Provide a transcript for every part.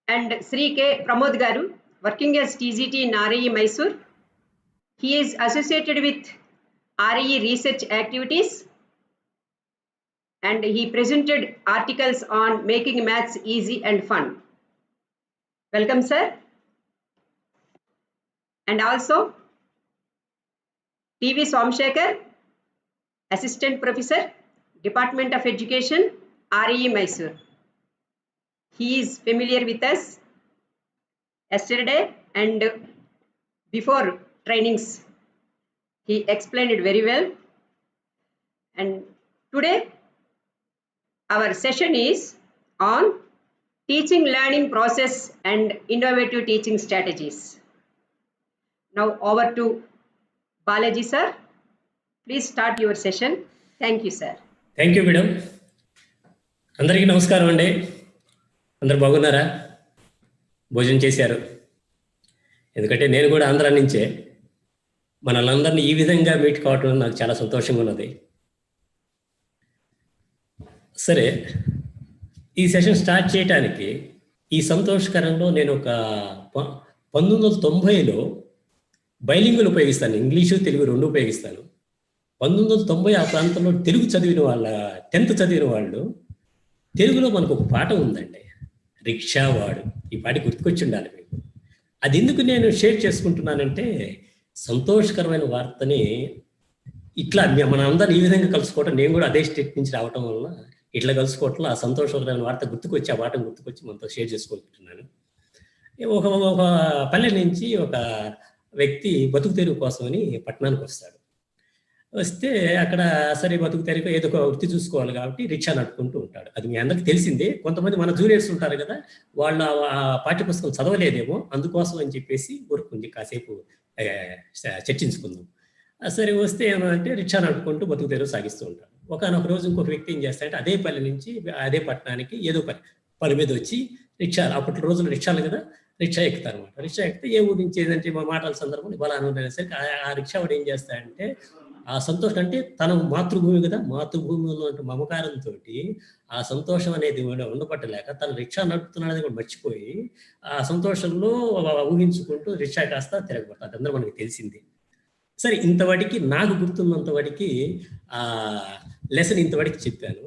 and Sri K. Pramod Garu, working as TGT in RE Mysore. He is associated with RE research activities and he presented articles on making maths easy and fun. Welcome, sir. And also TV Somshekar, Assistant Professor, Department of Education, RE Mysore. He is familiar with us yesterday and before trainings. He explained it very well. And today our session is on teaching learning process and innovative teaching strategies. Now over to Balaji sir. Please start your session. Thank you, sir. Thank you, madam. అందరికీ నమస్కారం అండి. అందరు బాగున్నారా? భోజనం చేశారు? ఎందుకంటే నేను కూడా ఆంధ్ర నుంచే. మనలందరినీ ఈ విధంగా మీట్ కావటం నాకు చాలా సంతోషంగా ఉన్నది. సరే, ఈ సెషన్ స్టార్ట్ చేయడానికి ఈ సంతోషకరంలో నేను ఒక 1990లో బైలింగులు ఉపయోగిస్తాను, ఇంగ్లీషు తెలుగు రెండు ఉపయోగిస్తాను. 1990 ఆ ప్రాంతంలో తెలుగు చదివిన వాళ్ళ 10th చదివిన వాళ్ళు తెలుగులో మనకు ఒక పాట ఉందండి, రిక్షావాడు. ఈ పాట గుర్తుకొచ్చి ఉండాలి మీకు. అది ఎందుకు నేను షేర్ చేసుకుంటున్నానంటే, సంతోషకరమైన వార్తని ఇట్లా మన అందరిని ఈ విధంగా కలుసుకోవటం, నేను కూడా అదే స్టేట్ నుంచి రావటం వల్ల ఇట్లా కలుసుకోవటంలో ఆ సంతోషకరమైన వార్త గుర్తుకొచ్చి, ఆ పాఠం గుర్తుకొచ్చి మనతో షేర్ చేసుకుంటున్నాను. ఒక పల్లె నుంచి ఒక వ్యక్తి బతుకు తెరువు కోసమని పట్టణానికి వస్తాడు. వస్తే అక్కడ సరే బతుకు తెరువు ఏదో ఒక వృత్తి చూసుకోవాలి కాబట్టి రిక్షా నడుపుకుంటూ ఉంటాడు. అది మీ అందరికీ తెలిసిందే. కొంతమంది మన జూనియర్స్ ఉంటారు కదా, వాళ్ళ పాఠ్యపుస్తకం చదవలేదేమో, అందుకోసం అని చెప్పేసి ఊరుకుంది, కాసేపు చర్చించుకుందాం. సరే వస్తే ఏమంటే రిక్షా నడుపుకుంటూ బతుకు తెరువు సాగిస్తూ ఉంటాడు. ఒకనొక రోజు ఇంకొక వ్యక్తి ఏం చేస్తాడంటే అదే పల్లె నుంచి అదే పట్టణానికి ఏదో పని మీద వచ్చి రిక్షా, అప్పటి రోజులు రిక్షాలు కదా, రిక్షా ఎక్కుతారు అనమాట. రిక్షా ఎక్కితే ఏ ఊరి నుంచి ఏదంటే మా మాటల సందర్భంలో ఇవాళ అనేసరికి ఆ రిక్షా వాడు ఏం చేస్తాడంటే, ఆ సంతోషం అంటే తన మాతృభూమి కదా, మాతృభూమిలో మమకారంతో ఆ సంతోషం అనేది ఉండపట్టలేక తను రిక్షా నడుపుతున్నాడని కూడా మర్చిపోయి ఆ సంతోషంలో ఊహించుకుంటూ రిక్షా కాస్త తిరగబడతాడు. అందరూ మనకి తెలిసింది. సరే, ఇంతవాటికి నాకు గుర్తున్నంతవాడికి ఆ లెసన్ ఇంతవాడికి చెప్పాను.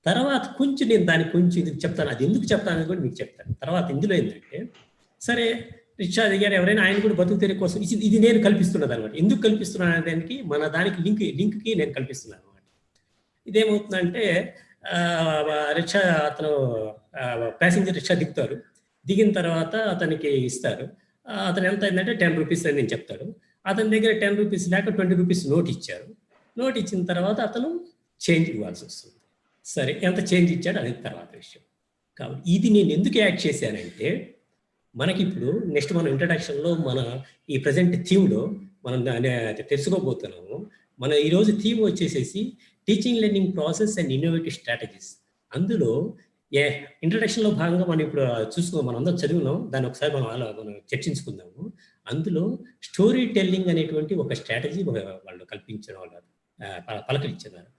తర్వాత కొంచెం నేను దానికి కొంచెం ఇది చెప్తాను, అది ఎందుకు చెప్తానని కూడా మీకు చెప్తాను. తర్వాత ఇందులో ఏంటంటే, సరే రిక్షా దిగారు ఎవరైనా, ఆయన కూడా బతుకు తెరువు కోసం ఇది నేను కల్పిస్తున్నది అనమాట. ఎందుకు కల్పిస్తున్నాను అనేదానికి మన దానికి లింక్కి నేను కల్పిస్తున్నాను అనమాట. ఇదేమవుతుందంటే, రిక్షా అతను ప్యాసింజర్ రిక్షా దిగుతారు. దిగిన తర్వాత అతనికి ఇస్తారు. అతను ఎంత అయిందంటే 10 రూపీస్ అని నేను చెప్తాడు. అతని దగ్గర 10 రూపీస్ లేక 20 రూపీస్ నోట్ ఇచ్చారు. నోట్ ఇచ్చిన తర్వాత అతను చేంజ్ ఇవ్వాల్సి వస్తుంది. సరే, ఎంత చేంజ్ ఇచ్చాడు అనేది తర్వాత విషయం. కాబట్టి ఇది నేను ఎందుకు యాడ్ చేశానంటే, మనకి ఇప్పుడు నెక్స్ట్ మనం ఇంట్రడక్షన్లో మన ఈ ప్రజెంట్ థీమ్లో మనం తెలుసుకోబోతున్నాము. మన ఈరోజు థీమ్ వచ్చేసేసి teaching learning process and innovative strategies. అందులో ఇంట్రడక్షన్లో భాగంగా మనం ఇప్పుడు మనం అందరం చదివినాం, దాన్ని ఒకసారి మనం చర్చించుకుందాము. అందులో స్టోరీ టెల్లింగ్ అనేటువంటి ఒక స్ట్రాటజీ వాళ్ళు కల్పించిన వాళ్ళు పలకరించినారు.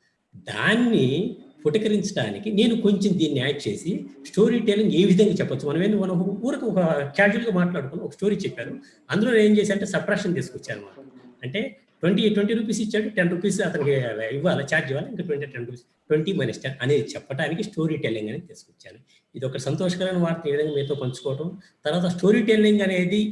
దాన్ని పుటకరించడానికి నేను కొంచెం దీన్ని యాడ్ చేసి స్టోరీ టెల్లింగ్ ఏ విధంగా చెప్పొచ్చు, మనం ఊరికి ఒక క్యాజువల్గా మాట్లాడుకుని ఒక స్టోరీ చెప్పారు. అందులో ఏం చేసి అంటే సబ్ట్రాక్షన్ తీసుకొచ్చాను అనమాట. అంటే 20 రూపీస్ ఇచ్చాడు, 10 రూపీస్ అతనికి ఇవ్వాలి, ఛార్జ్ ఇవ్వాలి, ఇంకా 10 రూపీస్ 20 - 10 అనేది చెప్పడానికి స్టోరీ టెల్లింగ్ అనేది తీసుకొచ్చాను. ఇది ఒక సంతోషకరమైన వార్త ఈ విధంగా మీతో పంచుకోవటం. తర్వాత స్టోరీ టెల్లింగ్ అనేది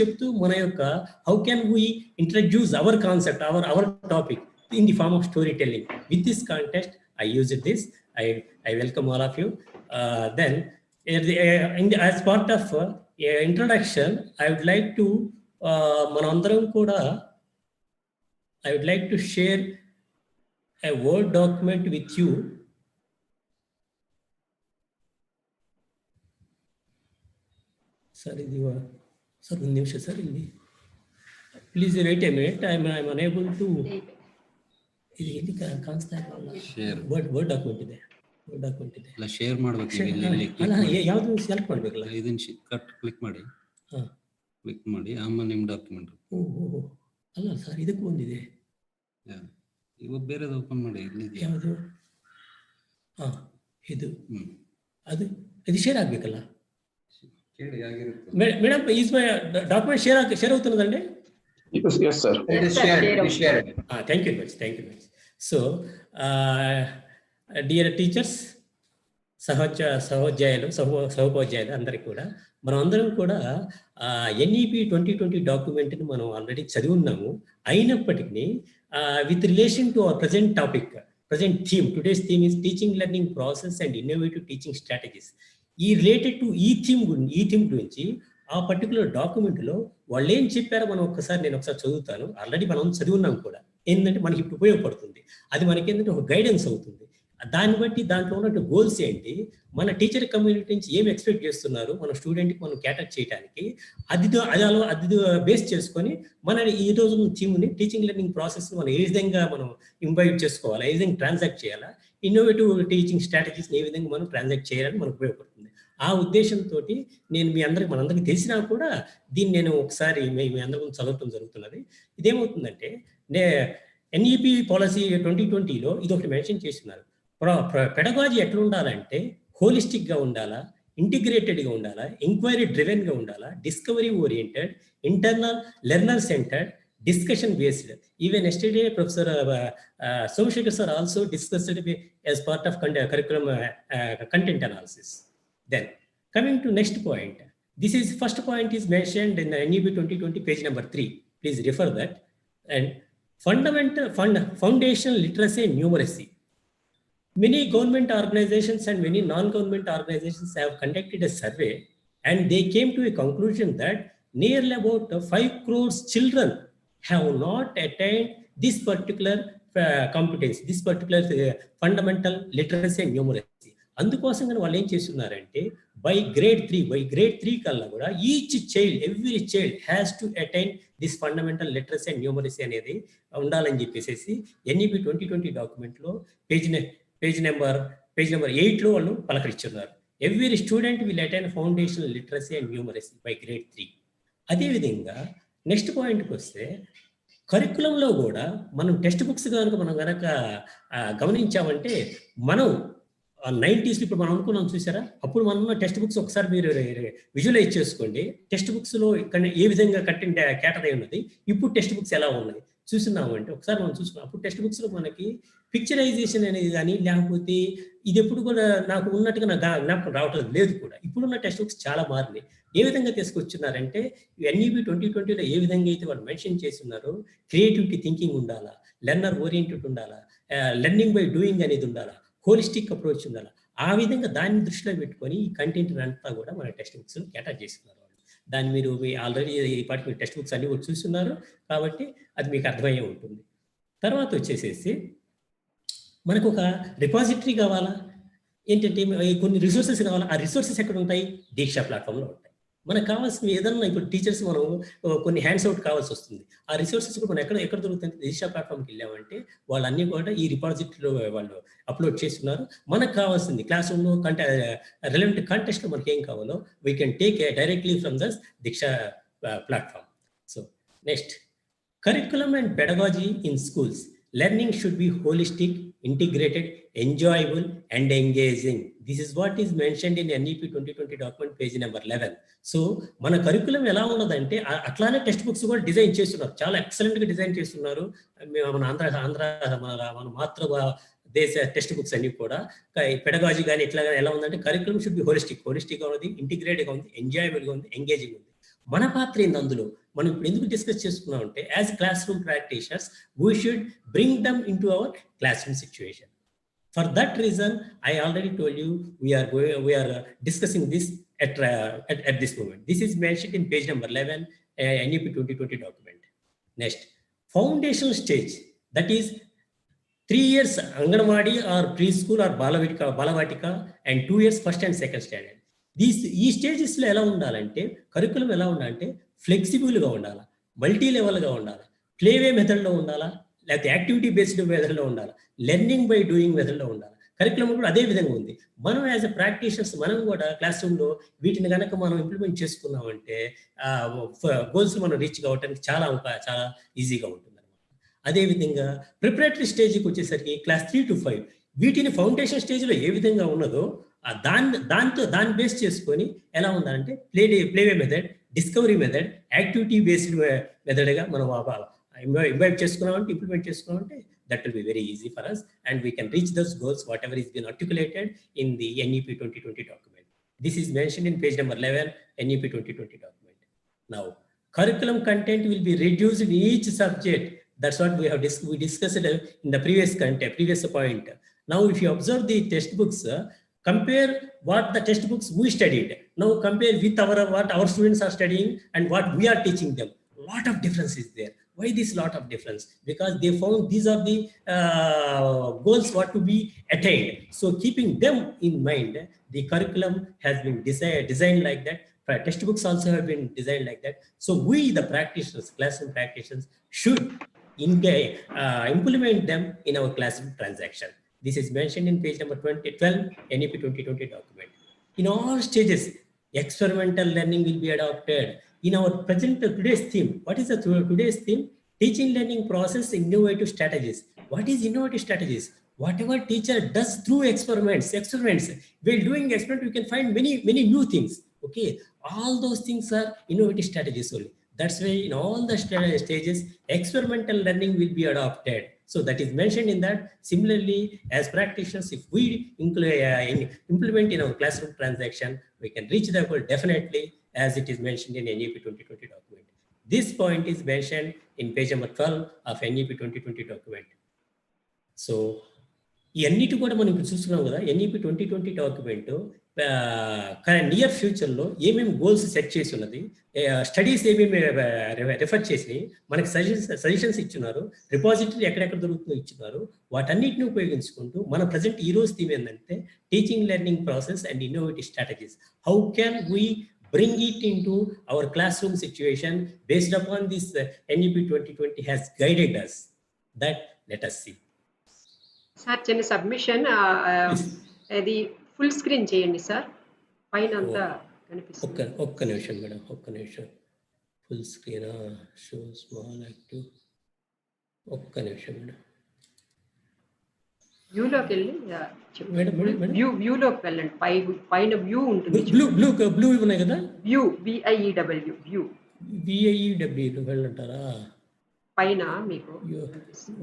చెప్తూ మన యొక్క how can we introduce our concept, our topic in the form of storytelling. With this context, I used this. I welcome all of you. Then, as part of introduction, I would like to manandaram kuda I would like to share a Word document with you. Sir, one nimisham sir, please wait a minute. I am unable to. ಇದು ಎಲ್ಲಿ ಕಾಣಿಸ್ತಾ ಇಲ್ಲ. Word document ಇದೆ, ಅಲ್ಲ share ಮಾಡಬೇಕು. ಅಲ್ಲ, ಯಾವುದು select ಮಾಡಬೇಕಲ್ಲ, ಇದನ್ನ ಕ್ಲಿಕ್ ಮಾಡಿ, ಕ್ಲಿಕ್ ಮಾಡಿ ಆಮೇಲೆ ನಿಮ್ಮ ಡಾಕ್ಯುಮೆಂಟ್. ಓಹೋ, ಅಲ್ಲ ಸರ್, ಇದಕ್ಕೂ ಒಂದಿದೆ. ಇವಾಗ ಬೇರೆದು ಓಪನ್ ಮಾಡಿ. ಯಾವುದು? ಇದು ಅದು ಶೇರ್ ಆಗಬೇಕಲ್ಲ. Madam is my document share అవుతున్నదండి? Yes, sir. It is shared. Thank you very much. So, dear teachers, సహోపాధ్యాయులు అందరికీ కూడా మనం అందరం కూడా NEP 2020 డాక్యుమెంట్ని మనం ఆల్రెడీ చదివి ఉన్నాము. అయినప్పటికీ with relation to our present topic, present theme, today's theme is teaching learning process and innovative teaching strategies. ఈ రిలేటెడ్ టు ఈ థీమ్ గురించి ఆ పర్టికులర్ డాక్యుమెంట్లో వాళ్ళు ఏం చెప్పారో నేను ఒకసారి చదువుతాను. ఆల్రెడీ మనం చదివి ఉన్నాం కూడా. ఏంటంటే మనకి ఇప్పుడు ఉపయోగపడుతుంది. అది మనకి ఏంటంటే ఒక గైడెన్స్ అవుతుంది. దాన్ని బట్టి దాంట్లో ఉన్న గోల్స్ ఏంటి, మన టీచర్ కమ్యూనిటీ నుంచి ఏం ఎక్స్పెక్ట్ చేస్తున్నారు మన స్టూడెంట్కి మనం క్యాటర్ చేయడానికి, అది బేస్ చేసుకొని మన ఈ రోజు థీమ్ని టీచింగ్ లెర్నింగ్ ప్రాసెస్ మనం ఏ విధంగా మనం ఇంబైట్ చేసుకోవాలా, ఏ విధంగా ట్రాన్సాక్ట్ చేయాలా, ఇన్నోవేటివ్ టీచింగ్ స్ట్రాటజీస్ని ఏ విధంగా మనం ట్రాన్సాక్ట్ చేయాలని మనకు ఉపయోగపడుతుంది. ఆ ఉద్దేశంతో నేను మనందరికీ తెలిసినా కూడా దీన్ని నేను ఒకసారి మీ అందరం చదవటం జరుగుతున్నది. ఇదేమవుతుందంటే NEP పాలసీ 2020లో ఇది ఒకటి మెన్షన్ చేస్తున్నారు. పెడగాజీ ఎట్లా ఉండాలంటే హోలిస్టిక్గా ఉండాలా, ఇంటిగ్రేటెడ్గా ఉండాలా, ఎంక్వైరీ డ్రివెన్గా ఉండాలా, discovery oriented, internal learner centred, discussion based. Even yesterday, Professor Somashekar sir also discussed it as part of curriculum content analysis. Then coming to next point, this is first point is mentioned in NEP 2020 page number 3. Please refer that. And foundational literacy and numeracy. Many government organizations and many non-government organizations have conducted a survey, and they came to a conclusion that nearly about 5 crores children have not attained this particular competence, this particular fundamental literacy and numeracy. అందుకోసం వాళ్ళు ఏం చేస్తున్నారంటే by grade 3 కల్లా కూడా every child has to attain this fundamental literacy and numeracy అనేది ఉండాలని చెప్పేసి NEP 2020 డాక్యుమెంట్లో పేజ్ నెంబర్ 8లో వాళ్ళు పలకరించున్నారు. Every student will attain foundational literacy and numeracy by grade 3. అదేవిధంగా నెక్స్ట్ పాయింట్కి వస్తే కరికులంలో కూడా మనం టెక్స్ట్ బుక్స్ మనం కనుక గమనించామంటే మనం 90s ఇప్పుడు మనం అనుకున్నాం చూసారా, అప్పుడు మనం టెక్స్ట్ బుక్స్ ఒకసారి మీరు విజువలైజ్ చేసుకోండి. టెక్స్ట్ బుక్స్లో ఇక్కడ ఏ విధంగా కంటెంట్ క్యాటర్ అయి ఉన్నది, ఇప్పుడు టెక్స్ట్ బుక్స్ ఎలా ఉన్నాయి చూస్తున్నాము అంటే ఒకసారి మనం చూసుకున్నాం. అప్పుడు టెక్స్ట్ బుక్స్లో మనకి పిక్చరైజేషన్ అనేది కానీ లేకపోతే ఇది ఎప్పుడు కూడా నాకు ఉన్నట్టుగా నా జ్ఞాపకం రావట్లేదు లేదు కూడా. ఇప్పుడున్న టెక్స్ట్ బుక్స్ చాలా మారినాయి. ఏ విధంగా తీసుకొచ్చున్నారంటే NEP 2020లో ఏ విధంగా అయితే వాళ్ళు మెన్షన్ చేస్తున్నారో క్రియేటివిటీ థింకింగ్ ఉండాలా, లెర్నర్ ఓరియంటెడ్ ఉండాలా, లెర్నింగ్ బై డూయింగ్ అనేది ఉండాలా, హోలిస్టిక్ అప్రోచ్ ఉండాలి. ఆ విధంగా దాన్ని దృష్టిలో పెట్టుకొని ఈ కంటెంట్ అంతా కూడా మన టెక్స్ట్ బుక్స్ క్యాటర్ చేస్తున్నారు వాళ్ళు. దాన్ని మీరు ఆల్రెడీ ఈ పాటికి మీరు టెక్స్ట్ బుక్స్ అన్ని కూడా చూస్తున్నారు కాబట్టి అది మీకు అర్థమయ్యే ఉంటుంది. తర్వాత వచ్చేసేసి మనకు ఒక రిపాజిటరీ కావాలా, ఏంటంటే కొన్ని రిసోర్సెస్ కావాలా. ఆ రిసోర్సెస్ ఎక్కడ ఉంటాయి? దీక్ష ప్లాట్ఫామ్లో ఉంటాయి. మనకు కావాల్సిన ఏదన్నా ఇప్పుడు టీచర్స్ మనం కొన్ని హ్యాండ్స్ అవుట్ కావాల్సి వస్తుంది. ఆ రిసోర్సెస్ కూడా మనం ఎక్కడ దొరుకుతుంది? దీక్ష ప్లాట్ఫామ్కి వెళ్ళామంటే వాళ్ళన్నీ కూడా ఈ రిపాజిటరీలో వాళ్ళు అప్లోడ్ చేస్తున్నారు. మనకు కావాల్సింది క్లాస్ రూమ్లో రిలవెంట్ కాంటెస్ట్లో మనకి ఏం కావాలో we can take directly from the Diksha platform. So next, curriculum and pedagogy in schools. Learning should be holistic, integrated, enjoyable, and engaging. This is what is mentioned in NEP 2020 document page number 11. So, మన curriculum ఎలా ఉన్నదంటే అట్లానే text books కూడా design చేస్తున్నారు. చాలా ఎక్సలెంట్గా design చేస్తున్నారు. మన మాతృదేశ టెక్స్ట్ బుక్స్ అన్ని కూడా పెడగాజీ కానీ ఇట్లా ఎలా ఉందంటే కరికులం షుడ్ బి హోలిస్టిక్గా ఉంది, ఇంటిగ్రేటెడ్గా ఉంది, ఎంజాయబుల్గా ఉంది, ఎంగేజింగ్ ఉంది. మన పాత్ర ఏంది అందులో? మనం ఇప్పుడు ఎందుకు డిస్కస్ చేసుకున్నాం అంటే as classroom practitioners we should bring them into our classroom situation. For that reason I already told you we're discussing this at this moment. This is mentioned in page number 11 NEP 2020 document. Next, foundational stage, that is 3 years Anganwadi or preschool or Balavatika and 2 years first and second standard. ఈ స్టేజెస్లో ఎలా ఉండాలంటే curriculum ఎలా ఉండాలంటే ఫ్లెక్సిబుల్గా ఉండాలా, multi లెవెల్గా ఉండాలా, play way మెథడ్లో ఉండాలా, లేకపోతే యాక్టివిటీ బేస్డ్ మెథడ్లో ఉండాలా, లెర్నింగ్ బై డూయింగ్ మెథడ్లో ఉండాలి. కరికులం కూడా అదే విధంగా ఉంది. మనం యాజ్ అ ప్రాక్టీషనర్స్ మనం కూడా క్లాస్ రూమ్లో వీటిని కనుక మనం ఇంప్లిమెంట్ చేసుకున్నామంటే గోల్స్ మనం రీచ్ కావడానికి చాలా ఈజీగా ఉంటుంది అనమాట. అదేవిధంగా ప్రిపరేటరీ స్టేజ్కి వచ్చేసరికి క్లాస్ 3 to 5 వీటిని ఫౌండేషన్ స్టేజ్లో ఏ విధంగా ఉన్నదో దాన్ని బేస్ చేసుకొని ఎలా ఉండాలంటే play way method, discovery method, activity based మెథడ్గా మనం ఇంవైట్ చేసుకున్నామంటే, ఇంప్లిమెంట్ చేసుకున్నామంటే, that will be very easy for us and we can reach those goals whatever is been articulated in the NEP 2020 document. This is mentioned in page number 11 NEP 2020 document. Now curriculum content will be reduced in each subject. That's what we have discussed in the previous point. Now if you observe the textbooks, compare what the textbooks we studied, now compare with what our students are studying and what we are teaching them. Lot of difference is there. Why this lot of difference? Because they found these are the goals what to be attained. So keeping them in mind, the curriculum has been designed like that. Textbooks also have been designed like that. So we, the practitioners, classroom practitioners, should implement them in our classroom transaction. This is mentioned in page number 12 NEP 2020 document. In all stages, experimental learning will be adopted. In our today's theme, what is today's theme? Teaching learning process, innovative strategies. What is innovative strategies? Whatever teacher does through experiments. While doing experiment, we can find many new things. Okay, all those things are innovative strategies only. That's why in all the stages, experimental learning will be adopted. So that is mentioned in that. Similarly, as practitioners, if we implement in our classroom transaction, we can reach the goal definitely, as it is mentioned in NEP 2020 document. This point is mentioned in page number 12 of NEP 2020 document. So ఇవన్నిటి కూడా మనం ఇప్పుడు చూస్తున్నాం కదా, NEP 2020 document near ఫ్యూచర్లో ఏమేమి goals set చేసి ఉన్నది, స్టడీస్ ఏమేమి రిఫర్ చేసి మనకి సజెషన్స్ ఇచ్చున్నారు, రిపాజిటరీ ఎక్కడెక్కడ దొరుకుతుందో ఇచ్చున్నారు. వాటన్నిటిని ఉపయోగించుకుంటూ మన ప్రజెంట్ ఈ రోజు థీమ్ ఏంటంటే teaching learning process and innovative strategies. How can we bring it into our classroom situation based upon this NEP 2020 has guided us. That let us see. Sir చిన్న సబ్మిషన్, అది ఫుల్ స్క్రీన్ చేయండి sir, పైన అంతా కనిపిస్తుంది. ఒక్క నిమిషం madam, ఒక్క నిమిషం. Full screen show small active. ఒక్క నిమిషం మేడం. వ్యూలోకి వెళ్ళి వ్యూలోకి వెళ్ళండి, పైన వ్యూ ఉంటుంది. బ్లూ ఉన్నాయి కదా, వ్యూ VIEW VIEW వెళ్ళంటారా? పైన మీకు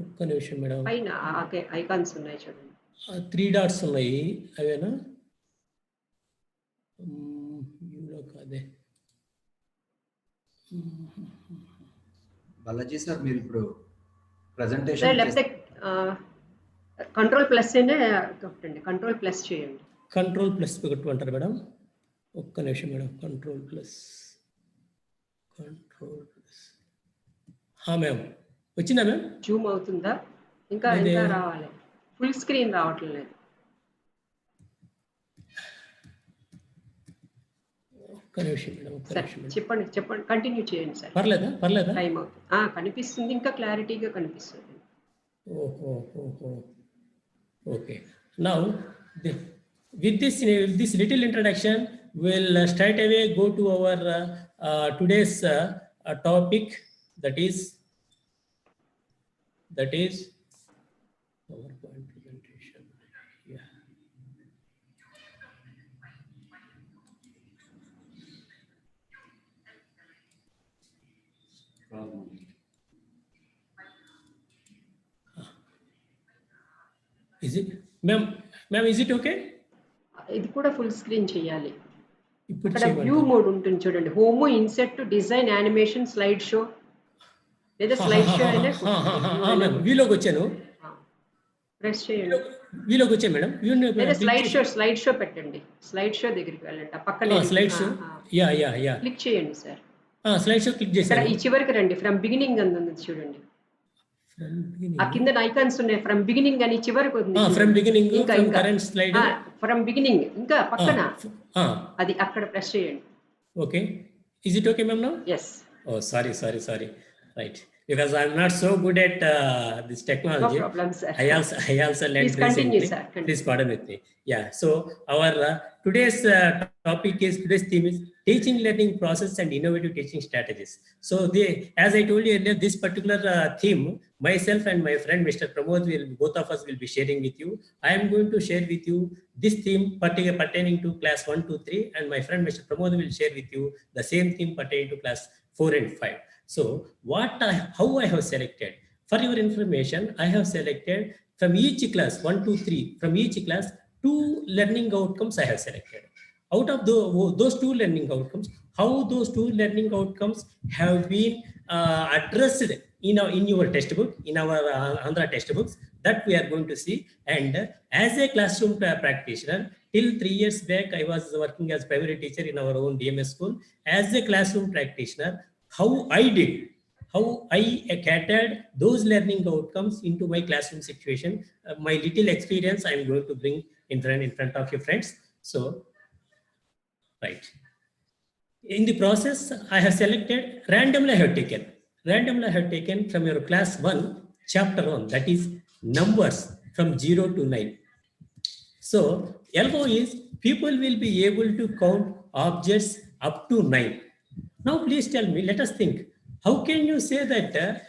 ఒక్క నిమిషం మేడం, పైన ఐకాన్స్ ఉన్నాయి చూడండి, 3 డాట్స్ ఉన్నాయి, అవేనా? అదే బాలాజీ సార్, మీరు ఇప్పుడు ప్రెజెంటేషన్ లేకపోతే కంట్రోల్+ కొట్టండి, కంట్రోల్+ చేయండి. కంట్రోల్+ కొట్టమంటారు మేడం? ఒక్క నిమిషం మేడం, కంట్రోల్+. మ్యామ్ వచ్చిందా మ్యామ్? జూమ్ అవుతుందా? ఇంకా రావాలి, ఫుల్ స్క్రీన్ రావట్లేదు. ఒక్క నిమిషం మేడం, ఒక్క నిమిషం. చెప్పండి, కంటిన్యూ చేయండి సార్. పర్లేదా? టైం అవుతుంది, కనిపిస్తుంది, ఇంకా క్లారిటీగా కనిపిస్తుంది. Okay. Now, with this little introduction, we'll straight away go to our today's topic, that is PowerPoint presentation. Yeah. Is it, ma'am, is it okay? ఇది కూడా ఫుల్ స్క్రీన్ చేయాలి. ఇప్పుడు ఇక్కడ వ్యూ మోడ్ ఉంటుంది చూడండి, home, INCET, design, animation, slide show, లేదా slide show అయినా. వీలోకి వచ్చాను, ప్రెస్ చేయండి. వీలోకి వచ్చాను మేడం. లేదా స్లైడ్ షో పెట్టండి, స్లైడ్ షో దగ్గరికి వెళ్ళండి, పక్కన స్లైడ్ షో. యా క్లిక్ చేయండి సార్. స్లైడ్ షో క్లిక్ చేశాను. ఈ చివరికి రండి, ఫ్రమ్ బిగినింగ్ అని చూడండి, ఆ కింద ఐకాన్స్ ఉన్నాయి, ఫ్రమ్ బిగినింగ్ అని చివరికి ఉంది. From beginning, current slide, from beginning, ఇంకా పక్కన అది అక్కడ ప్రెస్ చేయండి. Okay, is it okay ma'am now? yes. Oh, sorry. Right. because I'm not so good at this No technology. problem, sir. I also learned Please continue, recently. sir. Continue. Please pardon with me. Yeah. So our today's today's theme is teaching learning process and innovative teaching strategies. So as I told you earlier, this particular theme, myself and my friend Mr. Pramod both of us will be sharing with you. I am going to share with you this theme pertaining to class 1, 2, 3, and my friend Mr. Pramod will share with you the same theme pertaining to class 4 and 5. So how I have selected, for your information, I have selected from each class 1, 2, 3, from each class 2 learning outcomes I have selected. Out of those 2 learning outcomes, how those 2 learning outcomes have been addressed in your textbook, in our Andhra textbooks, that we are going to see. And as a classroom practitioner, till 3 years back, I was working as primary teacher in our own DMS school. As a classroom practitioner, how I catered those learning outcomes into my classroom situation, my little experience I am going to bring in front of your friends. So, right. In the process, I have selected, randomly I have taken from your class 1, chapter 1, that is numbers from 0 to 9. So, LO is people will be able to count objects up to 9. Now, please tell me, let us think. How can you say that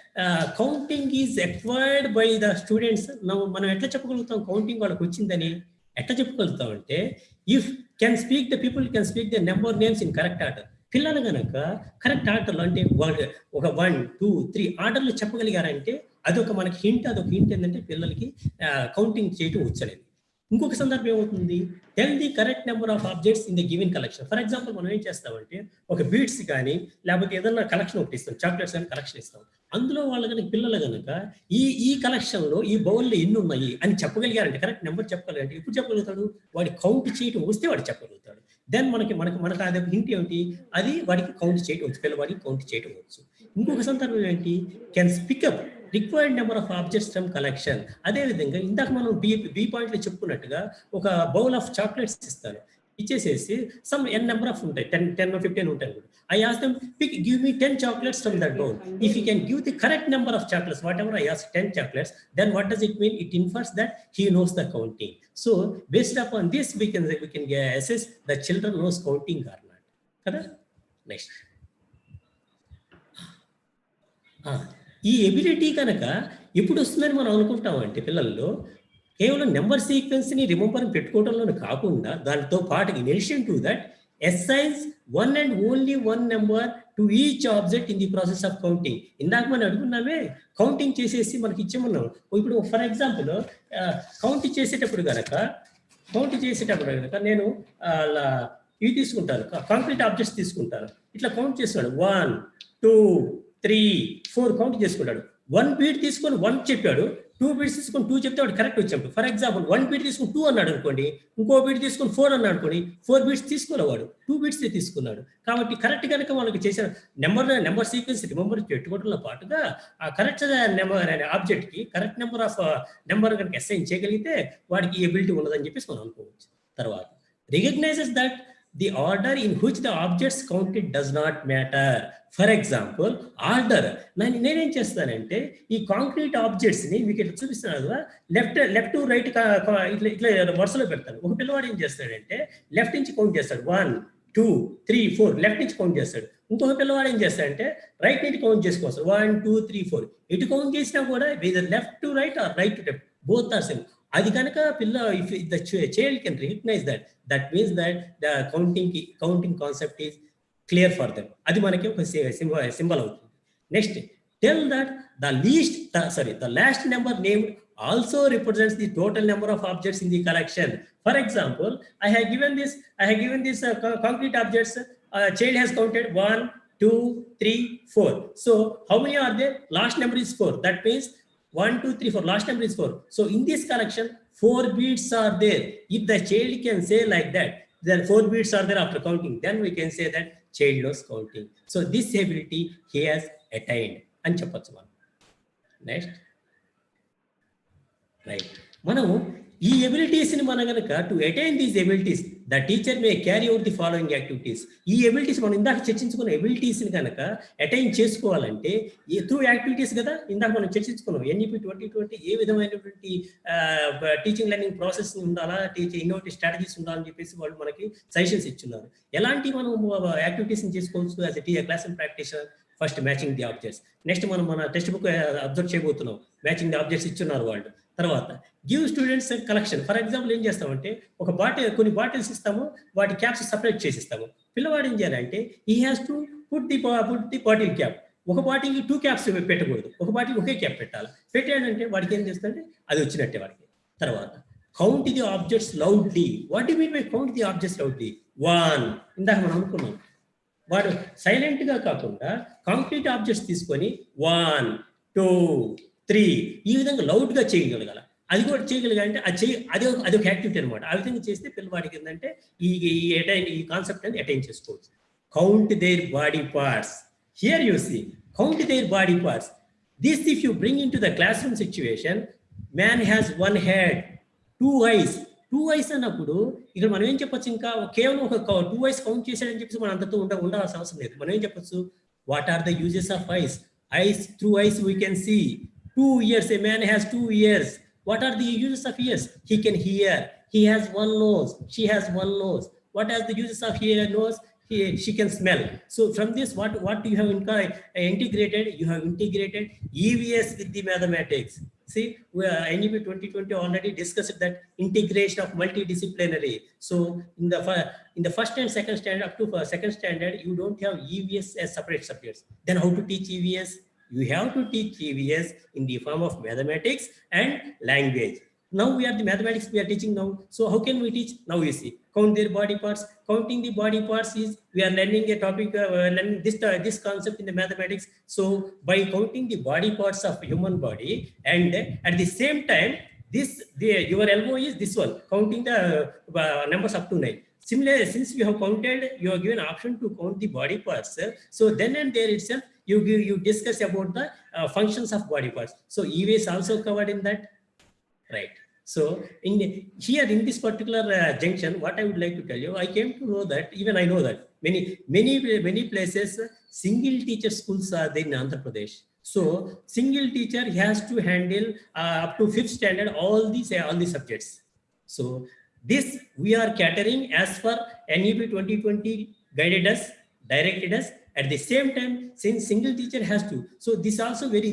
counting is acquired by the students? Now, మనం ఎట్లా చెప్పగలుగుతాం counting వాళ్ళకి వచ్చిందని ఎట్లా చెప్పగలుగుతాం అంటే if people can speak the number names in correct order. పిల్లలు గనక కరెక్ట్ ఆర్డర్లో అంటే ఒక 1, 2, 3 ఆర్డర్లు చెప్పగలిగారంటే అదొక హింట్ ఏంటంటే పిల్లలకి కౌంటింగ్ చేయటం వచ్చలేదు. ఇంకొక సందర్భం ఏమవుతుంది, tell the correct number of objects in the given collection. For example మనం ఏం చేస్తామంటే ఒక బీట్స్ కానీ లేకపోతే ఏదన్నా కలెక్షన్ ఒకటి ఇస్తాం, చాక్లెట్స్ కానీ కలెక్షన్ ఇస్తాం. అందులో వాళ్ళ కనుక పిల్లలు కనుక ఈ కలెక్షన్లో ఈ బౌల్లో ఎన్ని ఉన్నాయి అని చెప్పగలిగారంటే, కరెక్ట్ నెంబర్ చెప్పగలిగారంటే ఎప్పుడు చెప్పగలుగుతాడు, వాడి కౌంట్ చేయటం వస్తే వాడు చెప్పగలుగుతాడు. దెన్ మనకి అది హింట్ ఏమిటి, అది వాడికి కౌంట్ చేయటం వచ్చు, పిల్లవాడికి కౌంట్ చేయటం వచ్చు. ఇంకొక సందర్భం ఏంటి, can pick up required number of objects from collection. అదేవిధంగా ఇందాక మనం బి పాయింట్లో చెప్పుకున్నట్టుగా ఒక బౌల్ ఆఫ్ చాక్లెట్స్ ఇస్తాను, ఇచ్చేసేసి సమ్ ఎన్ నెంబర్ ఆఫ్ ఉంటాయి, 10 or 15 ఉంటాయి. I ask them, give me 10 chocolates from that bowl. If you can give the correct number of chocolates, whatever I ask 10 chocolates, then what does it mean? It infers that he knows the counting. So based upon this, we can assess the children knows counting or not. Correct? Next. ఈ ability కనుక ఎప్పుడు వస్తుందని మనం అనుకుంటామంటే పిల్లల్లో కేవలం number సీక్వెన్స్ని remember పెట్టుకోవడంలో కాకుండా దానితో పాటు in addition to that assigns one and only one number to each object in the process of counting. ఇందాక మనం అడుగున్నామే కౌంటింగ్ చేసేసి మనకి ఇచ్చేమన్నాం. ఇప్పుడు ఫర్ ఎగ్జాంపుల్ కౌంట్ చేసేటప్పుడు కనుక నేను ఇవి తీసుకుంటాను, కాంక్రీట్ ఆబ్జెక్ట్స్ తీసుకుంటాను, ఇట్లా కౌంట్ చేస్తున్నాడు 1, 2, 3, 4 కౌంట్ చేసుకుంటాడు. 1 బీట్ తీసుకొని 1 చెప్పాడు, 2 బీట్స్ తీసుకొని 2 చెప్తే వాడు కరెక్ట్ వచ్చాడు. ఫర్ ఎగ్జాంపుల్ 1 బీట్ తీసుకొని 2 అన్నాడు అనుకోండి, ఇంకో బీట్ తీసుకొని 4 అన్నాడు అనుకోండి, 4 బీట్స్ తీసుకునేవాడు 2 బీట్స్ తీసుకున్నాడు. కాబట్టి కరెక్ట్ కనుక మనకి చేసిన నెంబర్ సీక్వెన్స్ రిమెంబర్ పెట్టుకోవడంలో పాటుగా ఆ కరెక్ట్ నెంబర్ అనే ఆబ్జెక్ట్కి కరెక్ట్ నెంబర్ ఆఫ్ నెంబర్ కనుక అసైన్ చేయగలిగితే వాడికి ఎబిలిటీ ఉన్నదని చెప్పేసి మనం అనుకోవచ్చు. తర్వాత recognises that the order in which the objects counted does not matter. For example, order. నేనేం చేస్తానంటే ఈ కాంక్రీట్ ఆబ్జెక్ట్స్ని మీకు ఇట్లా చూపిస్తున్నాను కదా, లెఫ్ట్ టు రైట్ ఇట్లా వరుసలో పెడతాను. ఒక పిల్లవాడు ఏం చేస్తాడంటే లెఫ్ట్ నుంచి కౌంట్ చేస్తాడు, 1, 2, 3, 4 లెఫ్ట్ నుంచి కౌంట్ చేస్తాడు. ఇంకొక పిల్లవాడు ఏం చేస్తాడంటే రైట్ నుంచి కౌంట్ చేసుకోవచ్చు, 1, 2, 3, 4 ఇటు కౌంట్ చేసినా కూడా left to right or right to left, both are same. అది కనుక if the child can recognize that means that the counting concept is clear for them. అది మనకి ఒక సింబల్ అవుతుంది. Next, tell that the last number named also represents the total number of objects in the collection. For example, I have given this concrete objects. Child has counted 1, 2, 3, 4. So how many are there? Last number is 4. That means 1, 2, 3, 4. Last number is 4. So in this collection, 4 beats are there. If the child can say like that, then 4 beats are there after counting, then we can say that child knows counting. So this ability he has attained. అని చెప్పొచ్చు మనం. Next, right, మనము ఈ ఎబిలిటీస్ని మనం కనుక to attain these abilities the teacher May carry out the following activities. ఈ abilities మనం ఇందాక చర్చించుకున్న ఎబిలిటీస్ని కనుక అటైన్ చేసుకోవాలంటే త్రూ యాక్టివిటీస్ కదా, ఇందాక మనం చర్చించుకున్నాం. NEP 2020 ఏ విధమైనటువంటి టీచింగ్ లెర్నింగ్ ప్రాసెస్ ఉండాలా, ఇన్నోవేటివ్ స్ట్రాటజీస్ ఉండాలని చెప్పేసి వాళ్ళు మనకి సజెషన్స్ ఇచ్చున్నారు. ఎలాంటి మనం యాక్టివిటీస్ని చేసుకోవచ్చు as a class and practitioner? First matching the objects. Next మనం మన టెక్స్ట్ బుక్ అబ్జర్వ్ చేయబోతున్నాం. మ్యాచింగ్ ది ఆబ్జెక్ట్స్ ఇచ్చున్నారు వాళ్ళు. తర్వాత give students collection. For example ఏం చేస్తామంటే ఒక కొన్ని బాటిల్స్ ఇస్తాము, వాటి క్యాప్స్ సపరేట్ చేసి ఇస్తాము. పిల్లవాడు ఏం చేయాలంటే he has to put the bottle cap. ఒక బాటిల్కి 2 క్యాప్స్ పెట్టకూడదు, ఒక బాటిల్ ఒకే క్యాప్ పెట్టాలి. పెట్టాడంటే వాడికి ఏం చేస్తాడంటే అది వచ్చినట్టే వాడికి. తర్వాత count the objects loudly. What you mean by count the objects loudly? 1 ఇందాక మనం అనుకున్నాం. వాడు సైలెంట్ గా కాకుండా కంప్లీట్ ఆబ్జెక్ట్స్ తీసుకొని 1 2 3 ఈ విధంగా లౌడ్ గా చేయగలగాల. అది కూడా చేయగలిగాలంటే అది ఒక యాక్టివిటీ అనమాట. ఆ విధంగా చేస్తే పిల్లవాడికి ఏంటంటే ఈ కాన్సెప్ట్ అని అటైన్ చేసుకోవచ్చు. Count their body parts. Here you see count their body parts. This if you bring into the classroom situation, man has 1 head, 2 eyes. 2 eyes అన్నప్పుడు ఇక్కడ మనం ఏం చెప్పొచ్చు? ఇంకా కేవలం ఒక 2 eyes కౌంట్ చేశాడని చెప్పేసి మనం అంతతో ఉండాల్సిన అవసరం లేదు. మనం ఏం చెప్పొచ్చు? What are the uses of eyes? Eyes, through eyes we can see. 2 ears, a man has 2 ears. What are the uses of ears? He can hear. He has 1 nose. She has 1 nose. What are the uses of nose? She can smell. So from this, what you have integrated? You have integrated EVS with the mathematics. See, NEP 2020 already discussed that integration of multidisciplinary. So in the first and second standard, up to second standard, you don't have EVS as separate subjects. Then how to teach EVS? You have to teach EVS in the form of mathematics and language. Now we are the mathematics we are teaching now. So how can we teach? Now you see, count their body parts. Counting the body parts is we are learning a topic, learning this concept in the mathematics. So by counting the body parts of human body, and at the same time, your elbow is this one, counting the numbers up to 9. Similarly, since you have counted, you are given option to count the body parts. So then and there itself, you discuss about the functions of body parts. So EVS also covered in that, right? So in this particular junction, what I would like to tell you, I came to know that, even I know that many places single teacher schools are there in Andhra Pradesh. So single teacher has to handle up to 5th standard all these subjects. So this we are catering as per NEP 2020 guided us, directed us. At the same time, since single teacher has to, so this also very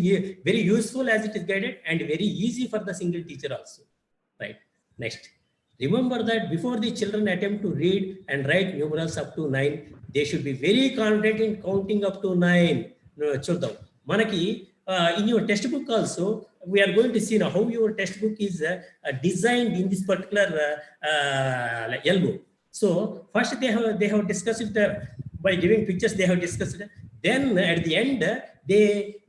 useful as it is guided, and very easy for the single teacher also. Right. Next, remember that before the children attempt to read and write numerals up to 9, they should be very confident in counting up to 9. Chodam. Manaki in your textbook also, we are going to see now how your textbook is designed in this particular elbow. So first they have discussed it by giving pictures. They have discussed it. Then at the end they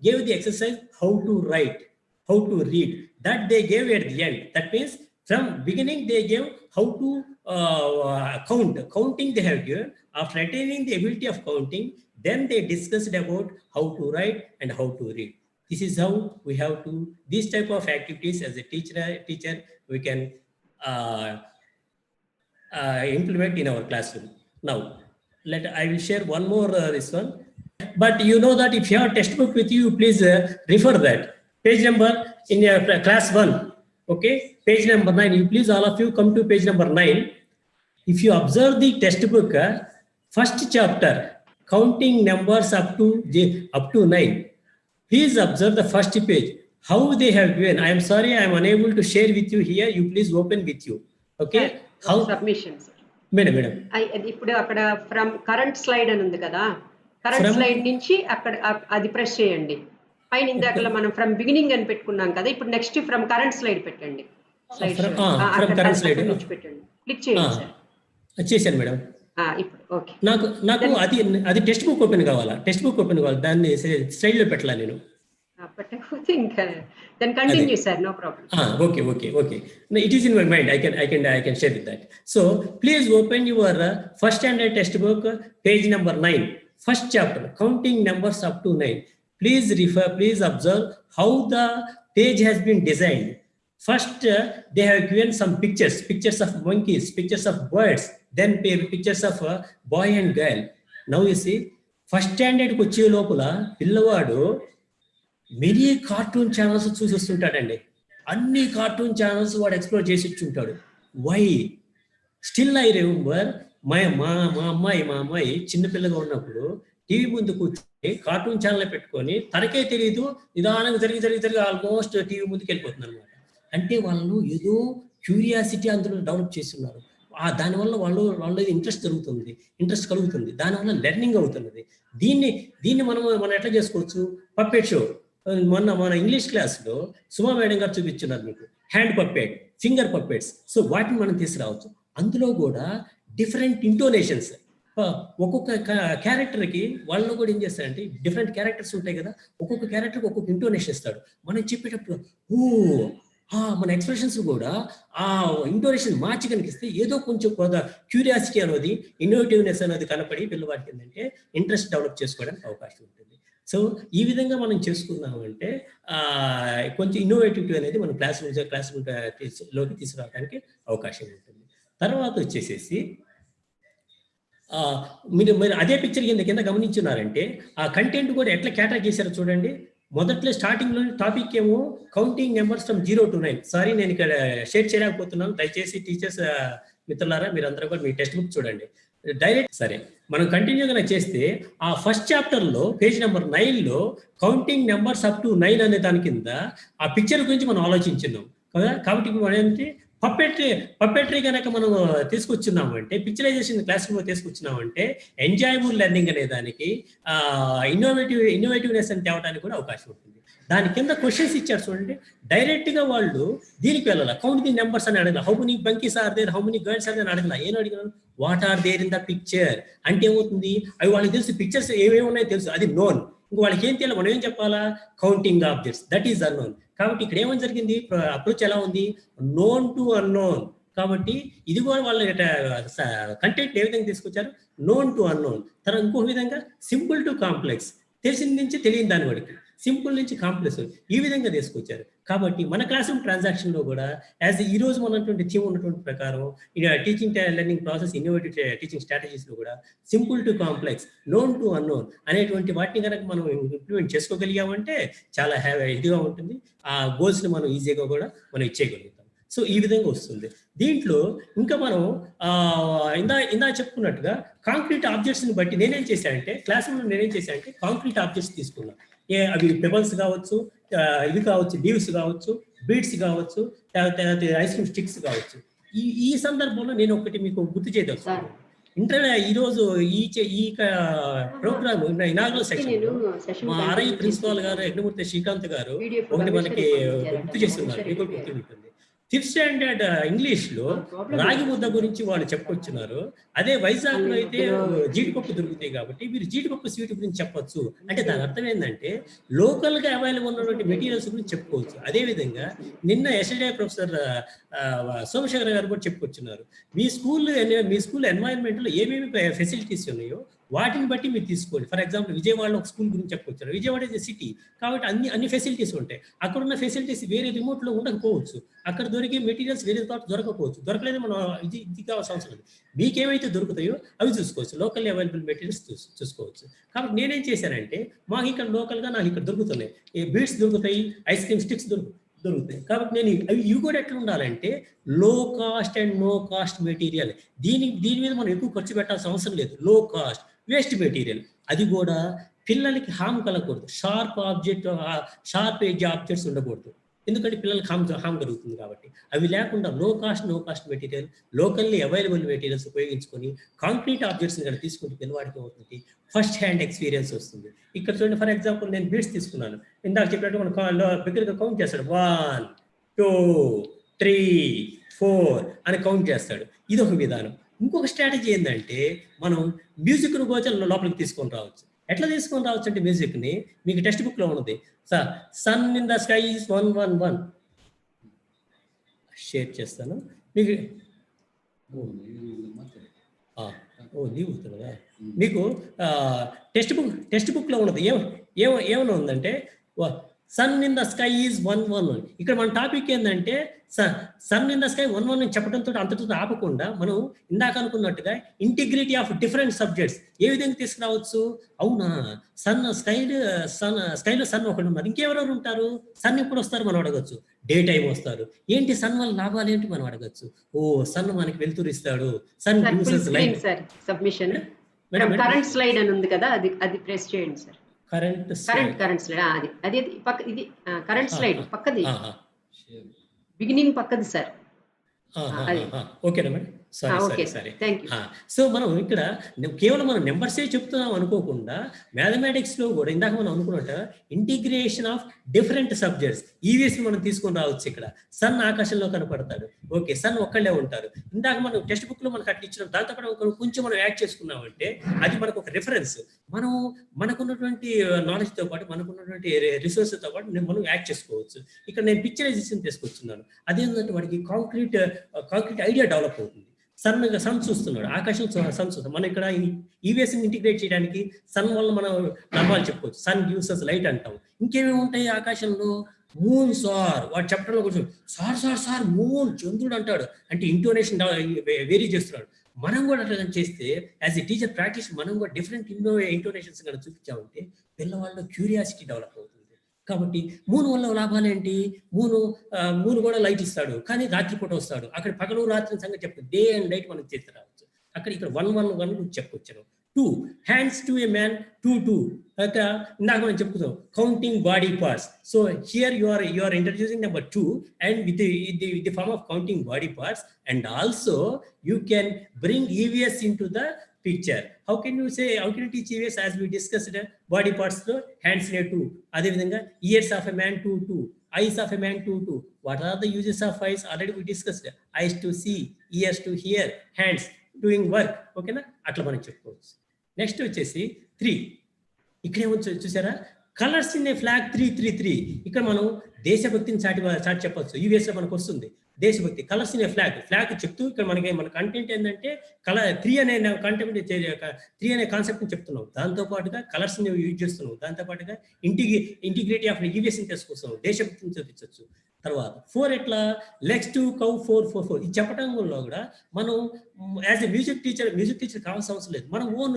gave the exercise how to write, how to read. That they gave at the end. That means from beginning they gave how to counting they have given. After attaining the ability of counting, then they discussed about how to write and how to read. This is how we have to, these type of activities as a teacher we can implement in our classroom. Now I will share one more this one. But you know that if you have a textbook with you, please refer that page number in your class 1. Okay, page number 9. You please, all of you, come to page number 9. If you observe the textbook, first chapter, counting numbers up to 9. Please observe the first page, how they have given. I am sorry, I am unable to share with you here. You please open with you. Okay. How submissions. Madam. ఇప్పుడు అక్కడ from current slide అని ఉంది కదా, current slide నుంచి అక్కడ అది press చేయండి. పైన ఇందాక మనం ఫ్రమ్ బిగినింగ్ అని పెట్టుకున్నాం కదా, ఇప్పుడు నెక్స్ట్ ఫ్రమ్ కరెంట్ స్లైడ్ పెట్టండి. నుంచి పెట్టండి, క్లిక్ చేయండి సార్. చేశాను మేడం. ఇప్పుడు ఓకే. నాకు అది టెక్స్ట్ బుక్ ఓపెన్ కావాలా? టెక్స్ట్ బుక్ ఓపెన్ కావాలి, దాన్ని స్లైడ్ లో పెట్టాలా నేను? Then continue, sir. No problem. Okay. No, it is in my mind. I can share with that. So please open your first standard textbook, page number 9, first chapter, counting numbers up to 9. Please observe how the page has been designed. First, they have given some pictures of monkeys, pictures of birds, then pictures of boy and girl. Now you see, first standard కి వచ్చే లోపల పిల్లవాడు many cartoon channels చూసేస్తుంటాడండి. అన్ని cartoon channels వాడు explore చేసి ఉంటాడు. Why? Still I remember మా అమ్మాయి చిన్నపిల్లగా ఉన్నప్పుడు టీవీ ముందు కూర్చొని కార్టూన్ ఛానల్ పెట్టుకొని తనకే తెలియదు, నిదానంగా జరిగి ఆల్మోస్ట్ టీవీ ముందుకు వెళ్ళిపోతుంది అనమాట. అంటే వాళ్ళు ఏదో క్యూరియాసిటీ అందులో డెవలప్ చేస్తున్నారు. దానివల్ల వాళ్ళు ఇంట్రెస్ట్ కలుగుతుంది, దానివల్ల లెర్నింగ్ అవుతున్నది. దీన్ని మనం ఎట్లా చేసుకోవచ్చు? Puppet show. మన ఇంగ్లీష్ క్లాస్లో సుమా మేడం గారు చూపించున్నారు మీకు hand puppet, finger puppets. So వాటిని మనం తీసుకురావచ్చు. అందులో కూడా డిఫరెంట్ ఇంటోనేషన్స్, ఒక్కొక్క క్యారెక్టర్కి వాళ్ళు కూడా ఏం చేస్తారంటే డిఫరెంట్ క్యారెక్టర్స్ ఉంటాయి కదా, ఒక్కొక్క క్యారెక్టర్కి ఒక్కొక్క ఇంటోనేషన్ ఇస్తాడు. మనం చెప్పేటప్పుడు మన ఎక్స్ప్రెషన్స్ కూడా ఆ ఇంటోనేషన్ మార్చి కనిపిస్తే ఏదో కొంచెం క్యూరియాసిటీ అనేది, ఇన్నోవేటివ్నెస్ అనేది కనపడి పిల్లవాడికి ఏంటంటే ఇంట్రెస్ట్ డెవలప్ చేసుకోవడానికి అవకాశం ఉంటుంది. సో ఈ విధంగా మనం చేసుకున్నామంటే కొంచెం ఇన్నోవేటివిటీ అనేది మనం క్లాస్ లోకి తీసుకురావడానికి అవకాశం ఉంటుంది. తర్వాత వచ్చేసేసి మీరు అదే పిక్చర్ కింద గమనించున్నారంటే ఆ కంటెంట్ కూడా ఎట్లా క్యాటర్ చేశారో చూడండి. మొదట్లో స్టార్టింగ్లో టాపిక్ ఏమో counting numbers from 0 to 9. Sorry, నేను ఇక్కడ షేర్ చేయలేకపోతున్నాను. దయచేసి టీచర్స్ మిత్రులారా మీరందరూ కూడా మీ టెక్స్ట్ బుక్ చూడండి డైరెక్ట్. సరే, మనం కంటిన్యూగా చేస్తే ఆ ఫస్ట్ చాప్టర్లో పేజ్ నెంబర్ 9లో కౌంటింగ్ నెంబర్స్ అప్ టు 9 అనే దాని కింద ఆ పిక్చర్ గురించి మనం ఆలోచించున్నాం కదా. కాబట్టి ఇప్పుడు మనం ఏంటంటే పప్పెట్రీ కనుక మనం తీసుకొచ్చున్నామంటే, పిక్చరైజేషన్ క్లాస్ రూమ్లో తీసుకొచ్చున్నామంటే ఎంజాయబుల్ లెర్నింగ్ అనే దానికి ఇన్నోవేటివ్నెస్ అని తేవడానికి కూడా అవకాశం ఉంటుంది. దాని కింద క్వశ్చన్స్ ఇచ్చారు చూడండి. డైరెక్ట్గా వాళ్ళు దీనికి వెళ్ళాలి. కౌంట్ ది నెంబర్స్ అని అడగల, how many monkeys are there, how many girls are there అడగల. ఏం అడిగినాను? What are there in the picture అంటే ఏమవుతుంది, అవి వాళ్ళకి తెలుసు. పిక్చర్స్ ఏమేమి ఉన్నాయో తెలుసు, అది నోన్. ఇంక వాళ్ళకి ఏం తెలియాలి, మనం ఏం చెప్పాలా? Counting objects, that is unknown. కాబట్టి ఇక్కడ ఏమని జరిగింది, అప్రోచ్ ఎలా ఉంది? Known to unknown. కాబట్టి ఇది కూడా వాళ్ళు కంటెంట్ ఏ విధంగా తీసుకొచ్చారు? Known to unknown. తర్వాత ఇంకో విధంగా సింపుల్ టు కాంప్లెక్స్, తెలిసిన నుంచి తెలియని దాని వరకు, సింపుల్ నుంచి కాంప్లెక్స్, ఈ విధంగా తీసుకొచ్చారు. కాబట్టి మన క్లాస్ రూమ్ ట్రాన్సాక్షన్ లో కూడా ఈ రోజు ఉన్నటువంటి థీమ్ ఉన్నటువంటి ప్రకారం teaching learning process innovative teaching strategies లో కూడా simple to complex, known to unknown అనేటువంటి వాటిని కనుక మనం ఇంప్లిమెంట్ చేసుకోగలిగామంటే చాలా ఇదిగా ఉంటుంది. ఆ గోల్స్ ని మనం ఈజీగా కూడా మనం ఇచ్చేయగలుగుతాం. సో ఈ విధంగా వస్తుంది. దీంట్లో ఇంకా మనం ఇందా చెప్పుకున్నట్టుగా కాంక్రీట్ ఆబ్జెక్ట్స్ ని బట్టి నేనేం చేశానంటే, క్లాస్ రూమ్ నేనేం చేశానంటే కాంక్రీట్ ఆబ్జెక్ట్స్ తీసుకున్నాను. అవి పెబల్స్ కావచ్చు, ఇవి కావచ్చు, లీవ్స్ కావచ్చు, బీడ్స్ కావచ్చు, ఐస్ క్రీమ్ స్టిక్స్ కావచ్చు. ఈ సందర్భంలో నేను ఒకటి మీకు గుర్తు చేయదలుచుకున్నాను. ఈరోజు ఈ ప్రోగ్రామ్ ఇనాగ్రల్ సెక్షన్ మా ఆర్ఐ ప్రిన్సిపాల్ గారు యజ్ఞమూర్తి శ్రీకాంత్ గారు ఒకటి మనకి గుర్తు చేస్తున్నారు. మీకు గుర్తు ఉంటుంది. 5th స్టాండర్డ్ ఇంగ్లీష్ లో రాగి ముద్ద గురించి వాళ్ళు చెప్పుకొచ్చున్నారు. అదే వైజాగ్ లో అయితే జీడిపప్పు దొరుకుతాయి కాబట్టి మీరు జీడిపప్పు స్వీట్ గురించి చెప్పొచ్చు. అంటే దాని అర్థం ఏంటంటే లోకల్ గా అవైలబుల్ ఉన్నటువంటి మెటీరియల్స్ గురించి చెప్పుకోవచ్చు. అదే విధంగా నిన్న ఎస్డే ప్రొఫెసర్ సోమశేఖర్ గారు కూడా చెప్పుకొచ్చున్నారు. మీ స్కూల్ ఎన్వైరన్మెంట్ లో ఏమేమి ఫెసిలిటీస్ ఉన్నాయో వాటిని బట్టి మీరు తీసుకోండి. ఫర్ ఎగ్జాంపుల్ విజయవాడలో ఒక స్కూల్ గురించి చెప్పుకొచ్చారు. విజయవాడ ఇస్ సిటీ కాబట్టి అన్ని ఫెసిలిటీస్ ఉంటాయి. అక్కడ ఉన్న ఫెసిలిటీస్ వేరే రిమోట్ లో ఉండకపోవచ్చు. అక్కడ దొరికే మెటీరియల్స్ వేరే చోట దొరకపోవచ్చు. దొరకలేదు మనం ఇది కావాల్సిన అవసరం లేదు. మీకేమైతే దొరుకుతాయో అవి చూసుకోవచ్చు. లోకల్ అవైలబుల్ మెటీరియల్స్ చూసుకోవచ్చు. కాబట్టి నేనేం చేశానంటే మాకు ఇక్కడ లోకల్గా నాకు ఇక్కడ దొరుకుతున్నాయి, బీడ్స్ దొరుకుతాయి, ఐస్ క్రీమ్ స్టిక్స్ దొరుకుతాయి. కాబట్టి నేను ఇవి కూడా ఎట్లా ఉండాలంటే low cost and no cost material. దీని మీద మనం ఎక్కువ ఖర్చు పెట్టాల్సిన అవసరం లేదు. లో కాస్ట్ వేస్ట్ మెటీరియల్, అది కూడా పిల్లలకి హామ్ కలగకూడదు. షార్ప్ ఏజ్ ఆబ్జెక్ట్స్ ఉండకూడదు. ఎందుకంటే పిల్లలకి హామ్ కలుగుతుంది కాబట్టి అవి లేకుండా low cost no cost material, locally available materials ఉపయోగించుకొని కాంక్రీట్ ఆబ్జెక్ట్స్ కనుక తీసుకుంటే పిల్లవాడికి అవుతుంది ఫస్ట్ హ్యాండ్ ఎక్స్పీరియన్స్ వస్తుంది. ఇక్కడ చూడండి, ఫర్ ఎగ్జాంపుల్ నేను బీడ్స్ తీసుకున్నాను. ఇందాక చెప్పినట్టు మన దగ్గరగా కౌంట్ చేస్తాడు. 1 2 3 4 అని కౌంట్ చేస్తాడు. ఇది ఒక విధానం. ఇంకొక స్ట్రాటజీ ఏంటంటే మనం మ్యూజిక్ను కూడా లోపలికి తీసుకొని రావచ్చు. ఎట్లా తీసుకొని రావచ్చు అంటే మ్యూజిక్ని మీకు టెక్స్ట్ బుక్లో ఉన్నది. Sun in the sky is 111 share చేస్తాను మీకు. లీవ్ అవుతుందా మీకు? టెక్స్ట్ బుక్లో ఉన్నది ఏమైనా ఉందంటే sun in the sky is 111. ఇక్కడ మన టాపిక్ ఏంటంటే సన్ ఇన్ ద స్కై 111 చెప్పడంతో అంతటితో ఆపకుండా మనం ఇందాక అనుకున్నట్టుగా ఇంటిగ్రిటీ ఆఫ్ డిఫరెంట్ సబ్జెక్ట్స్ ఏ విధంగా తీసుకురావచ్చు. అవునా, స్కైలో సన్ ఒకటి ఉన్నారు, ఇంకెవరెవరు ఉంటారు, సన్ ఎప్పుడు వస్తారు మనం అడగచ్చు. డే టైం వస్తారు. ఏంటి సన్ వల్ల లాభాలు ఏంటి మనం అడగచ్చు. ఓ సన్ మనకి వెలుతురు ఇస్తాడు, sun gives light. Submission current slide అని ఉంది కదా, అది ప్రెస్ చేయండి సార్. కరెంట్ స్లైడ్ అది పక్క, ఇది కరెంట్ స్లైడ్ పక్కది, బిగినింగ్ పక్కది సార్. ఓకేనా మేడం, సారీ. సో మనం ఇక్కడ కేవలం మనం నెంబర్సే చెప్తున్నాం అనుకోకుండా మ్యాథమెటిక్స్ లో కూడా ఇందాక మనం అనుకున్నట్టు integration of different subjects EVS మనం తీసుకొని రావచ్చు. ఇక్కడ సన్ ఆకాశంలో కనపడతాడు, ఓకే, సన్ ఒక్కళ్ళే ఉంటారు. ఇందాక మనం టెక్స్ట్ బుక్ లో మనకు అట్లా ఇచ్చిన దాంతో పాటు కొంచెం మనం యాడ్ చేసుకున్నామంటే అది మనకు ఒక రిఫరెన్స్. మనం మనకున్నటువంటి నాలెడ్జ్ తో పాటు మనకున్నటువంటి రిసోర్స్ తో పాటు మనం యాడ్ చేసుకోవచ్చు. ఇక్కడ నేను పిక్చరైజేషన్ తీసుకొచ్చున్నాను, అదేంటంటే వాడికి కాంక్రీట్ ఐడియా డెవలప్ అవుతుంది. సన్ చూస్తున్నాడు, ఆకాశం సన్ చూస్తాం. మనం ఇక్కడ ఈవీఎస్ ఇంటిగ్రేట్ చేయడానికి సన్ వల్ల మనం లాభాలు చెప్పుకోవచ్చు. సన్ గివ్స్ us లైట్ అంటాం. ఇంకేమేమి ఉంటాయి ఆకాశంలో, మూన్ సార్, వాడు చెప్పడంలో కొంచెం సార్ మూన్ చంద్రుడు అంటాడు, అంటే ఇంటోనేషన్ వేరీ చేస్తున్నాడు. మనం కూడా అట్లా చేస్తే యాజ్ ఎ టీచర్ ప్రాక్టీస్ మనం కూడా డిఫరెంట్ ఇంటోనేషన్స్ కనుక చూపించామంటే పిల్లవాళ్ళలో క్యూరియాసిటీ డెవలప్ అవుతుంది. కాబట్టి మూన్ వల్ల లాభాలు ఏంటి, మూన్ కూడా లైట్ ఇస్తాడు, కానీ రాత్రిపూట వస్తాడు. అక్కడ పగలు రాత్రి సంగతి చెప్పు, డే అండ్ నైట్ మనం చేస్తే రావచ్చు. అక్కడ ఇక్కడ 111 చెప్పొచ్చాను. 2 hands to a man, 2 ఇందాక మనం చెప్పుకుందాం counting body parts. So here you are introducing number 2 and with the form of counting body parts, and also you can bring EVS into the picture. How can you teach EVS? As we discussed, body parts లో hands ne 2, అదే విధంగా ears of a man 2, eyes of a man 2. What are the uses of eyes? Already we discussed. Eyes to see, ears to hear, hands doing work. ఓకేనా, అట్లా మనం చెప్పుకోవచ్చు. Next వచ్చేసి 3. ఇక్కడ ఏమో చూసారా, కలర్స్ ఇన్ ఏ ఫ్లాగ్ 3. ఇక్కడ మనం దేశభక్తిని చాటి చెప్పొచ్చు. యూఎస్ లో మనకు వస్తుంది దేశభక్తి, కలర్స్ ఇన్ ఏ ఫ్లాగ్ చెప్తూ ఇక్కడ మన కంటెంట్ ఏంటంటే 3 అనే కంటెంట్ 3 అనే కాన్సెప్ట్ చెప్తున్నాం. దాంతో పాటుగా కలర్స్ యూజ్ చేస్తున్నాం, దాంతో పాటుగా ఇంటిగ్రిటీ ఆఫ్ యూఎస్ తీసుకొస్తున్నాం, దేశభక్తిని చూపించవచ్చు. తర్వాత 4 ఎట్లా, లెగ్స్ టు కౌ 4. ఇది చెప్పడం వల్ల కూడా మనం యాజ్ ఎ మ్యూజిక్ టీచర్ కావాల్సిన అవసరం లేదు. మనం ఓన్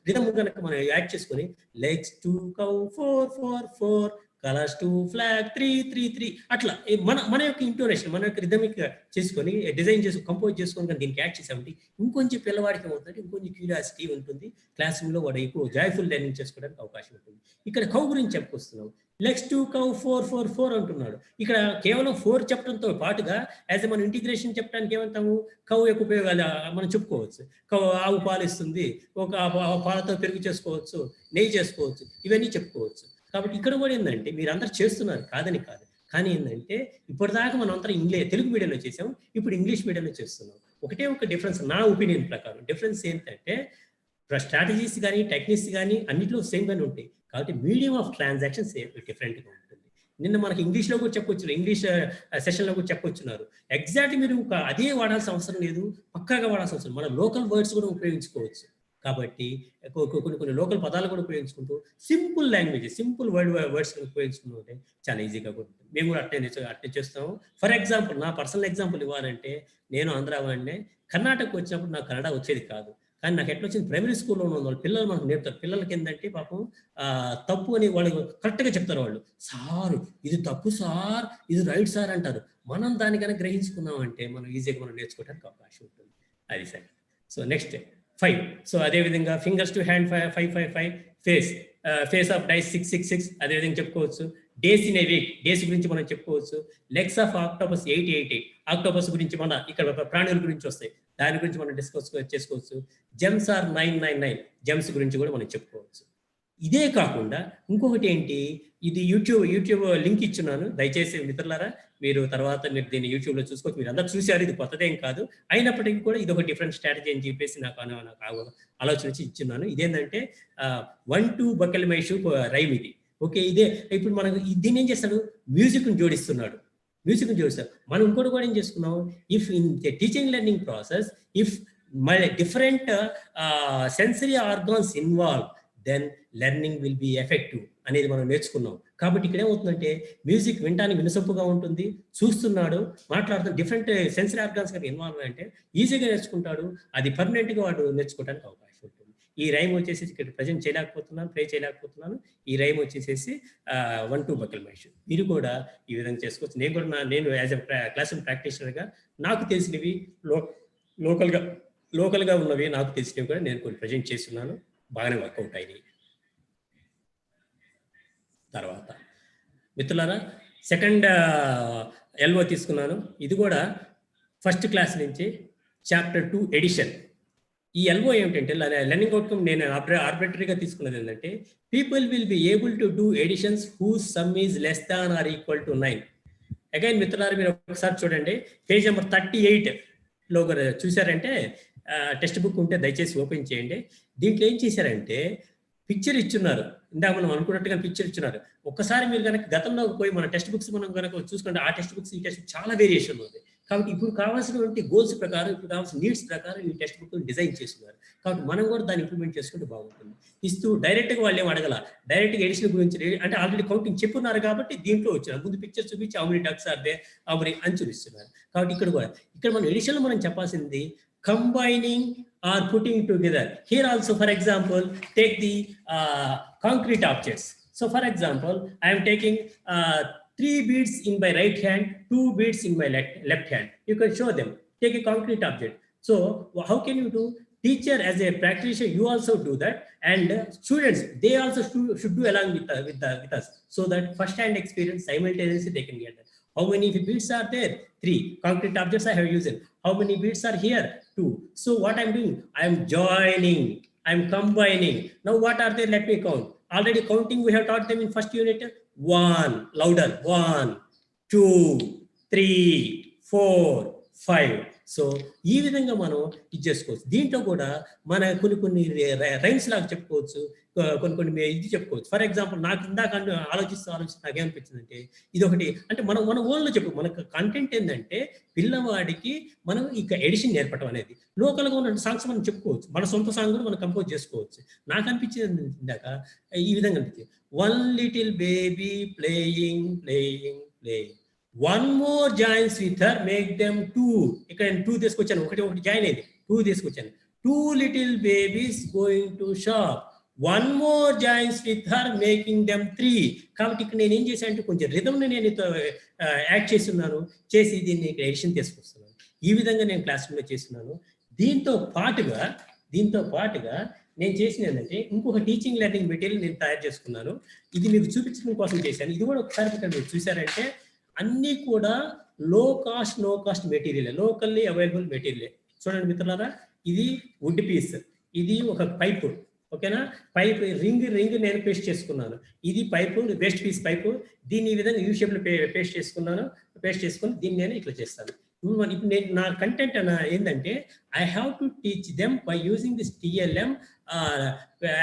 రిథమ్ కనుక మనం యాడ్ చేసుకొని legs to cow 4, colours to flag 3 అట్లా మన యొక్క ఇంటోనేషన్, మన యొక్క రిథమిక్ చేసుకొని డిజైన్ కంపోజ్ చేసుకొని కానీ దీనికి యాడ్ చేసామంటే ఇంకొంచెం పిల్లవాడికి ఏమవుతుంది, ఇంకొంచెం క్యూరియాసిటీ ఉంటుంది. క్లాస్ రూమ్ లో వాడు ఎక్కువ జాయ్ఫుల్ లెర్నింగ్ చేసుకోవడానికి అవకాశం ఉంటుంది. ఇక్కడ కౌ గురించి చెప్పుకొస్తున్నాం, లెగ్స్ టు కౌ 4 అంటున్నాడు. ఇక్కడ కేవలం 4 చెప్పడంతో పాటుగా యాజ్ మనం ఇంటిగ్రేషన్ చెప్పడానికి ఏమంటాము, కౌ యొక్క ఉపయోగాలు మనం చెప్పుకోవచ్చు. ఆవు పాలు ఇస్తుంది, ఒక పాలతో పెరుగు చేసుకోవచ్చు, నెయ్యి చేసుకోవచ్చు, ఇవన్నీ చెప్పుకోవచ్చు. కాబట్టి ఇక్కడ కూడా ఏంటంటే మీరు అందరు చేస్తున్నారు, కాదని కాదు, కానీ ఏంటంటే ఇప్పటిదాకా మనం అంతా తెలుగు మీడియంలో చేసాం, ఇప్పుడు ఇంగ్లీష్ మీడియంలో చేస్తున్నాం. ఒక డిఫరెన్స్ నా ఒపీనియన్ ప్రకారం, డిఫరెన్స్ ఏంటంటే స్ట్రాటజీస్ కానీ టెక్నిక్స్ కానీ అన్నింటిలో సేమ్ గానే ఉంటాయి. కాబట్టి మీడియం ఆఫ్ ట్రాన్సాక్షన్స్ డిఫరెంట్గా ఉంటుంది. నిన్న మనకి ఇంగ్లీష్లో కూడా చెప్పొచ్చు, ఇంగ్లీష్ సెషన్లో కూడా చెప్పొచ్చున్నారు. ఎగ్జాక్ట్ మీరు అదే వాడాల్సిన అవసరం లేదు, పక్కాగా వాడాల్సిన అవసరం, మన లోకల్ వర్డ్స్ కూడా ఉపయోగించుకోవచ్చు. కాబట్టి కొన్ని లోకల్ పదాలు కూడా ఉపయోగించుకుంటూ సింపుల్ లాంగ్వేజ్, సింపుల్ వర్డ్స్ ఉపయోగించుకుంటూ ఉంటే చాలా ఈజీగా ఉంటుంది. మేము కూడా అట్టే చేస్తాము. ఫర్ ఎగ్జాంపుల్ నా పర్సనల్ ఎగ్జాంపుల్ ఇవ్వాలంటే, నేను ఆంధ్రా వాడినే, కర్ణాటక వచ్చినప్పుడు నాకు కన్నడ వచ్చేది కాదు. కానీ నాకు ఎట్లా వచ్చింది, ప్రైమరీ స్కూల్లో ఉన్న వాళ్ళు పిల్లలు మనకు నేర్పుతారు. పిల్లలకి ఏంటంటే పాపం తప్పు అని వాళ్ళు కరెక్ట్గా చెప్తారు. వాళ్ళు సార్ ఇది తప్పు సార్, ఇది రైట్ సార్ అంటారు. మనం దానికైనా గ్రహించుకున్నామంటే మనం ఈజీగా మనం నేర్చుకోవడానికి అవకాశం ఉంటుంది. అది సరే. So next 5. సో అదేవిధంగా fingers to hand 5. Face of dice 6. అదేవిధంగా చెప్పుకోవచ్చు. Days in a week, days గురించి మనం చెప్పుకోవచ్చు. Legs of octopus 8. ఆక్టోపస్ గురించి మన ఇక్కడ ప్రాణుల గురించి వస్తాయి, దాని గురించి మనం డిస్కస్ చేసుకోవచ్చు. జెమ్స్ ఆర్ 999, జెమ్స్ గురించి కూడా మనం చెప్పుకోవచ్చు. ఇదే కాకుండా ఇంకొకటి ఏంటి, ఇది యూట్యూబ్ లింక్ ఇచ్చున్నాను, దయచేసి మిత్రులారా మీరు తర్వాత మీరు దీన్ని యూట్యూబ్ లో చూసుకోవచ్చు. మీరు అందరూ చూసారు, ఇది కొత్తదేం కాదు. అయినప్పటికీ కూడా ఇది ఒక డిఫరెంట్ స్ట్రాటజీ అని చెప్పేసి నాకు ఆలోచన ఇచ్చున్నాను. ఇదేంటంటే 1 2 బకెల్ మైషు రైమ్ ఇది. ఓకే, ఇదే ఇప్పుడు మనకు దీన్ని ఏం చేస్తాడు, మ్యూజిక్ ని జోడిస్తాడు. మనం ఇంకోటి కూడా ఏం చేసుకున్నాం, if in the teaching learning process, if different sensory organs involved, then learning will be effective అనేది మనం నేర్చుకున్నాం. కాబట్టి ఇక్కడ ఏమవుతుందంటే మ్యూజిక్ వినడానికి వినసొంపుగా ఉంటుంది, చూస్తున్నాడు, మాట్లాడుతున్న డిఫరెంట్ సెన్సరీ ఆర్గాన్స్ కనుక ఇన్వాల్వ్ అంటే ఈజీగా నేర్చుకుంటాడు. అది పర్మనెంట్గా వాడు నేర్చుకోవడానికి అవకాశం ఉంటుంది. ఈ రైమ్ వచ్చేసి ఇక్కడ ప్రజెంట్ చేయలేకపోతున్నాను, ప్లే చేయలేకపోతున్నాను. ఈ రైమ్ వచ్చేసేసి 1-2 బకెల్ మహేష్. మీరు కూడా ఈ విధంగా చేసుకోవచ్చు. నేను యాజ్ ఎ క్లాస్ రూమ్ ప్రాక్టీషనర్గా నాకు తెలిసినవి లోకల్గా ఉన్నవి నాకు తెలిసినవి కూడా నేను కొన్ని ప్రజెంట్ చేస్తున్నాను. బాగానే వర్కౌట్ అయినాయి. తర్వాత మిత్రులారా, సెకండ్ ఎల్ఓ తీసుకున్నాను. ఇది కూడా ఫస్ట్ క్లాస్ నుంచి చాప్టర్ 2 ఎడిషన్. ఈ ఎల్ఓ ఏమిటంటే లెర్నింగ్ అవుట్కమ్ నేను ఆర్బిటరీగా తీసుకున్నది ఏంటంటే people will be able to do additions whose sum is less than or equal to 9. Again మిత్రులారా, మీరు ఒకసారి చూడండి పేజ్ నెంబర్ 38లో చూసారంటే టెక్స్ట్ బుక్ ఉంటే దయచేసి ఓపెన్ చేయండి. దీంట్లో ఏం చేశారంటే పిక్చర్ ఇచ్చున్నారు. ఇందాక మనం అనుకున్నట్టుగా పిక్చర్ ఇచ్చున్నారు. ఒక్కసారి మీరు కనుక గతంలో పోయి మన టెక్స్ట్ బుక్స్ మనం కనుక చూసుకుంటే ఆ టెక్స్ట్ బుక్స్ ఈ టెక్స్ట్ బుక్ చాలా వేరియేషన్ ఉంది. కాబట్టి ఇప్పుడు కావాల్సినటువంటి గోల్స్ ప్రకారం, ఇప్పుడు కావాల్సిన నీడ్స్ ప్రకారం ఈ టెక్స్ట్ బుక్ డిజైన్ చేస్తున్నారు. కాబట్టి మనం కూడా దాన్ని ఇంప్లిమెంట్ చేసుకుంటే బాగుంటుంది. ఇస్తూ డైరెక్ట్గా వాళ్ళు ఏం అడగల, డైరెక్ట్గా ఎడిషన్ గురించి అంటే ఆల్రెడీ కౌంటింగ్ చెప్పున్నారు కాబట్టి దీంట్లో వచ్చినారు. ముందు పిక్చర్ చూపించి how many ducks are they, how many అని చూపిస్తున్నారు. కాబట్టి ఇక్కడ మనం ఎడిషన్లో మనం చెప్పాల్సింది combining or putting together. Here also, for example, take the concrete objects. So for example, I am taking 3 beads in my right hand, 2 beads in my left hand. You can show them. Take a concrete object. So how can you do? Teacher as a practitioner, you also do that, and students, they also should do along with us, so that first hand experience simultaneously they can get that. How many beads are there? 3 concrete objects I have used. How many beads are here? 2. So what I'm doing? I'm joining, I'm combining. Now what are they? Let me count. Already counting we have taught them in first unit. 1, louder. 1, 2, 3, 4, 5. So ఈ విధంగా మనం ఇది చేసుకోవచ్చు. దీంట్లో కూడా మన కొన్ని rhymes లాగా చెప్పుకోవచ్చు, కొన్ని ఇది చెప్పుకోవచ్చు. ఫర్ ఎగ్జాంపుల్ నాకు ఇందాక ఆలోచిస్తూ నాకేమనిపించిందంటే ఇది ఒకటి అంటే మన ఓన్లో మనకు కంటెంట్ ఏంటంటే పిల్లవాడికి మనం ఇక ఎడిషన్ నేర్పడం అనేది. లోకల్గా ఉన్న సాంగ్స్ మనం చెప్పుకోవచ్చు, మన సొంత సాంగ్ కూడా మనం కంపోజ్ చేసుకోవచ్చు. నాకు అనిపించింది ఇందాక ఈ విధంగా అనిపించింది, 1 little baby playing. 1 more joins with her, make them 2. ఇక్కడ నేను 2 తీసుకొచ్చాను, ఒకటి జాయిన్ అయింది, 2 తీసుకొచ్చాను. 2 little babies going to shop. 1 more joins with her, making them 3. కాబట్టి ఇక్కడ నేను ఏం చేశాను అంటే కొంచెం రిథమ్ని నేను యాడ్ చేస్తున్నాను, చేసి దీన్ని ఇక్కడ ఎడిషన్ తీసుకొస్తున్నాను. ఈ విధంగా నేను క్లాస్ రూమ్లో చేస్తున్నాను. దీంతో పాటుగా నేను చేసిన ఏంటంటే ఇంకొక టీచింగ్ లెర్నింగ్ మెటీరియల్ నేను తయారు చేసుకున్నాను. ఇది మీకు చూపించడం కోసం చేశాను. ఇది కూడా ఒకసారి ఇక్కడ మీరు చూసారంటే అన్నీ కూడా no cost material, locally available material. చూడండి మిత్రులారా, ఇది వుడ్ పీస్, ఇది ఒక పైపు, ఓకేనా, పైప్ రింగ్ నేను పేస్ట్ చేసుకున్నాను. ఇది పైపు, వేస్ట్ పీస్ పైపు, దీన్ని ఈ విధంగా యూ షేప్లో పేస్ట్ చేసుకుని దీన్ని నేను ఇట్లా చేస్తాను. ఇప్పుడు నేను నా కంటెంట్ ఏంటంటే I have to teach them by using this TLM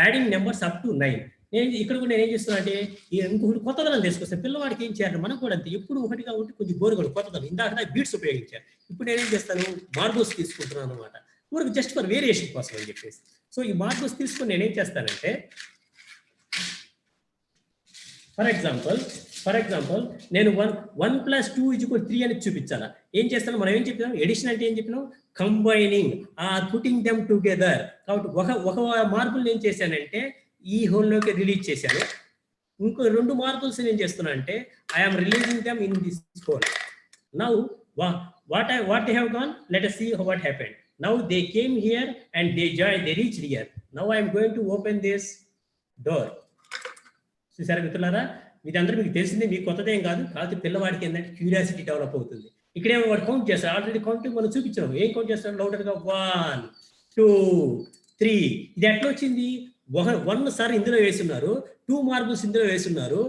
adding numbers up to 9. నేను ఇక్కడ కూడా నేను ఏం చేస్తున్నా అంటే ఇంకొకటి కొత్తదనం తీసుకొస్తాను. పిల్లవాడికి ఏం చేయాలి, మనకు కూడా అంతే, ఎప్పుడు ఒకటిగా ఉంటే కొంచెం బోర్ కూడా కొత్తదనం. ఇందాక బీట్స్ ఉపయోగించాను, ఇప్పుడు నేనేం చేస్తాను మార్బుల్స్ తీసుకుంటున్నాను అనమాట, ఊరికి జస్ట్ ఫర్ వేరియేషన్ కోసం అని చెప్పేసి. సో ఈ మార్బుల్స్ తీసుకొని నేనేం చేస్తానంటే ఫర్ ఎగ్జాంపుల్ నేను 1 + 2 = 3 అని చూపించాలా. ఏం చేస్తాను, మనం ఏం చెప్పినాం, ఎడిషన్ అంటే ఏం చెప్పినాం, combining or putting them together. కాబట్టి ఒక మార్బుల్ ఏం చేశానంటే ఈ హోల్లోకి రిలీజ్ చేశాను. ఇంకో 2 మార్బుల్స్ ఏం చేస్తున్నా అంటే I'm releasing them in this whole. Now what they have gone, let us see what happened. Now they came here and they reached here. Now I am going to open this door. చూసారా మిత్రులారా, ఇదందరూ మీకు తెలిసిందే, మీకు కొత్తదేం కాదు. కాకపోతే పిల్లవాడికి ఏంటంటే curiosity develop అవుతుంది. ఇక్కడే వాడు కౌంట్ చేస్తాడు, ఆల్రెడీ కౌంటింగ్ మనం చూపించాము. ఏం కౌంట్ చేస్తాడు లౌడర్గా, 1, 2, 3. ఇది ఎట్లా వచ్చింది, 1 సార్ ఇందులో వేస్తున్నారు, 2 మార్బుల్స్ ఇందులో వేస్తున్నారు,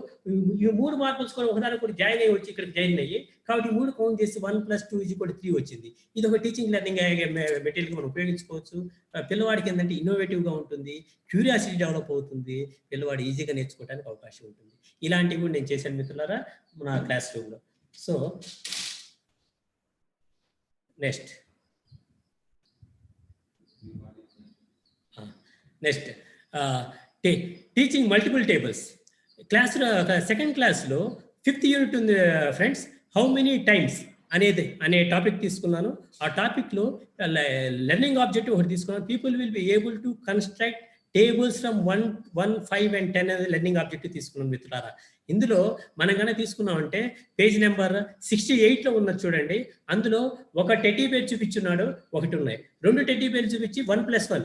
ఈ 3 మార్బుల్స్ కూడా ఒకదాని కూడా జాయిన్ అయ్యి వచ్చి ఇక్కడ జాయిన్ అయ్యి, కాబట్టి 3 కౌంట్ చేసి 1 + 2 = 3 వచ్చింది. ఇది ఒక టీచింగ్ లెర్నింగ్ మెటీరియల్గా మనం ఉపయోగించుకోవచ్చు. పిల్లవాడికి ఏంటంటే ఇన్నోవేటివ్గా ఉంటుంది, క్యూరియాసిటీ డెవలప్ అవుతుంది, పిల్లవాడు ఈజీగా నేర్చుకోవడానికి అవకాశం ఉంటుంది. ఇలాంటివి కూడా నేను చేశాను మిత్రులారా నా క్లాస్ రూమ్లో. So next teaching multiple tables. క్లాస్లో సెకండ్ క్లాస్లో 5th యూనిట్ ఉంది ఫ్రెండ్స్, హౌ మెనీ టైమ్స్ అనే టాపిక్ తీసుకున్నాను. ఆ టాపిక్లో లెర్నింగ్ ఆబ్జెక్టివ్ ఒకటి తీసుకున్నాను. People will be able to construct tables from 1, 5 and 10 అనేది లెర్నింగ్ ఆబ్జెక్టివ్ తీసుకున్నాం మిత్రులారా. ఇందులో మనం కనుక తీసుకున్నామంటే పేజ్ నెంబర్ 68లో ఉన్నది చూడండి. అందులో ఒక టెడ్డీ బేర్ చూపించున్నాడు, ఒకటి ఉన్నాయి. 2 టెడ్డీ బేర్ చూపించి 1+1.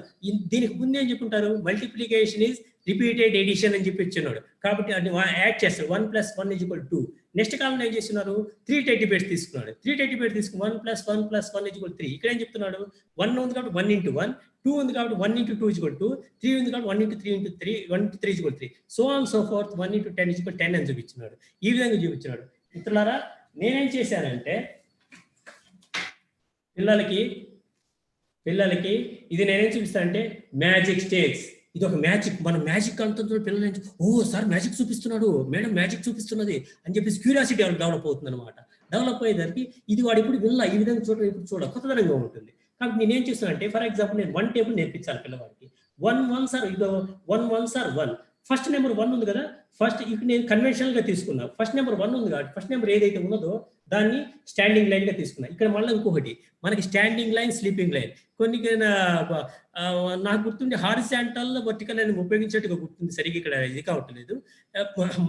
దీనికి ముందు ఏం చెప్పుకుంటారు, మల్టిప్లికేషన్ ఈజ్ రిపీటెడ్ ఎడిషన్ అని చెప్పి ఇచ్చున్నాడు. కాబట్టి అది యాడ్ చేస్తారు, 1+1 = 2. నెక్స్ట్ కాలంలో ఏం చేస్తున్నారు, 3 టెడ్డీ బేర్స్ తీసుకున్నాడు. 3 టెడ్డీ బేర్ తీసుకుని 1+1+1 = 3. ఇక్కడ ఏం చెప్తున్నాడు, 1 ఉంది కాబట్టి 1 × 1, 2 ఉంది కాబట్టి 1 × 2 = 2, 3 ఉంది కాబట్టి 1 × 3 × 3, 1 × 3 = 3, సో ఆన్ సో ఫోర్త్ 1 × 10 = 10 అని చూపించినాడు. ఈ విధంగా చూపించినాడు. మిత్రులారా, నేనేం చేశానంటే పిల్లలకి ఇది నేనేం చూపిస్తానంటే మ్యాజిక్ స్టేక్స్. ఇది ఒక మ్యాజిక్. మనం మ్యాజిక్ అంతా పిల్లలు, ఓ సార్ మ్యాజిక్ చూపిస్తున్నాడు, మేడం మ్యాజిక్ చూపిస్తున్నది అని చెప్పేసి క్యూరియాసిటీ డెవలప్ అవుతుంది అనమాట. డెవలప్ అయ్యేదానికి ఇది వాడు ఇప్పుడు విల్ల ఈ విధంగా చూడడం, ఇప్పుడు చూడ కొత్తదనంగా ఉంటుంది. కాబట్టి నేనేం చేస్తానంటే, ఫర్ ఎగ్జాంపుల్ నేను 1 టేబుల్ నేర్పించాలి పిల్లవాడికి. 1 1s are 1. ఫస్ట్ నెంబర్ 1 ఉంది కదా, ఫస్ట్ ఇప్పుడు నేను కన్వెన్షనల్ గా తీసుకున్నా. ఫస్ట్ నెంబర్ 1 ఉంది కాబట్టి ఫస్ట్ నెంబర్ ఏదైతే ఉన్నదో దాన్ని స్టాండింగ్ లైన్ గా తీసుకున్నా. ఇక్కడ మళ్ళీ ఇంకొకటి మనకి స్టాండింగ్ లైన్, స్లీపింగ్ లైన్. కొన్ని నాకు గుర్తుండి హారిజాంటల్, వర్టికల్ అని ఉపయోగించేట్టుగా గుర్తుంది, సరిగ్గా ఇక్కడ ఇది కావట్లేదు.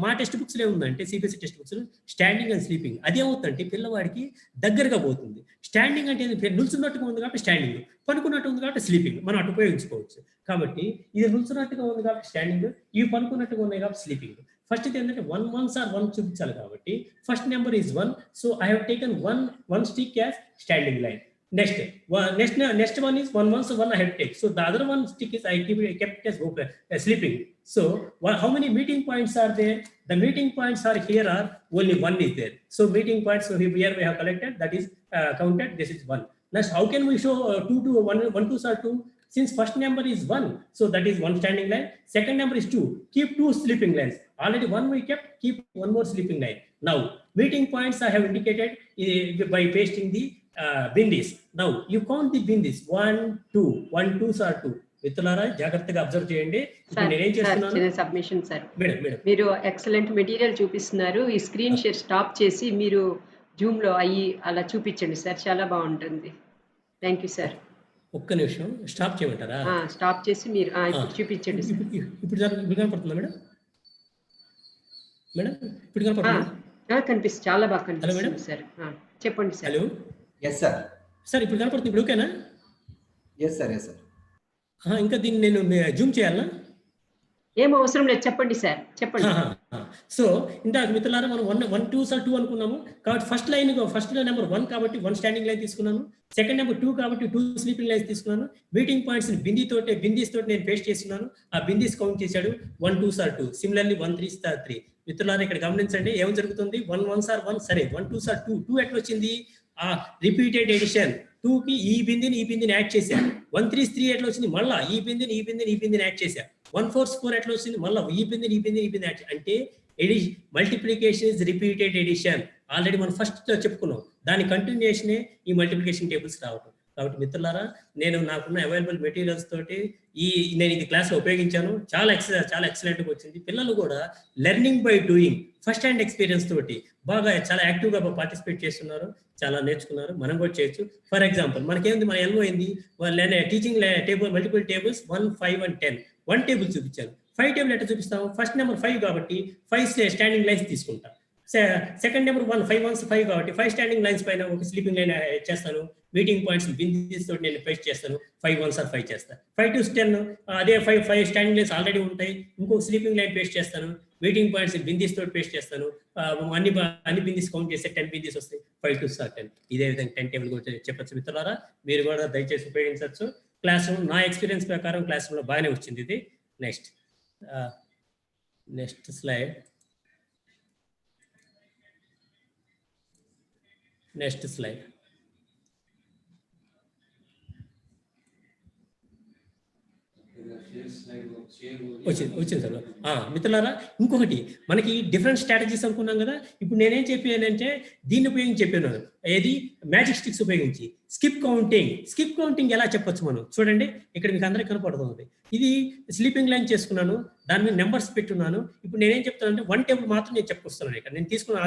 మా టెక్స్ట్ బుక్స్ ఏముందంటే CBSE textbooks standing and sleeping. అదేమవుతుందంటే పిల్లవాడికి దగ్గరగా పోతుంది. స్టాండింగ్ అంటే నిల్చున్నట్టుగా ఉంది కాబట్టి స్టాండింగ్, పనుకున్నట్టు ఉంది కాబట్టి స్లీపింగ్, మనం అటు ఉపయోగించుకోవచ్చు. కాబట్టి ఇది నిల్చున్నట్టుగా ఉంది కాబట్టి స్టాండింగ్, ఇవి పనుకున్నట్టుగా ఉన్నాయి కాబట్టి స్లీపింగ్. ఫస్ట్ ఏంటంటే 1 1s are 1 చూపించాలి కాబట్టి first number is 1, so I have taken 1 stick as standing line. Next one is 1 1, so 1 I have to take. So the other one stick is I kept as sleeping. So how many meeting points are there? The meeting points are here are only 1 is there. So meeting points, so here we have collected, that is counted. This is 1. Next, how can we show 2 to 1? 1 2s are 2. Since first number is 1, so that is 1 standing line. Second number is 2. Keep 2 sleeping lines. Already 1 we kept. Keep 1 more sleeping line. Now meeting points I have indicated by pasting the bindis. Now you count the bindis. 1 2. 1 2s are 2. మిత్రులారా జాగ్రత్తగా observe చేయండి. నేనేం చేస్తున్నాను, submission sir, madam మీరు excellent material చూపిస్తున్నారు. ఈ screen share stop చేసి మీరు జూమ్ లో అలా చూపించండి సార్, చాలా బాగుంటుంది. Thank you sir. ఒక్క నిమిషం స్టాప్ చేయమంటారా? స్టాప్ చేసి మీరు ఇప్పుడు చూపించండి సార్. ఇప్పుడు కనపడుతుందా మేడం? ఇప్పుడు కనపడుతుందా? కనిపిస్తుంది, చాలా బాగా కనిపిస్తుంది సార్. చెప్పండి sir. Hello. Yes sir. Sir ఇప్పుడు కనపడుతుంది, ఇప్పుడు ఓకేనా? Yes sir. ఇంకా దీన్ని నేను జూమ్ చేయాలా? ఏం అవసరం లేదు, చెప్పండి సార్, చెప్పండి. సో ఇందాక మిత్రులారా మనం 1 2s are 2 అనుకున్నాము కాబట్టి ఫస్ట్ నెంబర్ 1 కాబట్టి 1 స్టాండింగ్ లైన్ తీసుకున్నాను. సెకండ్ నెంబర్ 2 కాబట్టి 2 స్లీపింగ్ లైన్స్ తీసుకున్నాను. మీటింగ్ పాయింట్స్ బిందీస్ తోటి నేను పేస్ట్ చేస్తున్నాను. ఆ బిందీస్ కౌంట్ చేశాడు. 1 2s are 2. Similarly 1 3s are 3. మిత్రులారా ఇక్కడ గమనించండి ఏం జరుగుతుంది. 1 1s are 1, సరే 1 2s are 2. 2 ఎట్లా వచ్చింది, రిపీటెడ్ ఎడిషన్. 2కి ఈ బిందిని యాడ్ చేశా. 1 3s 3 ఎట్లా వచ్చింది, మళ్ళా ఈ బిందిని యాడ్ చేశా. 1 4s 4 ఎట్లా వచ్చింది, మళ్ళీ ఈ బిందిని యాడ్. అంటే multiplication is repeated addition. Already మనం ఫస్ట్ చెప్పుకున్నాం, దాని కంటిన్యూషనే ఈ మల్టిప్లికేషన్ టేబుల్స్ రావడం. కాబట్టి మిత్రులారా నేను నాకున్న అవైలబుల్ మెటీరియల్స్ తోటి నేను ఇది క్లాస్లో ఉపయోగించాను. చాలా ఎక్సలెంట్గా వచ్చింది. పిల్లలు కూడా learning by doing, first hand experience తోటి బాగా చాలా యాక్టివ్గా పార్టిసిపేట్ చేస్తున్నారు, చాలా నేర్చుకున్నారు. మనం కూడా చేయొచ్చు. ఫర్ ఎగ్జాంపుల్ మనకేంది, మన ఎల్ఓ అయింది teaching table multiple tables 1 5 and 10. 1 table చూపించాను. 5 టేబుల్ ఎట్లా చూపిస్తాము, ఫస్ట్ నెంబర్ 5 కాబట్టి 5 స్టాండింగ్ లైన్స్ తీసుకుంటాం. సెకండ్ నెంబర్ 1 5 1s 5 కాబట్టి 5 స్టాండింగ్ లైన్స్ పైన ఒక స్లీపింగ్ లైన్ చేస్తాను. మీటింగ్ పాయింట్స్ బిందీస్ తోటి నేను పేస్ట్ చేస్తాను. 5 1s are 5 చేస్తాను. 5 2s 10 అదే 5 స్టాండింగ్ లైన్స్ ఆల్రెడీ ఉంటాయి, ఇంకో స్లీపింగ్ లైన్ పేస్ట్ చేస్తాను. మీటింగ్ పాయింట్స్ బిందీస్ తోటి పేస్ట్ చేస్తాను. అన్ని బిందీస్ కౌంట్ చేస్తే 10 బిందీస్ వస్తాయి. 5 2s are 10. ఇదే విధంగా 10 టేబుల్ కూడా చెప్పచ్చు మిత్రులారా. మీరు కూడా దయచేసి ఉపయోగించవచ్చు. క్లాస్ రూమ్ నా ఎక్స్పీరియన్స్ ప్రకారం క్లాస్ రూమ్లో బాగానే వచ్చింది ఇది. Next slide. వచ్చింది సార్. మిత్రులారా, ఇంకొకటి మనకి డిఫరెంట్ స్ట్రాటజీస్ అనుకున్నాం కదా. ఇప్పుడు నేనేం చెప్పానంటే దీన్ని ఉపయోగించి చెప్పాను. ఏది మ్యాజిక్ స్టిక్స్ ఉపయోగించి స్కిప్ కౌంటింగ్ ఎలా చెప్పొచ్చు మనం చూడండి. ఇక్కడ మీకు అందరికీ కనపడుతుంది. ఇది స్లీపింగ్ లైన్ చేసుకున్నాను, దాని మీద నెంబర్స్ పెట్టున్నాను. ఇప్పుడు నేనేం చెప్తానంటే 1 టేబుల్ మాత్రం నేను చెప్పుకొస్తున్నాను. ఇక్కడ నేను తీసుకున్న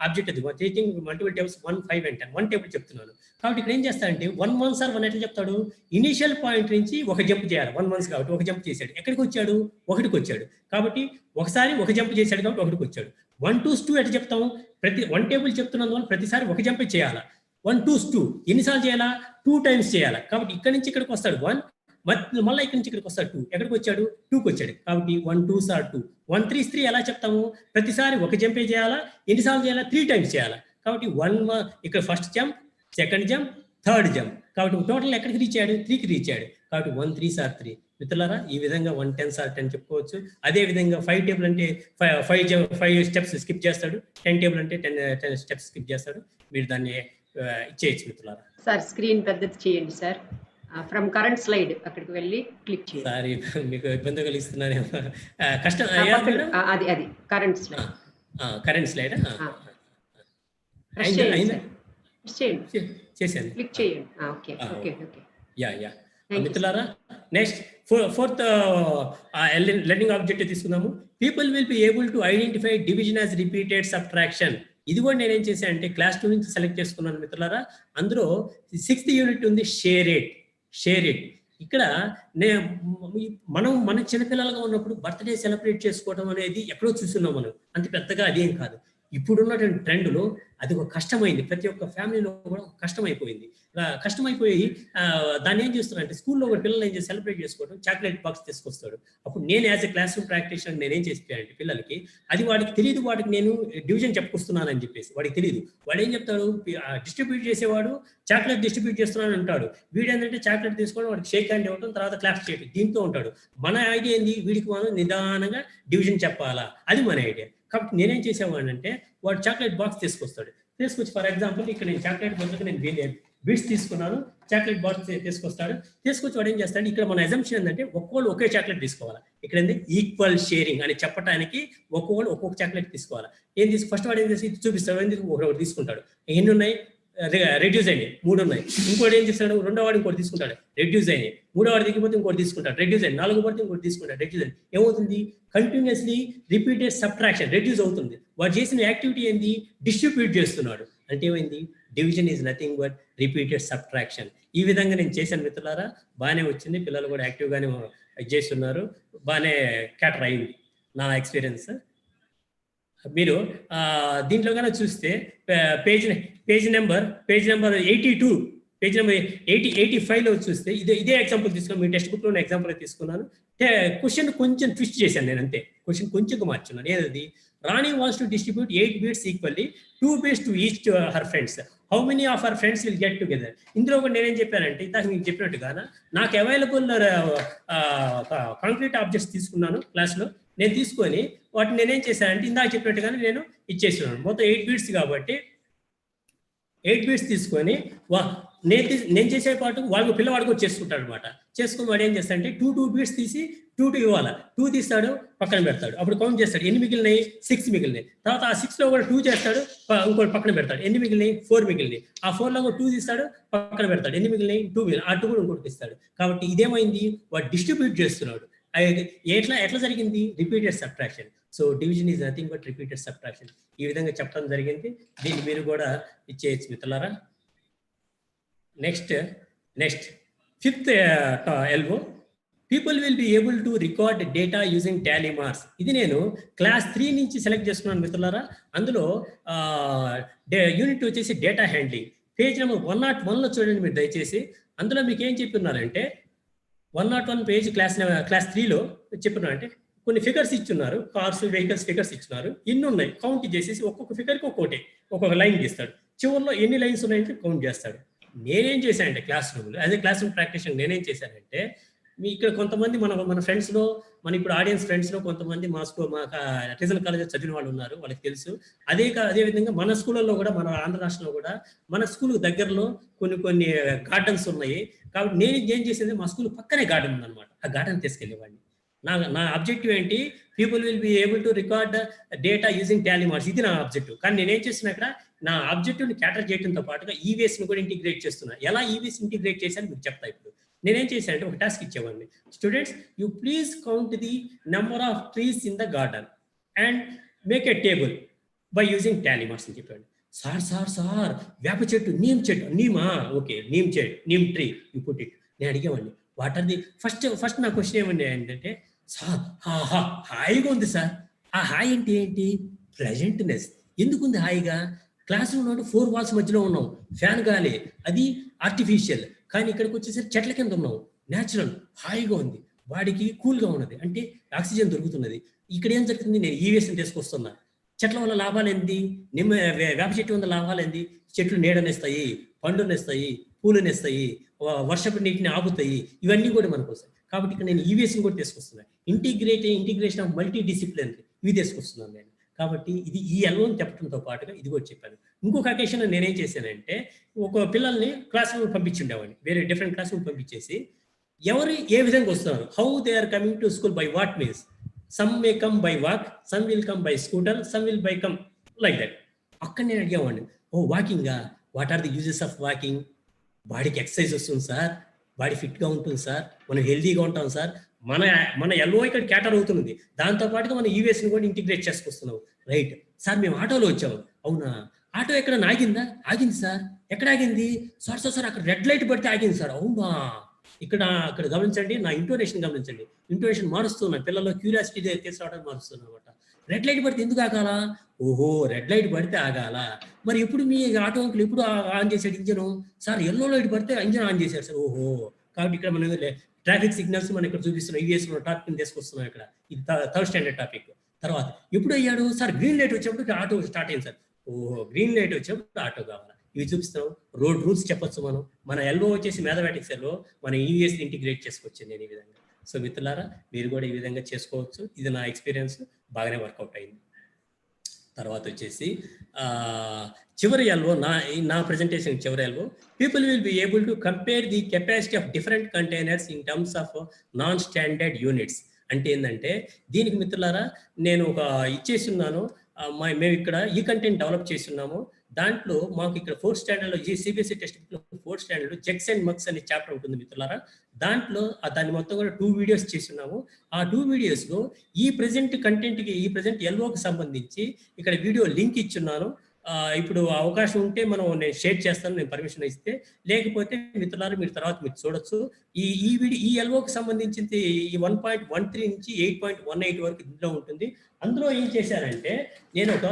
ఆబ్జెక్ట్ అది teaching multiple tables 1, 5 and 10 1 table చెప్తున్నాను. కాబట్టి ఇక్కడ ఏం చేస్తానంటే 1 1 సార్ 1 ఎట్లా చెప్తాడు? ఇనిషియల్ పాయింట్ నుంచి ఒక జంప్ చేయాలి. 1 1 కాబట్టి ఒక జంప్ చేశాడు. ఎక్కడికి వచ్చాడు? 1కి వచ్చాడు. కాబట్టి ఒకసారి ఒక జంప్ చేశాడు కాబట్టి 1కి వచ్చాడు. 1 2 2 ఎట్లా చెప్తాం? ప్రతి 1 టేబుల్ చెప్తున్నందువల్ల ప్రతిసారి ఒక జంప్ చేయాలి. 1 2 2 ఎన్నిసార్లు చేయాలా? 2 టైమ్స్ చేయాలి. కాబట్టి ఇక్కడ నుంచి ఇక్కడికి వస్తాడు 1, మళ్ళీ ఇక్కడ నుంచి ఇక్కడికి వస్తాడు 2. ఎక్కడికి వచ్చాడు? 2కి వచ్చాడు. కాబట్టి 1 2 సార్ 2. 1 3 3 ఎలా చెప్తాము? ప్రతిసారి ఒక జంపే చేయాలా? ఎన్నిసార్లు చేయాలా? 3 టైమ్స్ చేయాలా. కాబట్టి 1 ఇక్కడ first jump, second jump, third jump. కాబట్టి టోటల్ ఎక్కడికి రీచ్ అయ్యాడు? 3కి రీచ్ అయ్యాడు. కాబట్టి 1 3 సార్ 3. మిత్రులారా, ఈ విధంగా 1 10 సార్ 10 చెప్పుకోవచ్చు. అదే విధంగా 5 టేబుల్ అంటే 5 స్టెప్స్ స్కిప్ చేస్తాడు. 10 టేబుల్ అంటే 10 స్టెప్స్ స్కిప్ చేస్తాడు. మీరు దాన్ని ఇచ్చేయచ్చు మిత్రులారా. సార్ స్క్రీన్ పెద్దది చేయండి సార్. ఫ్రమ్ కరెంట్ స్లైడ్ అక్కడికి వెళ్ళి క్లిక్ చేయండి. సారీ, మీకు ఇబ్బంది కలిగిస్తున్నాను. కష్టం. అది కరెంట్ స్లైడ్. కరెంట్ స్లైడ్ చేశాను. క్లిక్ చేయండి. Okay okay okay. యా మిత్రులారా, నెక్స్ట్ ఫోర్త్ లెర్నింగ్ ఆబ్జెక్టివ్ తీసుకుందాము. People will be able to identify division as repeated subtraction. ఇది కూడా నేనేం చేశాను అంటే క్లాస్ 2 నుంచి సెలెక్ట్ చేసుకున్నాను మిత్రులారా. అందులో 6th యూనిట్ ఉంది, షేర్ ఇట్. ఇక్కడ మన చిన్నపిల్లలుగా ఉన్నప్పుడు బర్త్డే సెలబ్రేట్ చేసుకోవడం అనేది ఎక్కడో చూస్తున్నాం మనం. అంత పెద్దగా అదేం కాదు. ఇప్పుడున్నటువంటి ట్రెండ్లో అది ఒక కష్టమైంది. ప్రతి ఒక్క ఫ్యామిలీలో కూడా కష్టమైపోయింది. దాన్ని ఏం చేస్తున్నారంటే స్కూల్లో ఒక పిల్లలు ఏం చేసి సెలబ్రేట్ చేసుకోవడం, చాక్లెట్ బాక్స్ తీసుకొస్తాడు. అప్పుడు నేను as a class room practitioner నేనేం చేసిపోయానంటే పిల్లలకి అది వాడికి తెలియదు. వాడికి నేను డివిజన్ చెప్పుకొస్తున్నానని చెప్పేసి వాడికి తెలియదు. వాడు ఏం చెప్తాడు? డిస్ట్రిబ్యూట్ చేసేవాడు చాక్లెట్ డిస్ట్రిబ్యూట్ చేస్తున్నాను అంటాడు. వీడేంటంటే చాక్లెట్ తీసుకోవడం, వాడికి షేక్ హ్యాండ్ ఇవ్వడం, తర్వాత క్లాస్ చేయడం, దీంతో ఉంటాడు. మన ఐడియా ఏంది? వీడికి మనం నిదానంగా డివిజన్ చెప్పాలా, అది మన ఐడియా. కాబట్టి నేనేం చేసేవాడిని అంటే వాడు చాక్లెట్ బాక్స్ తీసుకొచ్చి ఫర్ ఎగ్జాంపుల్ ఇక్కడ నేను చాక్లెట్ బదులుగా నేను బీట్స్ తీసుకున్నాను, చాక్లెట్ బాక్స్ తీసుకొచ్చి వాడు ఏం చేస్తాడు? ఇక్కడ మన అజంప్షన్ ఏంటంటే ఒక్కోళ్ళు ఒకే చాక్లెట్ తీసుకోవాలి. ఇక్కడ ఏంది ఈక్వల్ షేరింగ్ అని చెప్పడానికి ఒక్కోళ్ళు ఒక్కొక్క చాక్లెట్ తీసుకోవాలి. ఫస్ట్ వాడు ఏం చేసి చూపిస్తాడు, ఒకటి తీసుకుంటాడు. ఎన్ని ఉన్నాయి? రెడ్యూస్ అయినాయి 3 ఉన్నాయి. ఇంకోటి ఏం చేస్తాడు? రెండో వాడు ఇంకోటి తీసుకుంటాడు, రెడ్యూస్ అయినాయి. మూడో వాడు దిగిపోతే ఇంకోటి తీసుకుంటాడు, రెడ్యూస్ అయినాయి. 4 పడితే ఇంకోటి తీసుకుంటాడు, రెడ్యూస్ అయినాయి. ఏమవుతుంది? కంటిన్యూస్లీ రిపీటెడ్ సబ్ట్రాక్షన్, రెడ్యూస్ అవుతుంది. వాడు చేసిన యాక్టివిటీ ఏంది? డిస్ట్రిబ్యూట్ చేస్తున్నాడు. అంటే ఏమైంది? Division is nothing but repeated subtraction. ఈ విధంగా నేను చేశాను మిత్రులారా. బాగానే వచ్చింది. పిల్లలు కూడా యాక్టివ్గానే చేస్తున్నారు. బాగానే క్యాటర్ అయింది నా ఎక్స్పీరియన్స్. మీరు దీంట్లో కన్నా చూస్తే పేజ్ నెంబర్ 82, పేజ్ నెంబర్ 85లో చూస్తే ఇదే ఎగ్జాంపుల్ తీసుకున్నాను. మీ టెక్స్ట్ బుక్లో ఎగ్జాంపుల్ తీసుకున్నాను. క్వశ్చన్ కొంచెం ట్విస్ట్ చేశాను నేను, అంతే. క్వశ్చన్ కొంచెం మార్చున్నాను. ఏదది? Rani wants to distribute 8 beads equally, 2 beads to each her friends. How many of her friends will get together? ఇందులో కూడా నేనేం చెప్పానంటే ఇందాక మీకు చెప్పినట్టుగా నాకు అవైలబుల్ కాంక్రీట్ ఆబ్జెక్ట్స్ తీసుకున్నాను క్లాస్లో. నేను తీసుకొని వాటిని నేనేం చేశానంటే ఇందాక చెప్పినట్టుగానే నేను ఇచ్చేస్తున్నాను. మొత్తం 8 beads కాబట్టి 8 beads తీసుకొని నేను చేసే పాటు పిల్లవాడికి కూడా చేసుకుంటాడు అనమాట. చేసుకుని వాడు ఏం చేస్తాడంటే 2 beads తీసి 2 ఇవ్వాలి. 2 తీస్తాడు, పక్కన పెడతాడు. అప్పుడు కౌంట్ చేస్తాడు. ఎన్ని మిగిలినాయి? 6 మిగిలినాయి. తర్వాత ఆ 6లో కూడా 2 చేస్తాడు, ఇంకోటి పక్కన పెడతాడు. ఎన్ని మిగిలినాయి? 4 మిగిలినాయి. ఆ 4లో కూడా 2 తీస్తాడు, పక్కన పెడతాడు. ఎన్ని మిగిలినాయి? 2 మిగిలినాయి. ఆ 2 కూడా ఇంకోటి ఇస్తాడు. కాబట్టి ఇదేమైంది? వాడు డిస్ట్రిబ్యూట్ చేస్తున్నాడు. ఎట్లా జరిగింది? Repeated subtraction. So division is nothing but repeated subtraction. ఈ విధంగా చెప్పడం జరిగింది. దీన్ని మీరు కూడా ఇచ్చేయచ్చు మిత్రులారా. Next 5th elbow, people will be able to record data using tally marks. ఇది నేను క్లాస్ 3 నుంచి సెలెక్ట్ చేసుకున్నాను మిత్రులారా. అందులో యూనిట్ వచ్చేసి డేటా హ్యాండ్లింగ్. పేజ్ నెంబర్ 101లో చూడండి మీరు దయచేసి. అందులో మీకు ఏం చెప్తున్నారంటే 101 పేజ్ క్లాస్ 3లో చెప్తున్నారంటే కొన్ని ఫిగర్స్ ఇచ్చున్నారు, కార్స్ వెహికల్స్ ఫిగర్స్ ఇచ్చున్నారు. ఇన్ని ఉన్నాయి, కౌంట్ చేసేసి ఒక్కొక్క ఫిగర్కి ఒక్కొక్క లైన్ గీస్తాడు. చివరిలో ఎన్ని లైన్స్ ఉన్నాయంటే కౌంట్ చేస్తాడు. నేనేం చేశానంటే క్లాస్ రూమ్లో as a class room practitioner నేనేం చేశానంటే మీ ఇక్కడ కొంతమంది మన ఫ్రెండ్స్లో, మన ఇప్పుడు ఆడియన్స్ ఫ్రెండ్స్లో కొంతమంది మా రీజనల్ కాలేజ్ చదివిన వాళ్ళు ఉన్నారు, వాళ్ళకి తెలుసు. అదే విధంగా మన స్కూళ్ళల్లో కూడా, మన ఆంధ్ర రాష్ట్రంలో కూడా మన స్కూల్ దగ్గరలో కొన్ని గార్డెన్స్ ఉన్నాయి. కాబట్టి నేను ఏం చేసేది, మా స్కూల్ పక్కనే గార్డెన్ ఉందన్నమాట. ఆ గార్డెన్ తీసుకెళ్ళేవాడిని. నా అబ్జెక్టివ్ ఏంటి, people will be able to record data using tally marks. ఇది నా అబ్జెక్టివ్. కానీ నేనేం చేస్తున్నా ఇక్కడ, నా అబ్జెక్టివ్ని క్యాటర్ చేయడంతో పాటుగా ఈవీఎస్ని కూడా ఇంటిగ్రేట్ చేస్తున్నా. ఎలా ఈవీఎస్ ఇంటిగ్రేట్ చేశాను మీకు చెప్తా. ఇప్పుడు నేనేం చేశానంటే ఒక టాస్క్ ఇచ్చేవాడిని, students you please count the number of trees in the garden and make a table by using tally marks అని చెప్పాడు. సార్ వేప చెట్టు, నీమా, okay, neem tree you put it. నేను అడిగేవాడిని వాట్ ఆర్ ది ఫస్ట్ నా క్వశ్చన్ ఏమండి ఏంటంటే, సార్ హాయిగా ఉంది సార్. ఆ హాయి అంటే ఏంటి, ప్లెజెంట్నెస్. ఎందుకుంది హాయిగా, క్లాస్ రూమ్ 4 వాల్స్ మధ్యలో ఉన్నాం, ఫ్యాన్ గాలి, అది ఆర్టిఫిషియల్. కానీ ఇక్కడికి వచ్చేసరికి చెట్ల కింద ఉన్నాం, న్యాచురల్, హాయిగా ఉంది, బాడీకి కూల్గా ఉన్నది, అంటే ఆక్సిజన్ దొరుకుతున్నది. ఇక్కడ ఏం జరుగుతుంది, నేను ఈవీఎస్ని తీసుకొస్తున్నా. చెట్ల వల్ల లాభాలు ఏంటి, వేప చెట్టు వల్ల లాభాలు ఏంటి, చెట్లు నీడనిస్తాయి, పండునిస్తాయి, పూలనిస్తాయి, వర్షపు నీటిని ఆపుతాయి, ఇవన్నీ కూడా మనకు వస్తాయి. కాబట్టి ఇక్కడ నేను ఈవీఎస్ని కూడా తీసుకొస్తున్నాను. ఇంటిగ్రేషన్ ఆఫ్ మల్టీ డిసిప్లిన్ ఇవి తీసుకొస్తున్నాను నేను. కాబట్టి ఇది ఈ ఎల్ఓని చెప్పడంతో పాటుగా ఇది కూడా చెప్పాను. ఇంకొక అకేషన్లో నేనేం చేశానంటే, ఒక పిల్లల్ని క్లాస్ రూమ్ పంపించుండేవాడిని, వేరే డిఫరెంట్ క్లాస్ రూమ్ పంపించేసి ఎవరు ఏ విధంగా వస్తున్నారు, how they are coming to school, by what means, some may come by walk, some will come by scooter, some will by come like that. అక్కడ నేను అడిగేవాడిని, వాకింగా, what are the uses of walking, బాడీకి exercise వస్తుంది sir, body ఫిట్గా ఉంటుంది sir, మనం హెల్దీగా ఉంటాం సార్, మన ఎల్ఓ ఇక్కడ క్యాటర్ అవుతుంది, దాంతో పాటుగా మన ఈవీఎస్ని కూడా ఇంటిగ్రేట్ చేసుకొస్తున్నాం. రైట్ సార్, మేము ఆటోలో వచ్చాము. అవునా, ఆటో ఎక్కడ ఆగింది సార్, ఎక్కడ ఆగింది సార్, అక్కడ రెడ్ లైట్ పడితే ఆగింది సార్. అవునా, అక్కడ గమనించండి, నా ఇంటోనేషన్ గమనించండి, ఇంటోనేషన్ మారుస్తున్నా, పిల్లల్లో క్యూరియాసిటీ తీసుకురావడానికి మారుస్తున్నా అనమాట. రెడ్ లైట్ పడితే ఎందుకు ఆగాల, ఓహో రెడ్ లైట్ పడితే ఆగాల. మరి ఎప్పుడు మీ ఆటో అంకుల్ ఎప్పుడు ఆన్ చేశాడు ఇంజను, సార్ ఎల్లో లైట్ పడితే ఇంజన్ ఆన్ చేశాడు సార్. ఓహో, కాబట్టి ఇక్కడ మనం ట్రాఫిక్ సిగ్నల్స్ మనం ఇక్కడ చూపిస్తున్నాం, ఈవీఎస్ టాపిక్ తీసుకొస్తున్నాం. ఇక్కడ ఇది 3rd స్టాండర్డ్ టాపిక్. తర్వాత ఎప్పుడు అయ్యాడు సార్, గ్రీన్ లైట్ వచ్చినప్పుడు ఆటో స్టార్ట్ అయింది సార్. ఓహో, గ్రీన్ లైట్ వచ్చినప్పుడు ఆటో కావాలా, ఇవి చూపిస్తాం. రోడ్ రూల్స్ చెప్పొచ్చు మనం. మన ఎల్ఓ వచ్చేసి మ్యాథమెటిక్స్ ఎల్ఓ, మన ఈవీఎస్ని ఇంటిగ్రేట్ చేసుకోవచ్చు నేను ఈ విధంగా. సో మిత్రులారా, మీరు కూడా ఈ విధంగా చేసుకోవచ్చు. ఇది నా ఎక్స్పీరియన్స్, బాగానే వర్కౌట్ అయింది. తర్వాత వచ్చేసి చివరి ఎల్ఓ, నా ప్రెజెంటేషన్ చివరి LO, people will be able to compare the capacity of different containers in terms of non standard units. అంటే ఏంటంటే, దీనికి మిత్రులారా నేను ఒక ఇచ్చేసి ఉన్నాను, మేము ఇక్కడ ఈ కంటెంట్ డెవలప్ చేసి ఉన్నాము. దాంట్లో మాకు ఇక్కడ 4th స్టాండర్డ్లో CBSE టెక్స్ట్ బుక్లో 4th standard jugs and mugs అనే చాప్టర్ ఉంటుంది మిత్రులారా. దాంట్లో దాన్ని మొత్తం కూడా 2 వీడియోస్ చేసి ఉన్నాము. ఆ 2 వీడియోస్లో ఈ ప్రజెంట్ కంటెంట్కి, ఈ ప్రజెంట్ ఎల్ఓకి సంబంధించి ఇక్కడ వీడియో లింక్ ఇచ్చున్నాను. ఇప్పుడు అవకాశం ఉంటే నేను షేర్ చేస్తాను, నేను పర్మిషన్ ఇస్తే. లేకపోతే మిత్రులారా మీరు తర్వాత మీరు చూడొచ్చు. ఈ ఎల్ఓకి సంబంధించింది ఈ 1.13 నుంచి 8.18 వరకు ఇందులో ఉంటుంది. అందులో ఏం చేశారంటే, నేను ఒక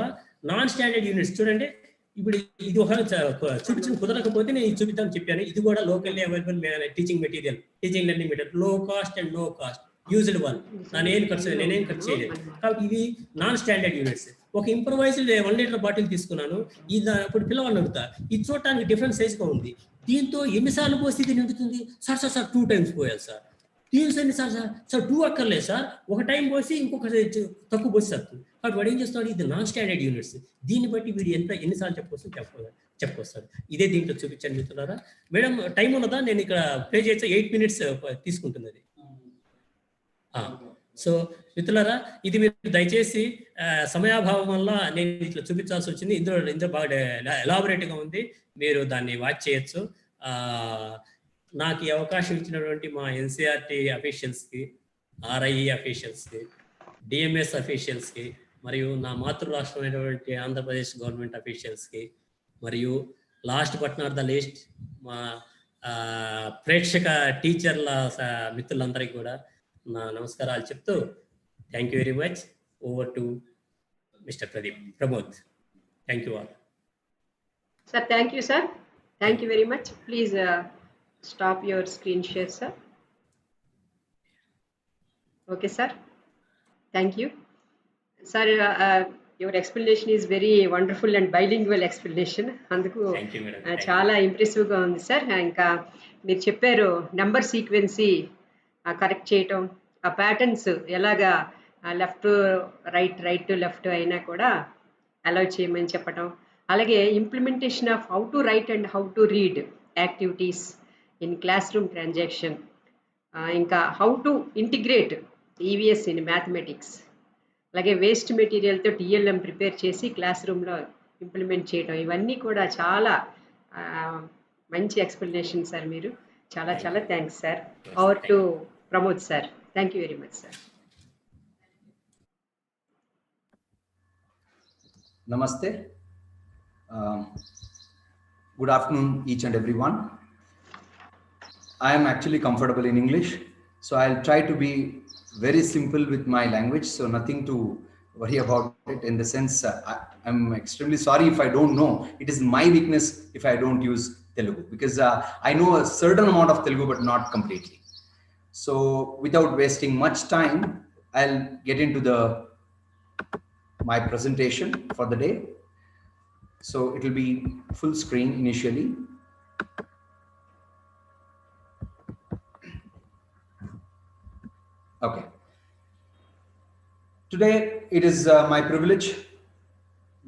నాన్ స్టాండర్డ్ యూనిట్స్ చూడండి. ఇప్పుడు ఇది ఒక చూపించిన కుదరకపోతే నేను ఇది చూపిద్దామని చెప్పాను. ఇది కూడా locally available teaching material, teaching learning material, low cost and no cost, used one. నేనేం ఖర్చు చేయలేదు. కాబట్టి ఇవి నాన్ స్టాండర్డ్ యూనిట్స్. ఒక ఇంప్రొవైజ్డ్ 1 లీటర్ బాటిల్ తీసుకున్నాను. ఇప్పుడు పిల్లవాడిని అడుగుతా, ఇది చూడటానికి డిఫరెంట్ సైజ్గా ఉంది, దీంతో ఎన్నిసార్లు పోస్తే ఇది నిండుతుంది సార్? 2 times పోయాలి సార్. టీమ్స్ ఎన్నిసార్లు సార్? 2 అక్కర్లేదు సార్, ఒక టైం పోసి ఇంకొక తక్కువ పోసి సార్. కాబట్టి వాడు ఏం చేస్తాడు, ఇది నాన్ స్టాండర్డ్ యూనిట్స్, దీన్ని బట్టి వీడు ఎన్నిసార్లు చెప్పుకొస్తాడు. ఇదే దీంట్లో చూపించాను మిత్రులారా. మేడం టైం ఉన్నదా, నేను ఇక్కడ ప్లే చేస్తే 8 minutes తీసుకుంటుంది అది. సో మిత్రులారా, ఇది మీరు దయచేసి సమయాభావం వల్ల నేను ఇట్లా చూపించాల్సి వచ్చింది. ఇందులో బాగా ఎలాబొరేట్గా ఉంది, మీరు దాన్ని వాచ్ చేయొచ్చు. నాకు ఈ అవకాశం ఇచ్చినటువంటి మా ఎన్సీఆర్టీ అఫీషియల్స్కి, ఆర్ఐఈ అఫీషియల్స్కి, డిఎంఎస్ అఫీషియల్స్కి, మరియు నా మాతృ రాష్ట్రమైనటువంటి ఆంధ్రప్రదేశ్ గవర్నమెంట్ అఫీషియల్స్కి, మరియు last but not the least మా ప్రేక్షక టీచర్ల మిత్రులందరికీ కూడా నా నమస్కారాలు చెప్తూ, thank you very much. Over to mister Pramod. Thank you all. Sir thank you sir, thank you very much. Please stop your screen share, sir. Okay sir, thank you sir. Your explanation is very wonderful and bilingual explanation. అందుకు చాలా ఇంప్రెసివ్గా ఉంది sir. ఇంకా మీరు చెప్పారు number సీక్వెన్సీ correct చేయటం, ఆ patterns ఎలాగా left right to left అయినా కూడా అలౌ చేయమని చెప్పటం. అలాగే implementation of how to write and how to read activities in classroom transaction, ఇంకా how to integrate EVS in mathematics, అలాగే వేస్ట్ మెటీరియల్తో టీఎల్ఎం ప్రిపేర్ చేసి క్లాస్ రూమ్లో ఇంప్లిమెంట్ చేయడం. ఇవన్నీ కూడా చాలా మంచి ఎక్స్ప్లెనేషన్ సార్. మీరు చాలా చాలా thanks sir. Over to Pramod sir. Thank you very much sir. Namaste. Good afternoon, each and everyone. I am actually comfortable in English, so I'll try to be very simple with my language, so nothing to worry about it. In the sense, I'm extremely sorry if I don't know. It is my weakness if I don't use Telugu, because I know a certain amount of Telugu, but not completely. So without wasting much time, I'll get into my presentation for the day. So it will be full screen initially. Okay. Today, it is my privilege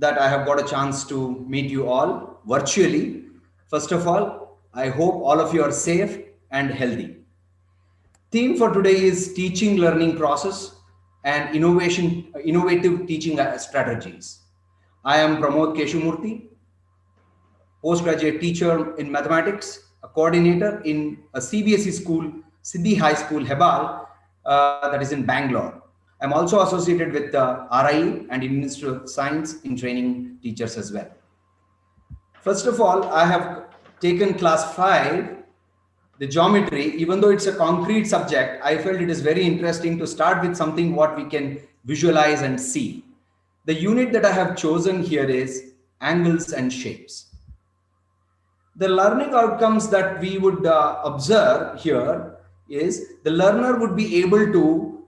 that I have got a chance to meet you all virtually. First of all, I hope all of you are safe and healthy. Theme for today is teaching learning process and innovative teaching strategies. I am Pramod Keshumurthy, postgraduate teacher in mathematics, a coordinator in a CBSE school, Siddhi High School, Hebal, that is in Bangalore. I'm also associated with RIE and Ministry of Science in training teachers as well. First of all, I have taken class 5, the geometry. Even though it's a concrete subject, I felt it is very interesting to start with something what we can visualize and see. The unit that I have chosen here is angles and shapes. The learning outcomes that we would observe here is the learner would be able to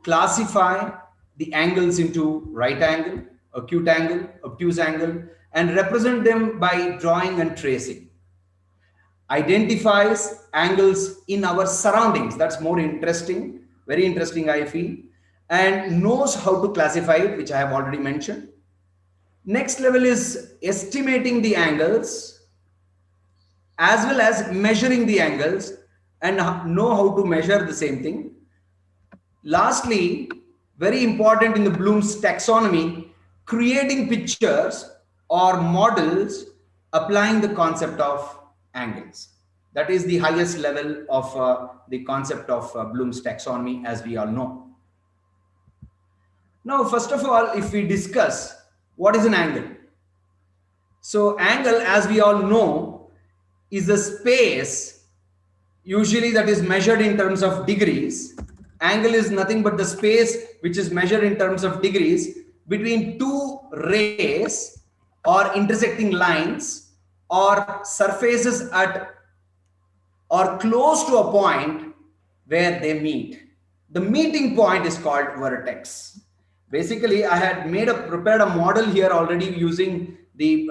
classify the angles into right angle, acute angle, obtuse angle, and represent them by drawing and tracing. Identifies angles in our surroundings. That's more interesting, very interesting, I feel, and knows how to classify it, which I have already mentioned. Next level is estimating the angles as well as measuring the angles and know how to measure the same thing. Lastly, very important in the Bloom's taxonomy, creating pictures or models applying the concept of angles. That is the highest level of the concept of Bloom's taxonomy, as we all know. Now, first of all, if we discuss what is an angle. So angle, as we all know, is the space usually that is measured in terms of degrees. Angle is nothing but the space which is measured in terms of degrees between two rays or intersecting lines or surfaces at or close to a point where they meet. The meeting point is called vertex. Basically, I had prepared a model here already using the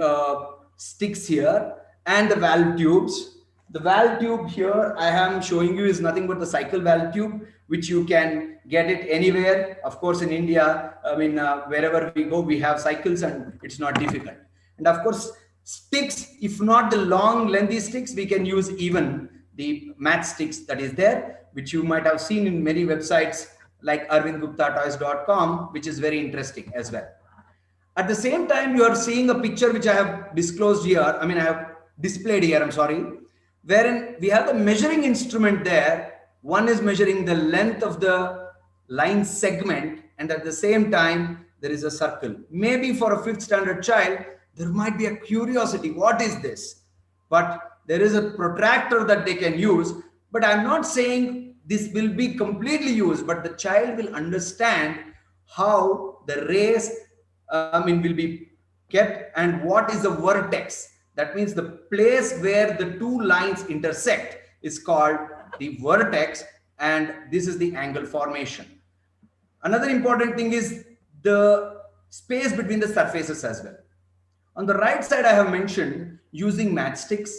sticks here and the valve tubes. The valve tube here I am showing you is nothing but the cycle valve tube, which you can get it anywhere. Of course, in India, I mean, wherever we go, we have cycles and it's not difficult. And of course, sticks, if not the long lengthy sticks, we can use even the mat sticks that is there, which you might have seen in many websites like arvindguptatoys.com, which is very interesting as well. At the same time, you are seeing a picture which I have disclosed here. I mean, I have displayed here, I'm sorry, wherein we have the measuring instrument there. One is measuring the length of the line segment, and at the same time, there is a circle. Maybe for a 5th standard child, there might be a curiosity, what is this? But there is a protractor that they can use, but I'm not saying this will be completely used, but the child will understand how the rays will be kept and what is the vertex. That means the place where the two lines intersect is called the vertex, and this is the angle formation. Another important thing is the space between the surfaces as well. On the right side, I have mentioned using matchsticks.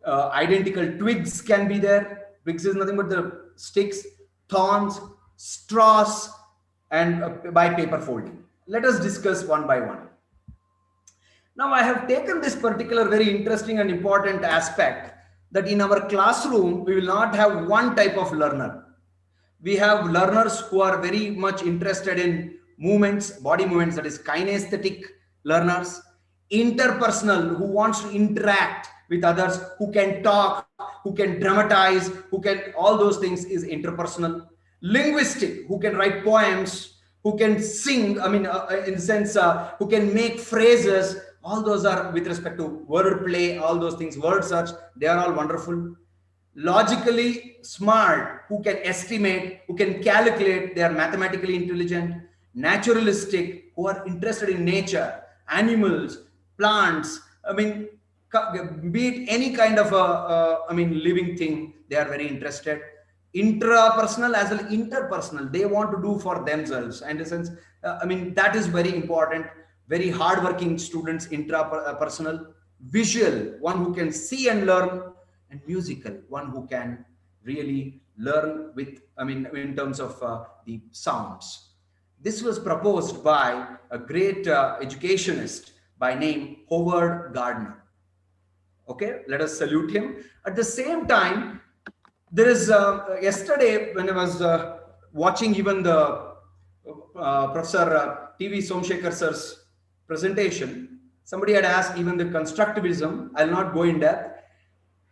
Identical twigs can be there. Twigs is nothing but the sticks. thorns, straws, and by paper folding. Let us discuss one by one. Now, I have taken this particular very interesting and important aspect that in our classroom, we will not have one type of learner. We have learners who are very much interested in movements, body movements, that is kinesthetic learners, interpersonal, who wants to interact with others, who can talk, who can dramatize, who can, all those things is interpersonal. Linguistic, who can write poems, who can sing, I mean, in the sense, who can make phrases. All those are with respect to word play, all those things, word search, they are all wonderful. Logically smart, who can estimate, who can calculate, they are mathematically intelligent. Naturalistic, who are interested in nature, animals, plants, I mean, be it any kind of living thing, they are very interested. Intrapersonal as well interpersonal, they want to do for themselves. And in a sense, that is very important. Very hardworking students, intrapersonal. Visual, one who can see and learn. And musical, one who can really learn with, in terms of the sounds. This was proposed by a great educationist by name Howard Gardner. Okay, let us salute him. At the same time, there is yesterday when I was watching even the Professor T.V. Somshekhar sir's presentation, somebody had asked even the constructivism. I'll not go in depth.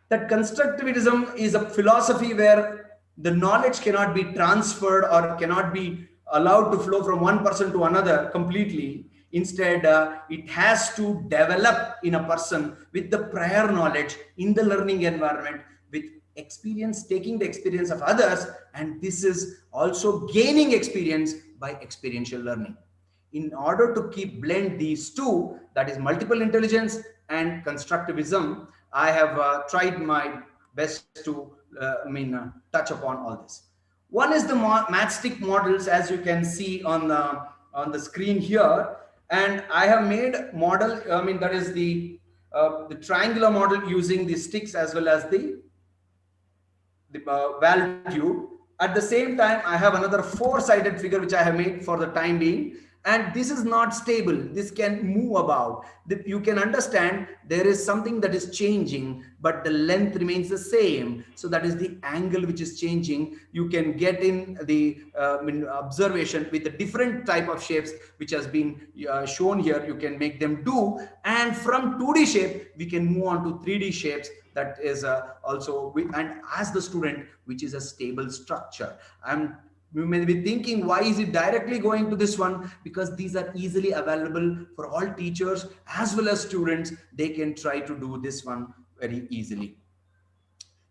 That constructivism is a philosophy where the knowledge cannot be transferred or cannot be allowed to flow from one person to another completely. Instead, it has to develop in a person with the prior knowledge in the learning environment, with experience, taking the experience of others, and this is also gaining experience by experiential learning. In order to blend these two, that is multiple intelligence and constructivism, I have tried my best to touch upon all this. One is the matchstick models, as you can see on the screen here, and I have made model. That is the triangular model using the sticks as well as the valve tube. At the same time, I have another four-sided figure which I have made for the time being. And this is not stable. This can move about. You can understand there is something that is changing, but the length remains the same. So that is the angle which is changing. You can get in the observation with a different type of shapes which has been shown here. You can make them do. And from 2D shape, we can move on to 3D shapes. That is also, and as the student, which is a stable structure. You may be thinking, why is it directly going to this one? Because these are easily available for all teachers as well as students. They can try to do this one very easily.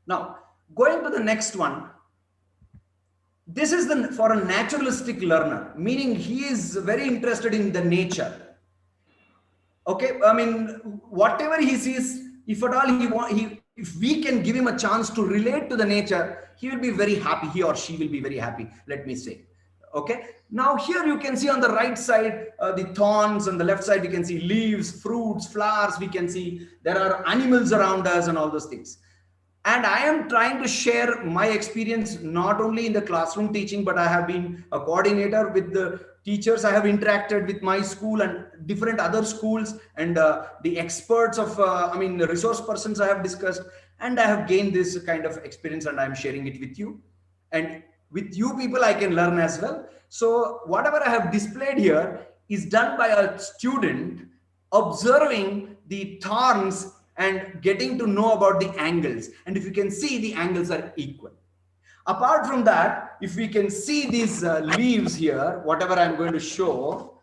Now, going to the next one. This is for a naturalistic learner, meaning he is very interested in the nature. Okay, whatever he sees, if at all if we can give him a chance to relate to the nature, he will be very happy. He or she will be very happy, let me say. Okay. Now here you can see on the right side, the thorns, on the left side, we can see leaves, fruits, flowers. We can see there are animals around us and all those things. And I am trying to share my experience, not only in the classroom teaching, but I have been a coordinator with the teachers. I have interacted with my school and different other schools, and the experts of, the resource persons I have discussed, and I have gained this kind of experience and I'm sharing it with you. And with you people, I can learn as well. So whatever I have displayed here is done by a student observing the thorns and getting to know about the angles. And if you can see, the angles are equal. Apart from that, if we can see these leaves here, whatever I'm going to show,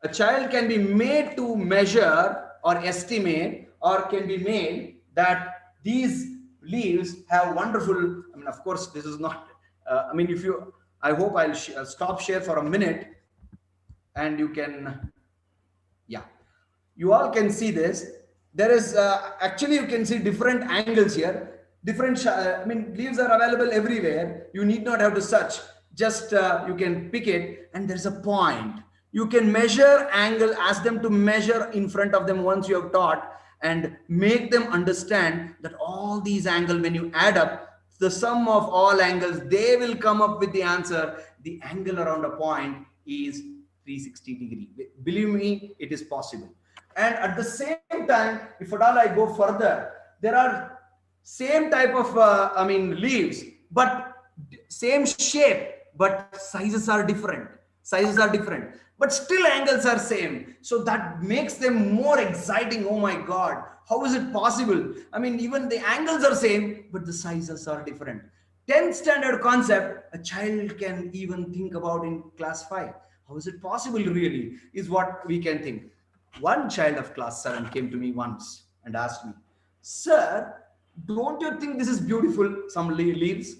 a child can be made to measure or estimate, or can be made that these leaves have wonderful, of course, this is not, I hope I'll stop share for a minute and you can, yeah, you all can see this. There is actually, you can see different angles here. Different, leaves are available everywhere. You need not have to search. Just you can pick it, and there's a point. You can measure angle, ask them to measure in front of them once you have taught, and make them understand that all these angles, when you add up, the sum of all angles, they will come up with the answer. The angle around a point is 360 degree. Believe me, it is possible. And at the same time, if at all I go further, there are same type of leaves, but same shape, but sizes are different. But still angles are same. So that makes them more exciting. Oh my God, how is it possible? I mean, even the angles are same, but the sizes are different. 10th standard concept, a child can even think about in class 5. How is it possible really, is what we can think. One child of class 7 came to me once and asked me, "Sir, don't you think this is beautiful, some leaves?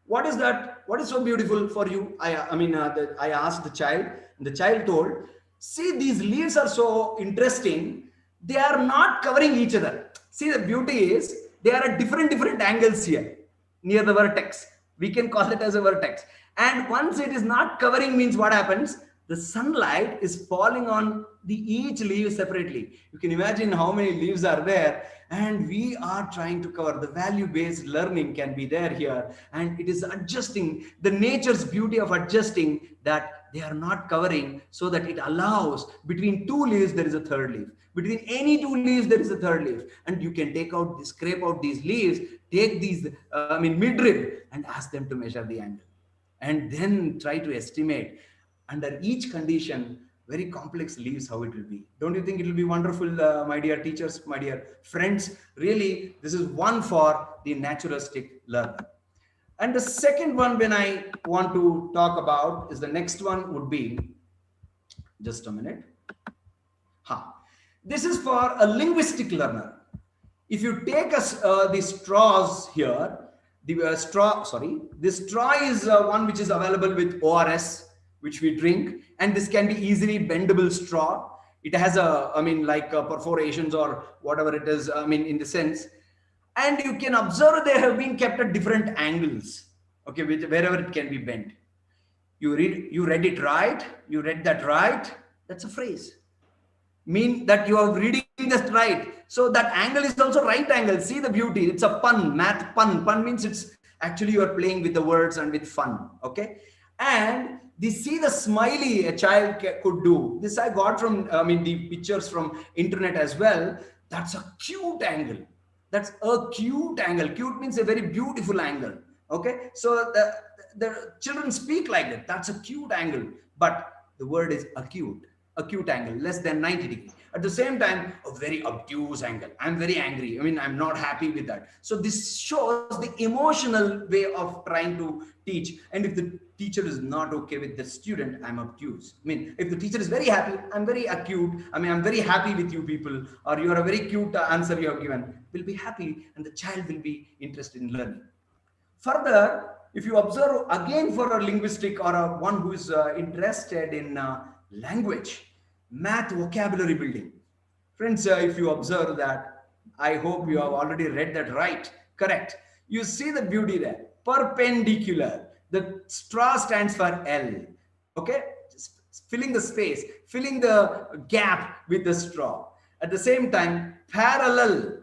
What is that? What is so beautiful for you?" I asked the child, and the child told, "See, these leaves are so interesting. They are not covering each other. See, the beauty is they are at different angles here near the vertex. We can call it as a vertex. And once it is not covering means what happens? The sunlight is falling on each leaf separately. You can imagine how many leaves are there, and we are trying to cover. The value-based learning can be there here, and it is adjusting the nature's beauty of adjusting that they are not covering, so that it allows between two leaves there is a third leaf. Between any two leaves there is a third leaf, and you can scrape out these leaves, take these midrib, and ask them to measure the angle, and then try to estimate under each condition very complex leaves how it will be. Don't you think it will be wonderful, my dear teachers, my dear friends? Really, this is one for the naturalistic learner. And the second one when I want to talk about is the next one would be, just a minute. This is for a linguistic learner. If you take the straws here, this straw is one which is available with ORS, which we drink, and this can be easily bendable straw. It has perforations or whatever it is, in the sense. And you can observe they have been kept at different angles, okay, wherever it can be bent. You read it right, you read that right, that's a phrase. Mean that you are reading this right. So that angle is also right angle. See the beauty, it's a pun, math pun. Pun means it's actually you are playing with the words and with fun, okay? And see the smiley a child could do. This I got from, the pictures from internet as well. That's a cute angle. That's a cute angle. Cute means a very beautiful angle. Okay. So the children speak like that. That's a cute angle. But the word is acute angle, less than 90 degrees. At the same time, a very obtuse angle. I'm very angry. I'm not happy with that. So this shows the emotional way of trying to teach. And if the teacher is not okay with the student, I'm obtuse. If the teacher is very happy, I'm very acute. I'm very happy with you people, or you are a very cute answer you have given. We'll be happy, and the child will be interested in learning. Further, if you observe again for a linguistic or one who is interested in language, math vocabulary building. Friends, if you observe that, I hope you have already read that right. Correct. You see the beauty there. Perpendicular. The straw stands for L. Okay. Just filling the space, filling the gap with the straw. At the same time, parallel.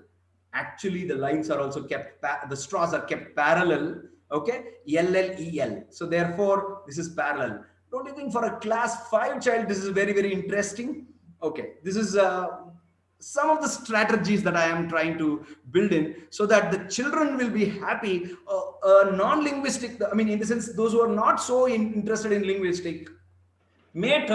Actually, the lines are also kept, the straws are kept parallel. Okay. LLEL. So therefore, this is parallel. Don't you think for a class 5 child, this is very, very interesting? Okay, this is some of the strategies that I am trying to build in so that the children will be happy. Non-linguistic, in the sense, those who are not so interested in linguistic may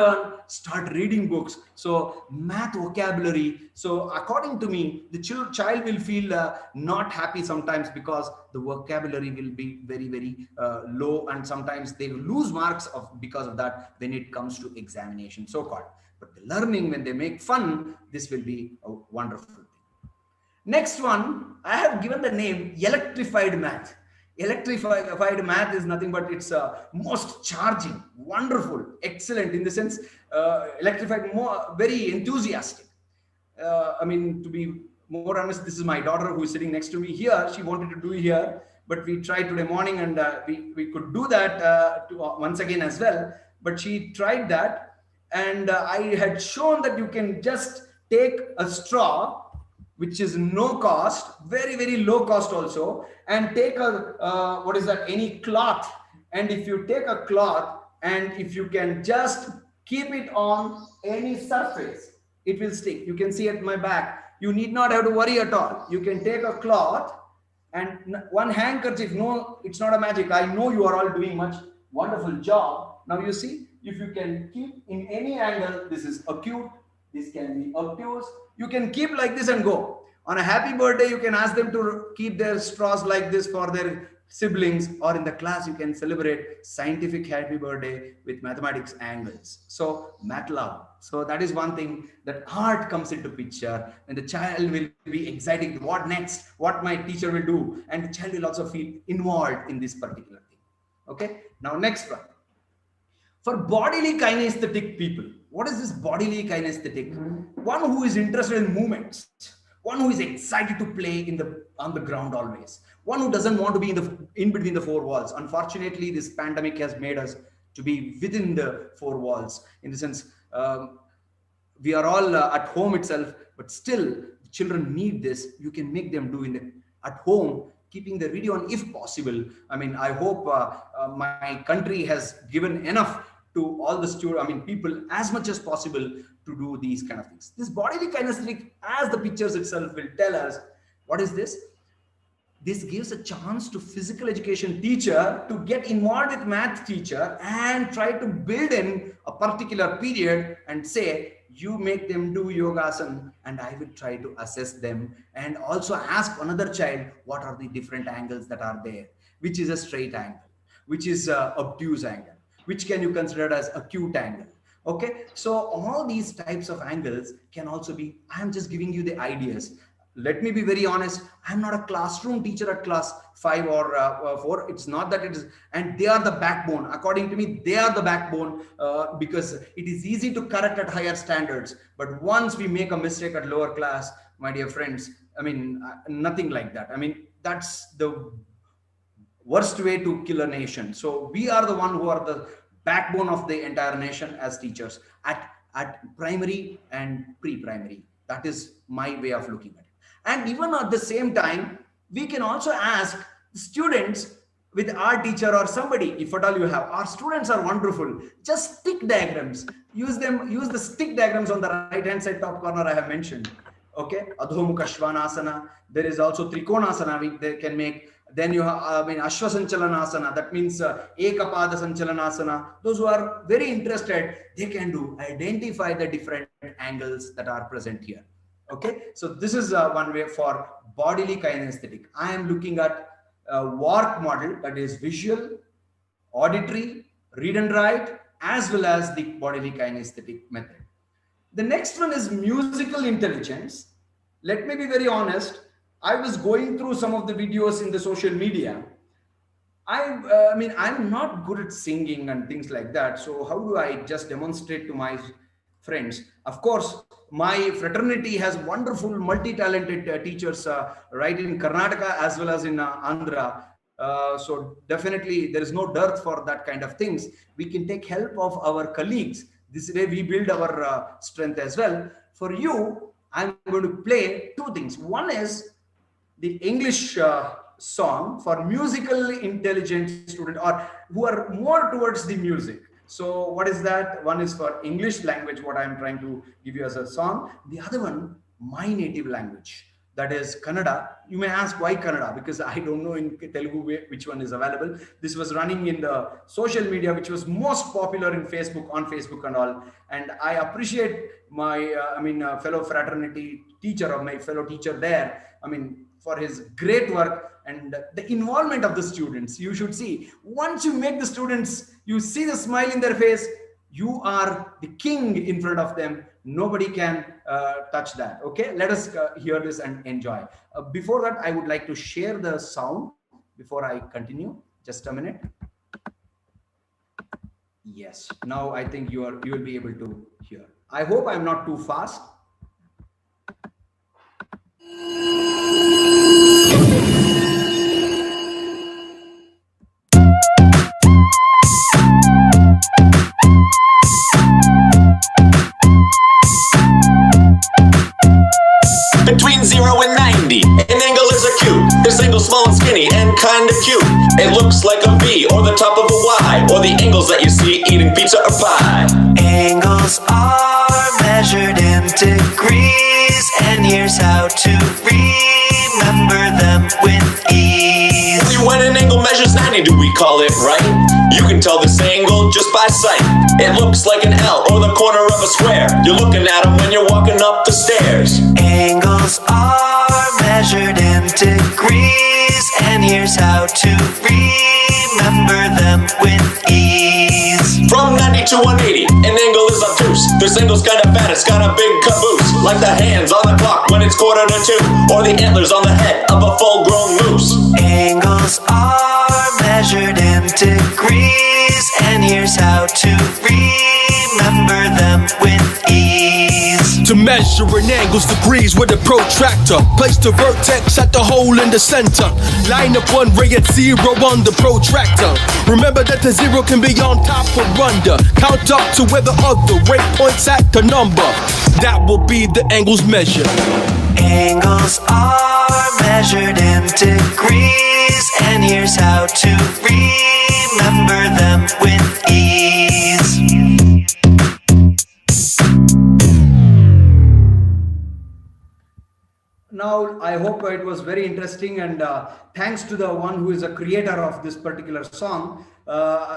start reading books. So math vocabulary. So according to me, the child will feel not happy sometimes because the vocabulary will be very, very low, and sometimes they will lose marks because of that when it comes to examination, so-called. But the learning, when they make fun, this will be a wonderful thing. Next one, I have given the name electrified math. Electrified math is nothing but it's most charging, wonderful, excellent, in the sense electrified, more very enthusiastic. To be more honest, this is my daughter who is sitting next to me here. She wanted to do here, but we tried today morning, and we could do that once again as well. But she tried that, and I had shown that you can just take a straw, which is no cost, very, very low cost also, and take a, what is that, any cloth. And if you take a cloth and if you can just keep it on any surface, it will stick. You can see at my back, you need not have to worry at all. You can take a cloth and one handkerchief. No, it's not a magic. I know you are all doing much wonderful job. Now you see, if you can keep in any angle, this is acute, this can be obtuse. You can keep like this and go. On a happy birthday, you can ask them to keep their straws like this for their siblings, or in the class, you can celebrate scientific happy birthday with mathematics angles. So math love. So that is one thing, that art comes into picture, and the child will be excited. What next? What my teacher will do? And the child will also feel involved in this particular thing. Okay. Now next one. For bodily kinesthetic people, what is this bodily kinesthetic? One who is interested in movements, one who is excited to play on the ground always, one who doesn't want to be in between the four walls. Unfortunately, this pandemic has made us to be within the four walls. In the sense, we are all at home itself, but still children need this. You can make them do at home, keeping the video on if possible. I mean, I hope my country has given enough to all the students, people as much as possible to do these kind of things. This bodily kinesthetic, as the pictures itself will tell us, what is this? This gives a chance to physical education teacher to get involved with math teacher and try to build in a particular period and say, you make them do yogasana and I will try to assess them, and also ask another child, what are the different angles that are there? Which is a straight angle? Which is a obtuse angle? Which can you consider as acute angle? Okay, so all these types of angles can also be, I'm just giving you the ideas. Let me be very honest, I'm not a classroom teacher at class 5 or 4. It's not that it is, and they are the backbone. According to me, they are the backbone because it is easy to correct at higher standards. But once we make a mistake at lower class, my dear friends, nothing like that. That's the worst way to kill a nation. So we are the one who are the backbone of the entire nation as teachers at primary and pre-primary. That is my way of looking at it. And even at the same time, we can also ask students with our teacher or somebody, if at all you have. Our students are wonderful. Just stick diagrams. Use the stick diagrams on the right hand side top corner I have mentioned. Okay, Adho Mukha Shvanasana. There is also Trikonasana they can make. Then you have Ashwasanchalanasana, that means Ekapada Sanchalanasana. Those who are very interested, they can identify the different angles that are present here. Okay, so this is one way for bodily kinesthetic. I am looking at a WARC model, that is visual, auditory, read and write, as well as the bodily kinesthetic method. The next one is musical intelligence. Let me be very honest. I was going through some of the videos in the social media. I'm not good at singing and things like that. So how do I just demonstrate to my friends? Of course, my fraternity has wonderful, multi-talented teachers right in Karnataka as well as in Andhra. So definitely there is no dearth for that kind of things. We can take help of our colleagues. This way we build our strength as well. For you, I'm going to play two things. One is the English song for musical intelligent student or who are more towards the music. So what is that? One is for English language, what I'm trying to give you as a song. The other one, my native language, that is Kannada. You may ask why Kannada, because I don't know in Telugu which one is available. This was running in the social media, which was most popular in on Facebook and all. And I appreciate my, fellow fraternity teacher or my fellow teacher there. For his great work and the involvement of the students. You should see, once you make the students, you see the smile in their face, you are the king in front of them. Nobody can touch that. Okay, let us hear this and enjoy. Before that, I would like to share the sound before I continue. Just a minute. Yes, now I think you will be able to hear. I hope I'm not too fast. Between 0 small and skinny and kinda cute. It looks like a V or the top of a Y, or the angles that you see eating pizza or pie. Angles are measured in degrees, and here's how to remember them with ease. When an angle measures 90, do we call it right? You can tell this angle just by sight. It looks like an L or the corner of a square. You're looking at them when you're walking up the stairs. Angles are measured in degrees, and here's how to remember them with ease. From 90 to 180, an angle is obtuse. This angle's kinda fat, it's got a big caboose. Like the hands on the clock when it's 1:45, or the antlers on the head of a full-grown moose. Angles are measured in degrees, and here's how to remember them with ease. To measure an angle's degrees with a protractor, place the vertex at the hole in the center. Line up one ray at 0 on the protractor. Remember that the 0 can be on top or under. Count up to where the other ray points at the number. That will be the angle's measure. Angles are measured in degrees, and here's how to remember them with ease. Now, I hope it was very interesting, and thanks to the one who is a creator of this particular song,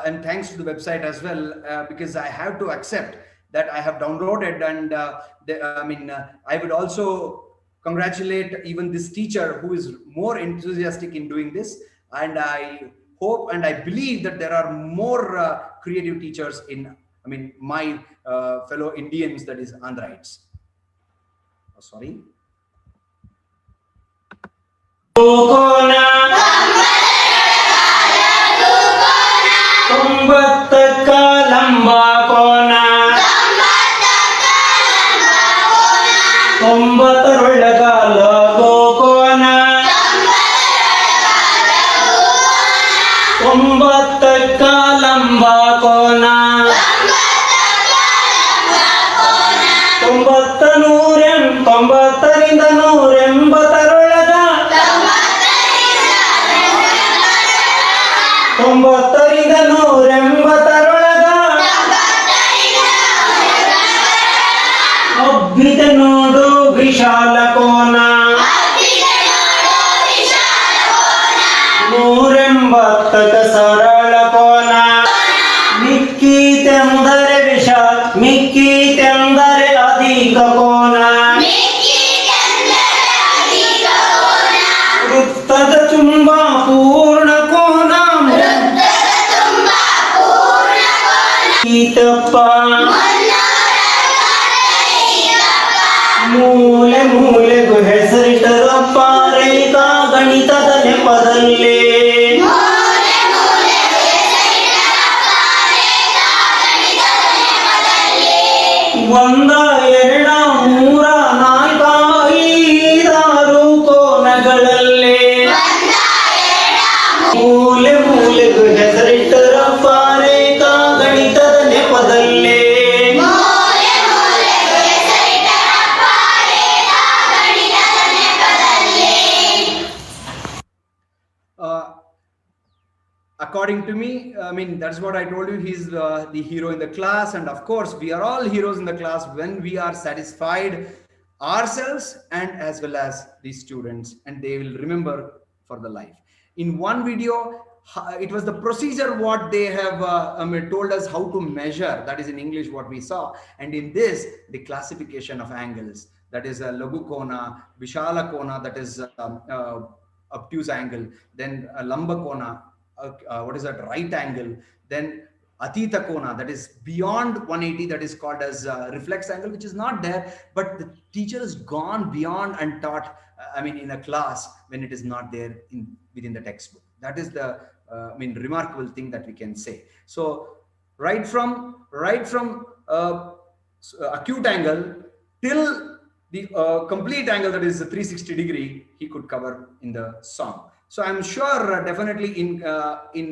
and thanks to the website as well, because I have to accept that I have downloaded, and I would also congratulate even this teacher who is more enthusiastic in doing this, and I hope and I believe that there are more creative teachers in, my fellow Indians, that is Andhrites. Oh, sorry. According to me, that's what I told you. He's the hero in the class, and of course we are all heroes in the class when we are satisfied ourselves and as well as the students, and they will remember for the life. In one video, it was the procedure what they have told us how to measure, that is in English what we saw, and in this the classification of angles, that is a Lagu Kona, Vishala Kona, that is obtuse angle, then a Lamba Kona, what is that, right angle, then Atita Kona, that is beyond 180, that is called as reflex angle, which is not there, but the teacher has gone beyond and taught in a class when it is not there within the textbook. That is the remarkable thing that we can say. So right from acute angle till the complete angle, that is 360 degree, he could cover in the song. So I'm sure definitely in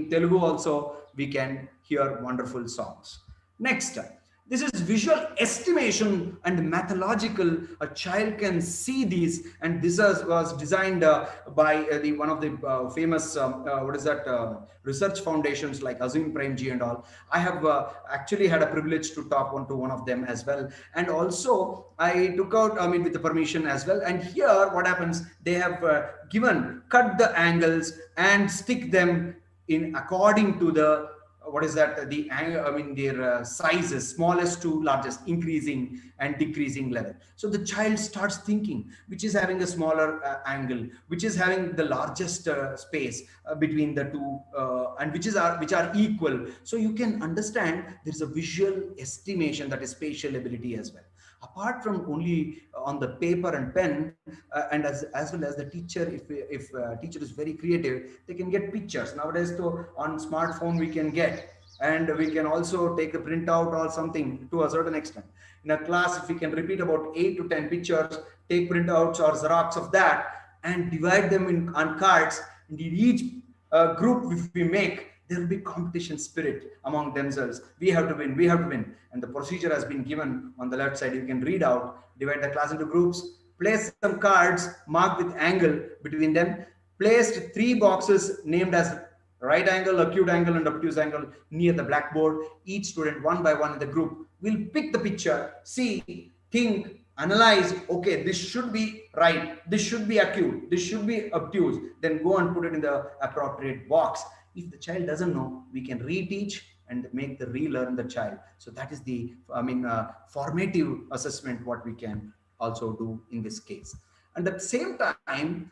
Telugu also we can hear wonderful songs. Next, This is visual estimation and mathological. A child can see these, and this was designed by one of the famous research foundations like Azim Premji and all. I have actually had a privilege to talk to one of them as well, and also I took out, with the permission as well. And here, what happens? They have cut the angles and stick them in according to the their sizes, smallest to largest, increasing and decreasing level. So the child starts thinking which is having a smaller angle, which is having the largest space between the two, and which are equal. So you can understand there's a visual estimation, that is spatial ability as well. Apart from only on the paper and pen, and as well as the teacher, if teacher is very creative, they can get pictures. Nowadays, so on smartphone we can get, and we can also take a printout or something to a certain extent. In a class, if we can repeat about 8 to 10 pictures, take printouts or Xerox of that, and divide them on cards, and in each group if we make, there will be competition spirit among themselves. We have to win, we have to win. And the procedure has been given on the left side. You can read out, divide the class into groups, place some cards marked with angle between them, placed 3 boxes named as right angle, acute angle, and obtuse angle near the blackboard. Each student, one by one in the group, will pick the picture, see, think, analyze, okay, this should be right, this should be acute, this should be obtuse, then go and put it in the appropriate box. If the child doesn't know, we can reteach and make the relearn the child. So that is the formative assessment what we can also do in this case. And at the same time,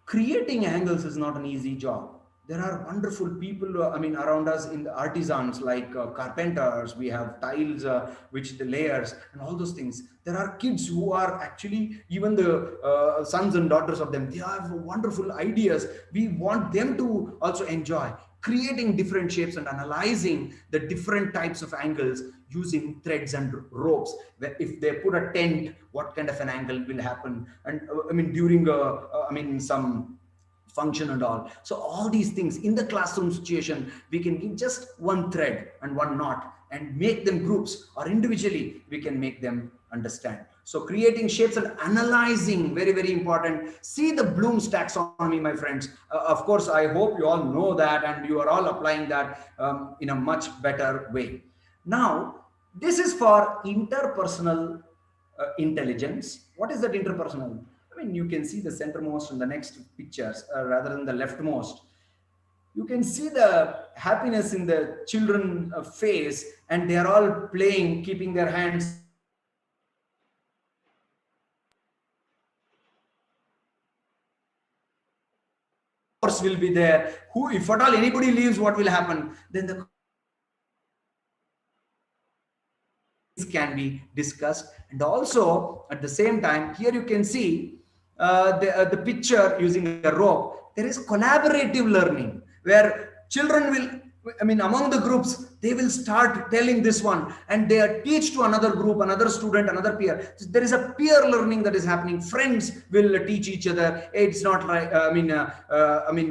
creating angles is not an easy job. There are wonderful people around us, in the artisans like carpenters. We have tiles, which the layers and all those things. There are kids who are actually, even the sons and daughters of them, they have wonderful ideas. We want them to also enjoy creating different shapes and analyzing the different types of angles using threads and ropes. If they put a tent, what kind of an angle will happen? And during some function and all. So all these things in the classroom situation, we can give just one thread and one knot and make them groups, or individually we can make them understand. So creating shapes and analyzing, very, very important. See the Bloom's taxonomy, my friends. Of course, I hope you all know that and you are all applying that in a much better way. Now, this is for interpersonal intelligence. What is that interpersonal? You can see the centermost in the next pictures rather than the leftmost. You can see the happiness in the children face, and they are all playing, keeping their hands will be there. Who, if at all anybody leaves, what will happen? Then the can be discussed. And also at the same time, here you can see the picture using a rope. There is collaborative learning where children will, among the groups, they will start telling this one and they are teach to another group, another student, another peer. So there is a peer learning that is happening. Friends will teach each other. Hey, it's not right.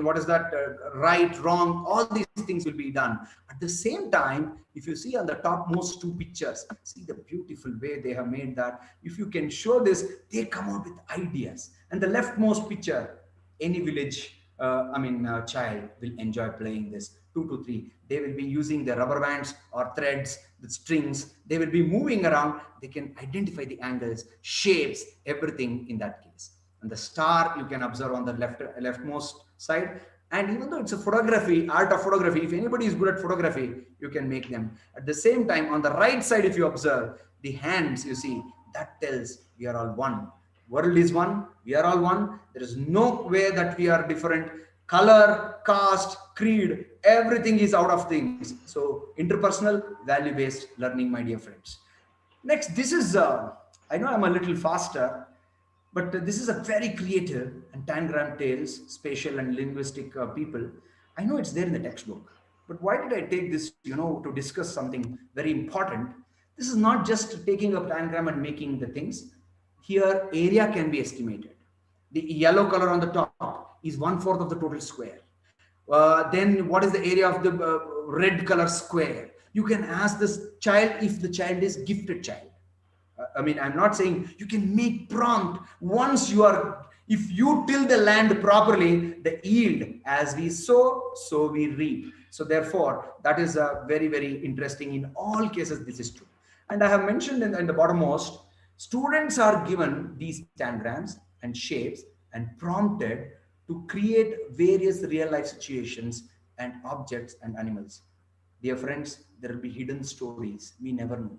What is that? Right, wrong. All these things will be done. At the same time, if you see on the topmost 2 pictures, see the beautiful way they have made that. If you can show this, they come out with ideas. And the leftmost picture, any village child will enjoy playing this. 2 to 3, they will be using the rubber bands or threads, the strings. They will be moving around. They can identify the angles, shapes, everything in that case. And the star you can observe on the leftmost side. And even though it's a photography, art of photography, if anybody is good at photography, you can make them. At the same time, on the right side, if you observe the hands, you see, that tells we are all one. World is one, we are all one. There is no way that we are different. Color, caste, creed, everything is out of things. So interpersonal, value-based learning, my dear friends. Next, this is, I know I'm a little faster, but this is a very creative and tangram tales, spatial and linguistic people. I know it's there in the textbook, but why did I take this, to discuss something very important? This is not just taking a tangram and making the things. Here, area can be estimated. The yellow color on the top is 1/4 of the total square. Then what is the area of the red color square? You can ask this child if the child is gifted child. I mean, I'm not saying you can make prompt once you are, if you till the land properly, the yield, as we sow, so we reap. So therefore, that is very, very interesting. In all cases, this is true. And I have mentioned in the bottommost, students are given these diagrams and shapes and prompted to create various real life situations and objects and animals. Dear friends, there will be hidden stories we never know.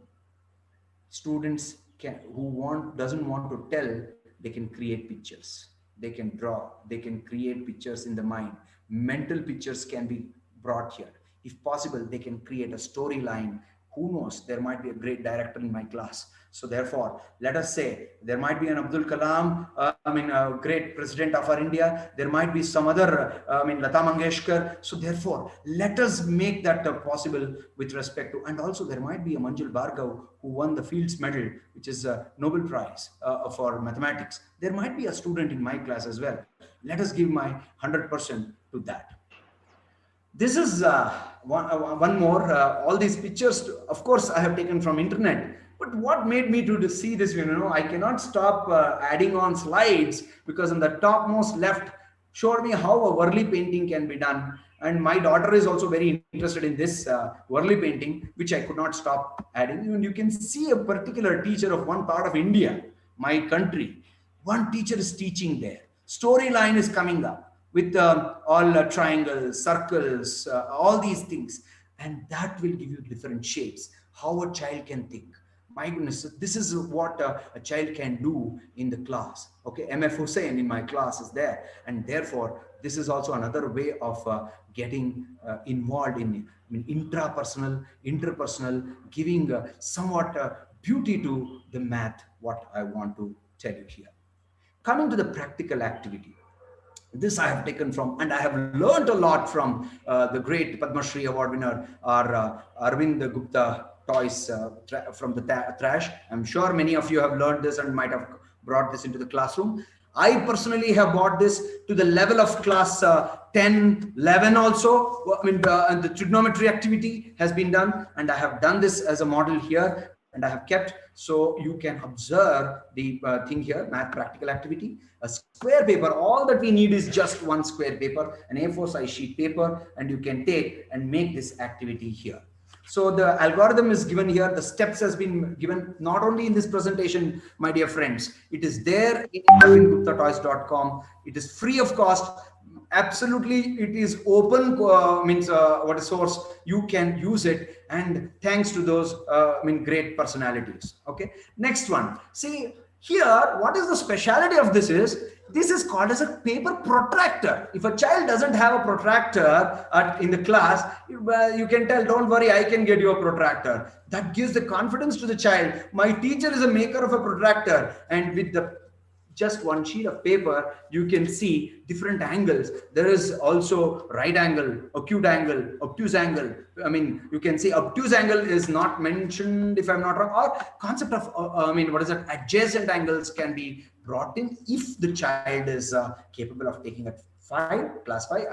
Students doesn't want to tell, they can create pictures, they can draw, they can create pictures in the mind. Mental pictures can be brought here. If possible, they can create a storyline. Who knows, there might be a great director in my class. So therefore, let us say there might be an Abdul Kalam, a great president of our India. There might be some other, Lata Mangeshkar. So therefore, let us make that possible with respect to, and also there might be a Manjul Bhargav who won the Fields Medal, which is a Nobel Prize for mathematics. There might be a student in my class as well. Let us give my 100% to that. This is one more. All these pictures, of course, I have taken from internet. But what made me to see this, I cannot stop adding on slides, because on the topmost left showed me how a Worli painting can be done. And my daughter is also very interested in this Worli painting, which I could not stop adding. And you can see a particular teacher of one part of India, my country. One teacher is teaching there. Storyline is coming up with all triangles, circles, all these things. And that will give you different shapes, how a child can think. My goodness, this is what a child can do in the class. Okay, MF Hussain in my class is there. And therefore, this is also another way of getting involved in intrapersonal, interpersonal, giving somewhat beauty to the math, what I want to tell you here. Coming to the practical activity. This I have taken from, and I have learned a lot from the great Padma Shri Award winner, Arvind Gupta toys from the trash. I'm sure many of you have learned this and might have brought this into the classroom. I personally have brought this to the level of class 10, 11 also. The trigonometry activity has been done, and I have done this as a model here, and I have kept, so you can observe the thing here, math practical activity. A square paper, all that we need is just one square paper, an A4 size sheet paper, and you can take and make this activity here. So the algorithm is given here. The steps has been given not only in this presentation, my dear friends. It is there in arvindguptatoys.com. It is free of cost. Absolutely, it is open, what is source. You can use it, and thanks to those great personalities. Okay, next one. See here, what is the speciality of this is, this is called as a paper protractor. If a child doesn't have a protractor in the class, you can tell, don't worry, I can get you a protractor. That gives the confidence to the child. My teacher is a maker of a protractor, and with the just one sheet of paper, you can see different angles. There is also right angle, acute angle, obtuse angle. You can see obtuse angle is not mentioned, if I'm not wrong, or concept of, adjacent angles can be brought in if the child is capable of taking a class 5.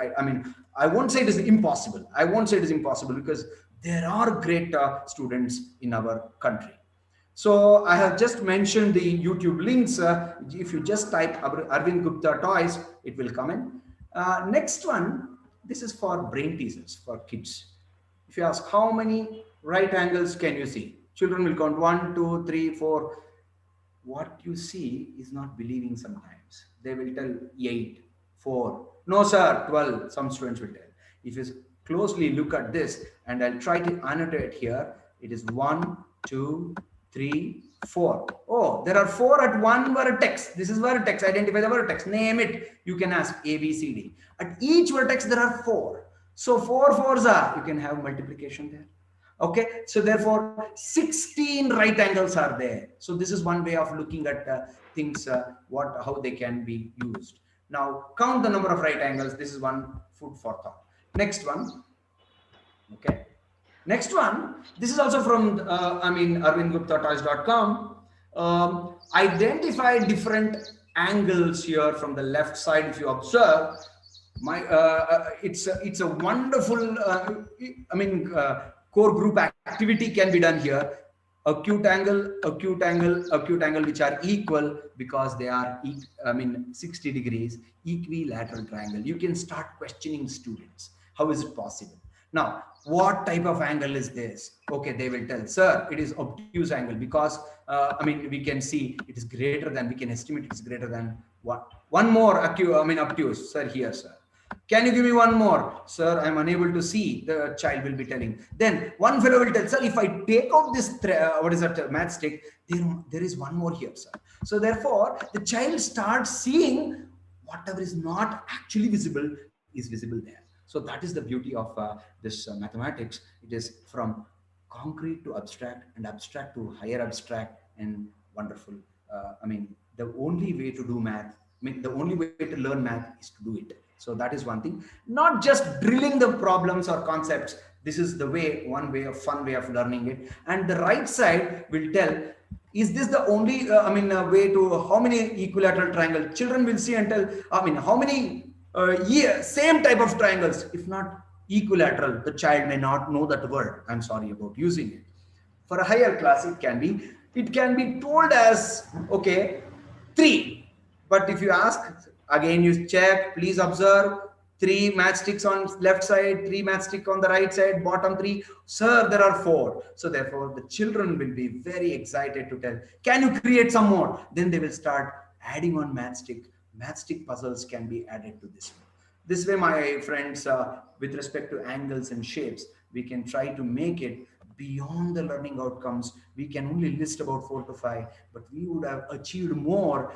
I won't say it is impossible. I won't say it is impossible, because there are great students in our country. So I have just mentioned the YouTube links. If you just type Arvind Gupta toys, it will come in. Next one, this is for brain teasers, for kids. If you ask how many right angles can you see, children will count 1, 2, 3, 4. What you see is not believing sometimes. They will tell 8, 4. No, sir, 12. Some students will tell. If you closely look at this, and I'll try to annotate here, it is 1, 2, 3, 4. Oh, there are 4 at one vertex. This is vertex. Identify the vertex. Name it. You can ask A, B, C, D. At each vertex, there are 4. So 4 4s are, you can have multiplication there. Okay. So therefore, 16 right angles are there. So this is one way of looking at things, how they can be used. Now, count the number of right angles. This is one food for thought. Next one. Okay. Next one, this is also from, arvindguptatoys.com. Identify different angles here from the left side. If you observe, it's a wonderful, core group activity can be done here. Acute angle, acute angle, acute angle, which are equal because they are 60 degrees, equilateral triangle. You can start questioning students. How is it possible? Now, what type of angle is this? Okay, they will tell, sir, it is obtuse angle because we can see it is greater than, we can estimate it is greater than what. One more obtuse, sir, here, sir. Can you give me one more? Sir, I'm unable to see, the child will be telling. Then one fellow will tell, sir, if I take out this, matchstick, there is one more here, sir. So therefore, the child starts seeing whatever is not actually visible is visible there. So that is the beauty of this mathematics. It is from concrete to abstract and abstract to higher abstract and wonderful. The only way to do math, the only way to learn math is to do it. So that is one thing, not just drilling the problems or concepts. This is the way, one way of fun way of learning it. And the right side will tell, is this the only, way to, how many equilateral triangle? Children will see and tell, how many same type of triangles, if not equilateral, the child may not know that word. I'm sorry about using it. For a higher class, it can be told as, okay, 3. But if you ask, again, you check, please observe, 3 matchsticks on left side, 3 matchstick on the right side, bottom 3. Sir, there are 4. So therefore, the children will be very excited to tell, can you create some more? Then they will start adding on matchstick. Matchstick puzzles can be added to this way. This way, my friends, with respect to angles and shapes, we can try to make it beyond the learning outcomes. We can only list about 4 to 5, but we would have achieved more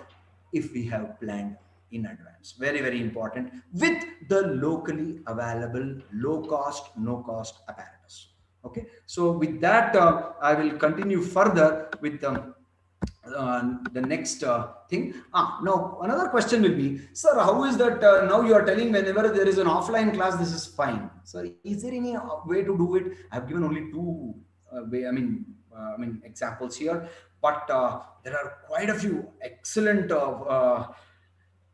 if we have planned in advance. Very, very important, with the locally available, low cost, no cost apparatus. Okay, so with that, I will continue further with the next thing. Now another question will be, sir, how is that now you are telling whenever there is an offline class, this is fine. So is there any way to do it? I have given only 2 examples here, but there are quite a few excellent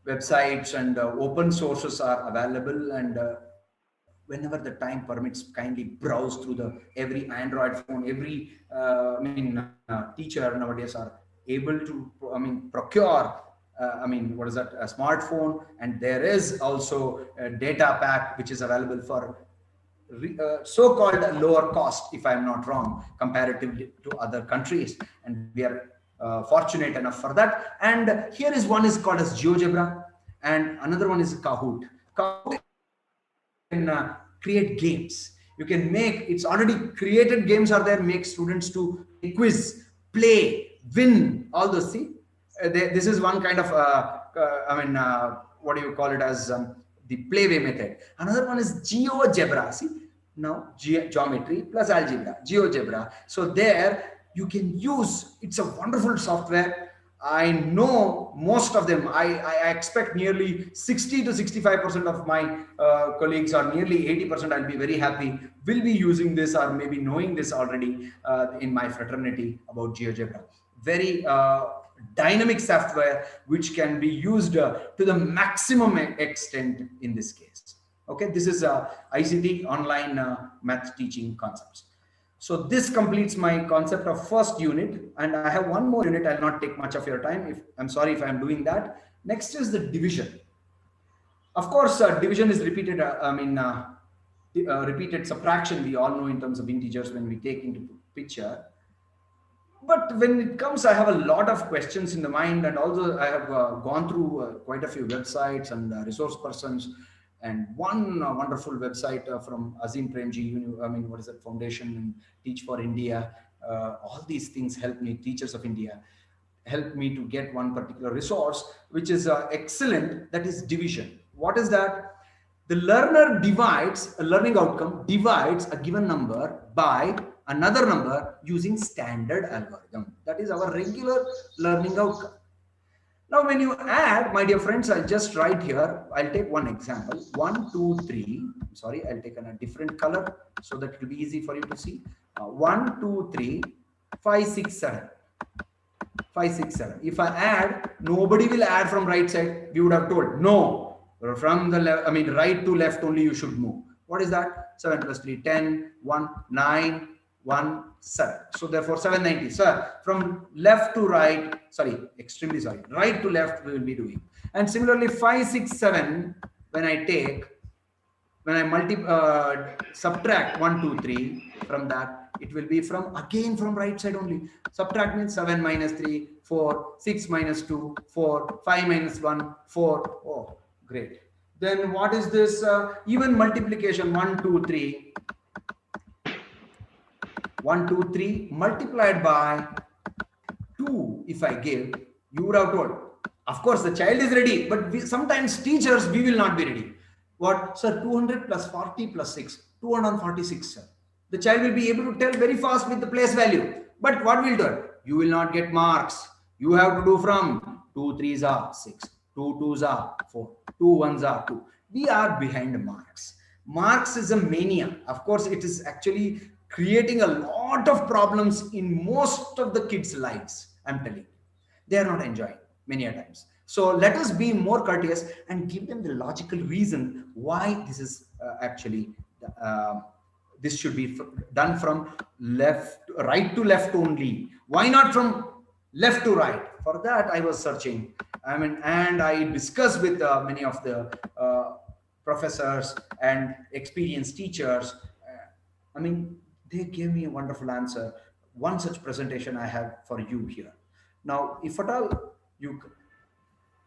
websites and open sources are available, and whenever the time permits, kindly browse through every Android phone. Every teacher nowadays are able to procure a smartphone, and there is also a data pack which is available for so-called lower cost, if I'm not wrong, comparatively to other countries, and we are fortunate enough for that. And here is one is called as GeoGebra, and another one is Kahoot. Kahoot can create games. You can make, it's already created games are there, make students to quiz, play, win, all those. See, this is one kind of what do you call it as the playway method. Another one is GeoGebra. See, now geometry plus algebra, GeoGebra. So there you can use, it's a wonderful software. I know most of them, I expect nearly 60 to 65% of my colleagues, or nearly 80%, I'll be very happy, will be using this or maybe knowing this already in my fraternity about GeoGebra. Very dynamic software which can be used to the maximum extent in this case. Okay, this is ICT online math teaching concepts. So this completes my concept of first unit, and I have one more unit. I'll not take much of your time. I'm sorry if I'm doing that. Next is the division. Of course, division is repeated. Repeated subtraction. We all know in terms of integers when we take into picture. But when it comes, I have a lot of questions in the mind, and also I have gone through quite a few websites and resource persons. And one wonderful website from Azim Premji, Foundation and Teach for India. All these things help me, Teachers of India, help me to get one particular resource, which is excellent. That is division. What is that? The learner divides, a learning outcome divides a given number by another number using standard algorithm. That is our regular learning outcome. Now, when you add, my dear friends, I'll just write here. I'll take one example. 1, 2, 3. I'm sorry, I'll take a different color so that it will be easy for you to see. 1, 2, 3, 5, 6, 7. 5, 6, 7. If I add, nobody will add from right side. We would have told no. From the left, right to left only you should move. What is that? 7 plus 3, 10, 1, 9, 1, 7. So therefore 790. Sir, from left to right, sorry, extremely sorry, right to left we will be doing. And similarly 5, 6, 7, when I take, when I subtract 1, 2, 3 from that, it will be from again from right side only. Subtract means 7 minus 3, 4, 6 minus 2, 4, 5 minus 1, 4. Oh, great. Then what is this? Even multiplication 1, 2, 3. 1, 2, 3 multiplied by 2. If I give, you would have told. Of course, the child is ready, but sometimes teachers, we will not be ready. What? Sir, 200 plus 40 plus 6, 246, sir. The child will be able to tell very fast with the place value. But what will do? You will not get marks. You have to do from 2 3s are 6, 2 2s are 4, 2 1s are 2. We are behind marks. Marks is a mania. Of course, it is actually creating a lot of problems in most of the kids' lives. I'm telling you. They are not enjoying many a times. So let us be more courteous and give them the logical reason why this is actually this should be done from right to left only. Why not from left to right? For that I was searching. And I discussed with many of the professors and experienced teachers. They gave me a wonderful answer. One such presentation I have for you here. Now, if at all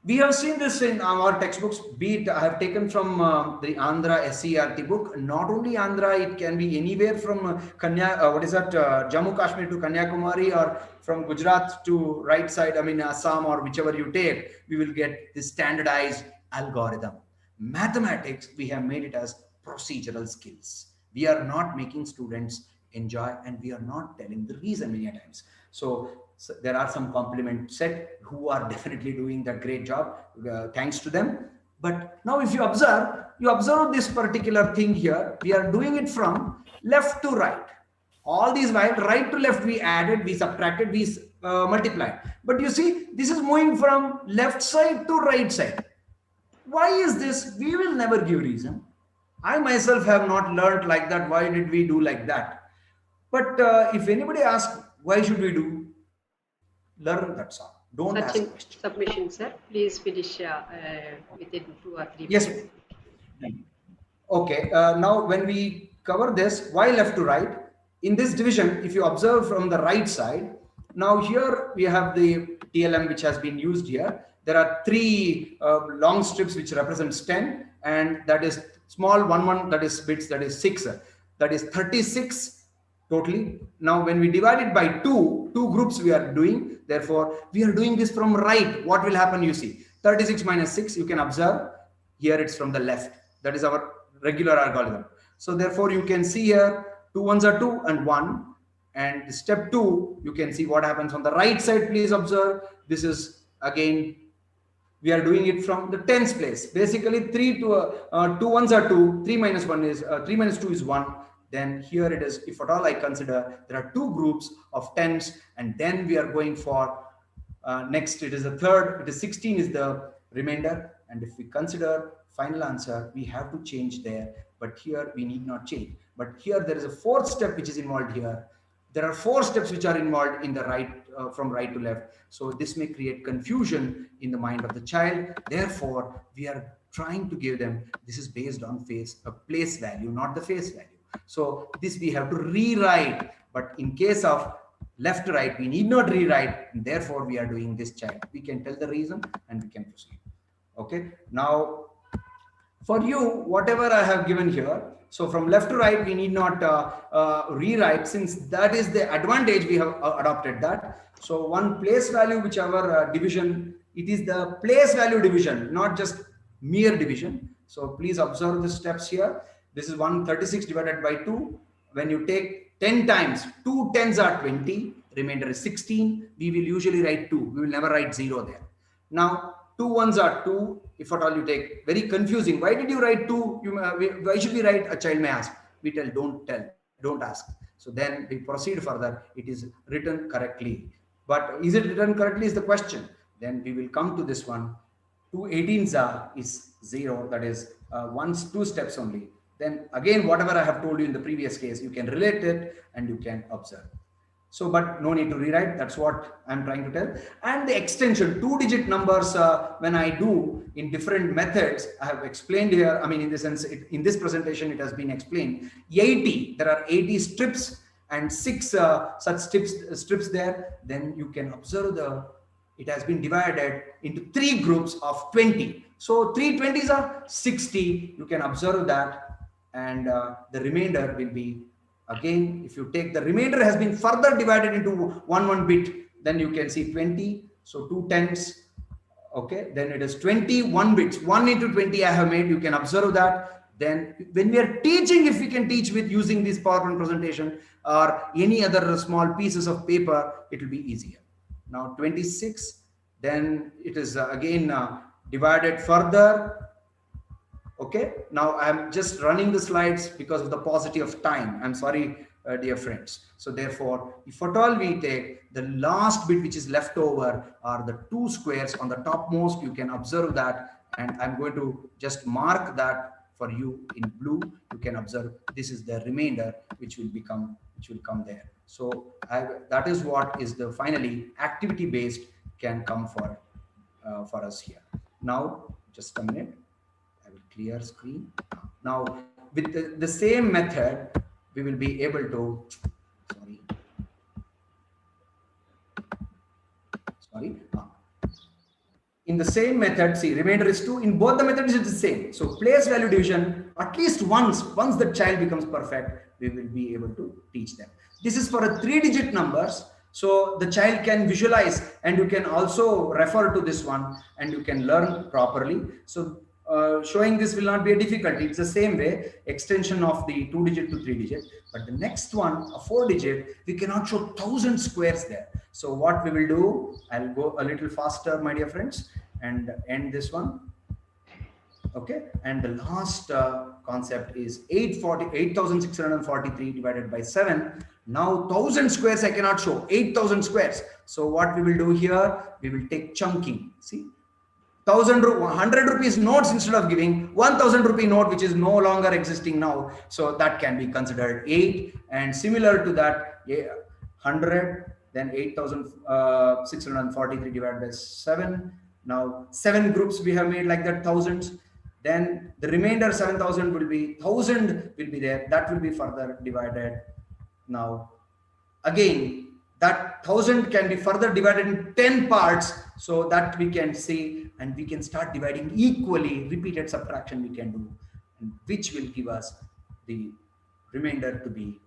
we have seen this in our textbooks, be it I have taken from the Andhra SCRT book. Not only Andhra, it can be anywhere from Jammu Kashmir to Kanyakumari, or from Gujarat to right side, Assam, or whichever you take, we will get this standardized algorithm. Mathematics, we have made it as procedural skills. We are not making students enjoy, and we are not telling the reason many times. So there are some compliment set who are definitely doing that great job. Thanks to them. But now if you observe this particular thing here, we are doing it from left to right. All these while right to left, we added, we subtracted, we multiplied. But you see, this is moving from left side to right side. Why is this? We will never give reason. I myself have not learned like that. Why did we do like that? But if anybody asks, why should we do? Learn, that's all. Don't ask questions. Submission, sir. Please finish within 2 or 3 yes. minutes. Okay. Now, when we cover this, why left to right? In this division, if you observe from the right side, now here we have the TLM which has been used here. There are 3 long strips which represents 10, and that is small one that is bits, that is 6. That is 36 totally. Now, when we divide it by 2 groups we are doing, therefore we are doing this from right. What will happen? You see 36 minus 6, you can observe here it's from the left. That is our regular algorithm. So therefore you can see here 2 1s are 2 and 1, and step 2 you can see what happens on the right side. Please observe, this is again we are doing it from the tens place. Basically 2 1s are 2, 3 minus 1 is 3 minus 2 is 1. Then here it is, if at all I consider, there are 2 groups of tens, and then we are going for next, it is the third, it is 16 is the remainder. And if we consider final answer, we have to change there, but here we need not change. But here there is a 4th step which is involved here. There are 4 steps which are involved in the right, from right to left. So this may create confusion in the mind of the child. Therefore, we are trying to give them, this is based on place value, not the face value. So this we have to rewrite, but in case of left to right, we need not rewrite, and therefore we are doing this child. We can tell the reason and we can proceed. Okay, now for you, whatever I have given here, so from left to right, we need not rewrite, since that is the advantage, we have adopted that. So one place value, whichever division, it is the place value division, not just mere division. So please observe the steps here. This is 136 divided by 2. When you take 10 times, 2 10s are 20, remainder is 16. We will usually write 2. We will never write 0 there. Now, 2 1s are 2. If at all you take, very confusing. Why did you write 2? Why should we write? A child may ask. We tell, don't ask. So then we proceed further. It is written correctly. But is it written correctly is the question. Then we will come to this one. 2 18s is 0. That is 2 steps only. then again, whatever I have told you in the previous case, you can relate it and you can observe. So, but no need to rewrite. That's what I'm trying to tell. And the extension, 2-digit numbers, when I do in different methods, I have explained here. I mean, in the sense, in this presentation, it has been explained. 80, there are 80 strips and 6 such strips there. Then you can observe it has been divided into 3 groups of 20. So 3 20s are 60. You can observe that. And the remainder will be, again, if you take the remainder has been further divided into 1 bit, then you can see 20. So 2 10s, okay, then it is 21 bits. 1 into 20 I have made, you can observe that. Then when we are teaching, if we can teach with using this PowerPoint presentation or any other small pieces of paper, it will be easier. Now 26, then it is again divided further. Okay, now I'm just running the slides because of the paucity of time. I'm sorry, dear friends. So therefore, if at all we take the last bit which is left over are the 2 squares on the topmost, you can observe that, and I'm going to just mark that for you in blue. You can observe this is the remainder which will come there. So that is what is the finally activity based can come for us here. Now just a minute. Clear screen. Now with the same method, we will be able to, in the same method, see, remainder is 2. In both the methods, it's the same. So place value division, at least once the child becomes perfect, we will be able to teach them. This is for a 3-digit numbers. So the child can visualize, and you can also refer to this one and you can learn properly. So showing this will not be a difficulty. It's the same way, extension of the 2-digit to 3-digit. But the next one, a 4-digit, we cannot show 1000 squares there. So what we will do, I'll go a little faster, my dear friends, and end this one. Okay, and the last concept is 8643 divided by 7. Now 1000 squares I cannot show, 8000 squares. So what we will do here, we will take chunking. See, 100 rupees notes, instead of giving 1000 rupee note which is no longer existing now, so that can be considered 8, and similar to that 100, then 8643 divided by 7. Now 7 groups we have made like that, thousands. Then the remainder 7000 will be 1000 will be there, that will be further divided. Now again that 1000 can be further divided in 10 parts, so that we can see, and we can start dividing equally. Repeated subtraction we can do, and which will give us the remainder to be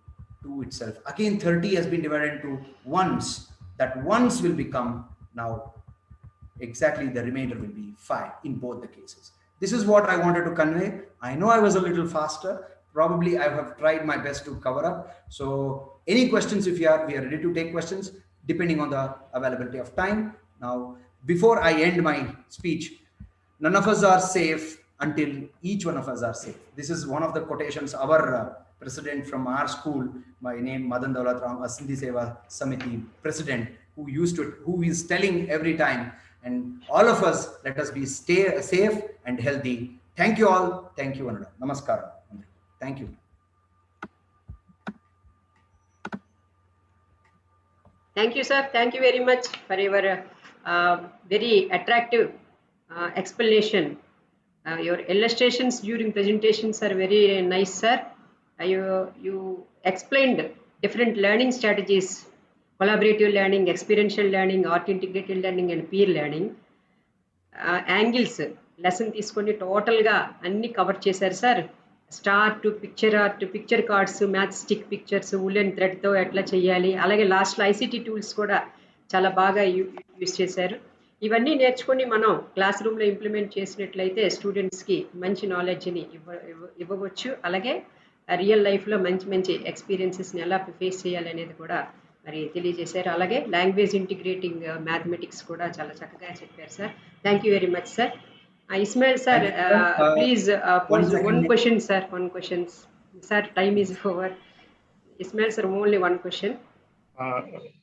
2 itself. Again 30 has been divided into ones, that ones will become now exactly the remainder will be 5 in both the cases. This is what I wanted to convey. I know I was a little faster. Probably I have tried my best to cover up. So any questions, if you are, we are ready to take questions depending on the availability of time. Now, before I end my speech, none of us are safe until each one of us are safe. This is one of the quotations our president from our school, my name Madan Daulat Ram, Sindhi Seva Samiti president, who is telling every time, and all of us, let us be stay safe and healthy. Thank you all. Thank you, Anurag. Namaskar. Thank you. Thank you, sir. Thank you very much for your very attractive explanation. Your illustrations during presentations are very nice, sir. You explained different learning strategies: collaborative learning, experiential learning, art integrated learning, and peer learning. Angles, lesson తీసుకొని టోటల్గా అన్ని cover చేశారు sir. Star to picture art, picture cards, math stick pictures, woollen థ్రెడ్తో ఎట్లా చేయాలి, అలాగే లాస్ట్లో ICT tools కూడా చాలా బాగా యూస్ చేశారు. ఇవన్నీ నేర్చుకొని మనం క్లాస్ రూమ్లో ఇంప్లిమెంట్ చేసినట్లయితే స్టూడెంట్స్కి మంచి నాలెడ్జ్ని ఇవ్వవచ్చు. అలాగే రియల్ లైఫ్లో మంచి మంచి ఎక్స్పీరియన్సెస్ని ఎలా ఫేస్ చేయాలి అనేది కూడా మరి తెలియజేశారు. అలాగే లాంగ్వేజ్ ఇంటిగ్రేటింగ్ మ్యాథమెటిక్స్ కూడా చాలా చక్కగా చెప్పారు sir. Thank you very much sir. Ismail sir, please pose one question, sir. One question, sir. Time is over. Ismail sir, only one question.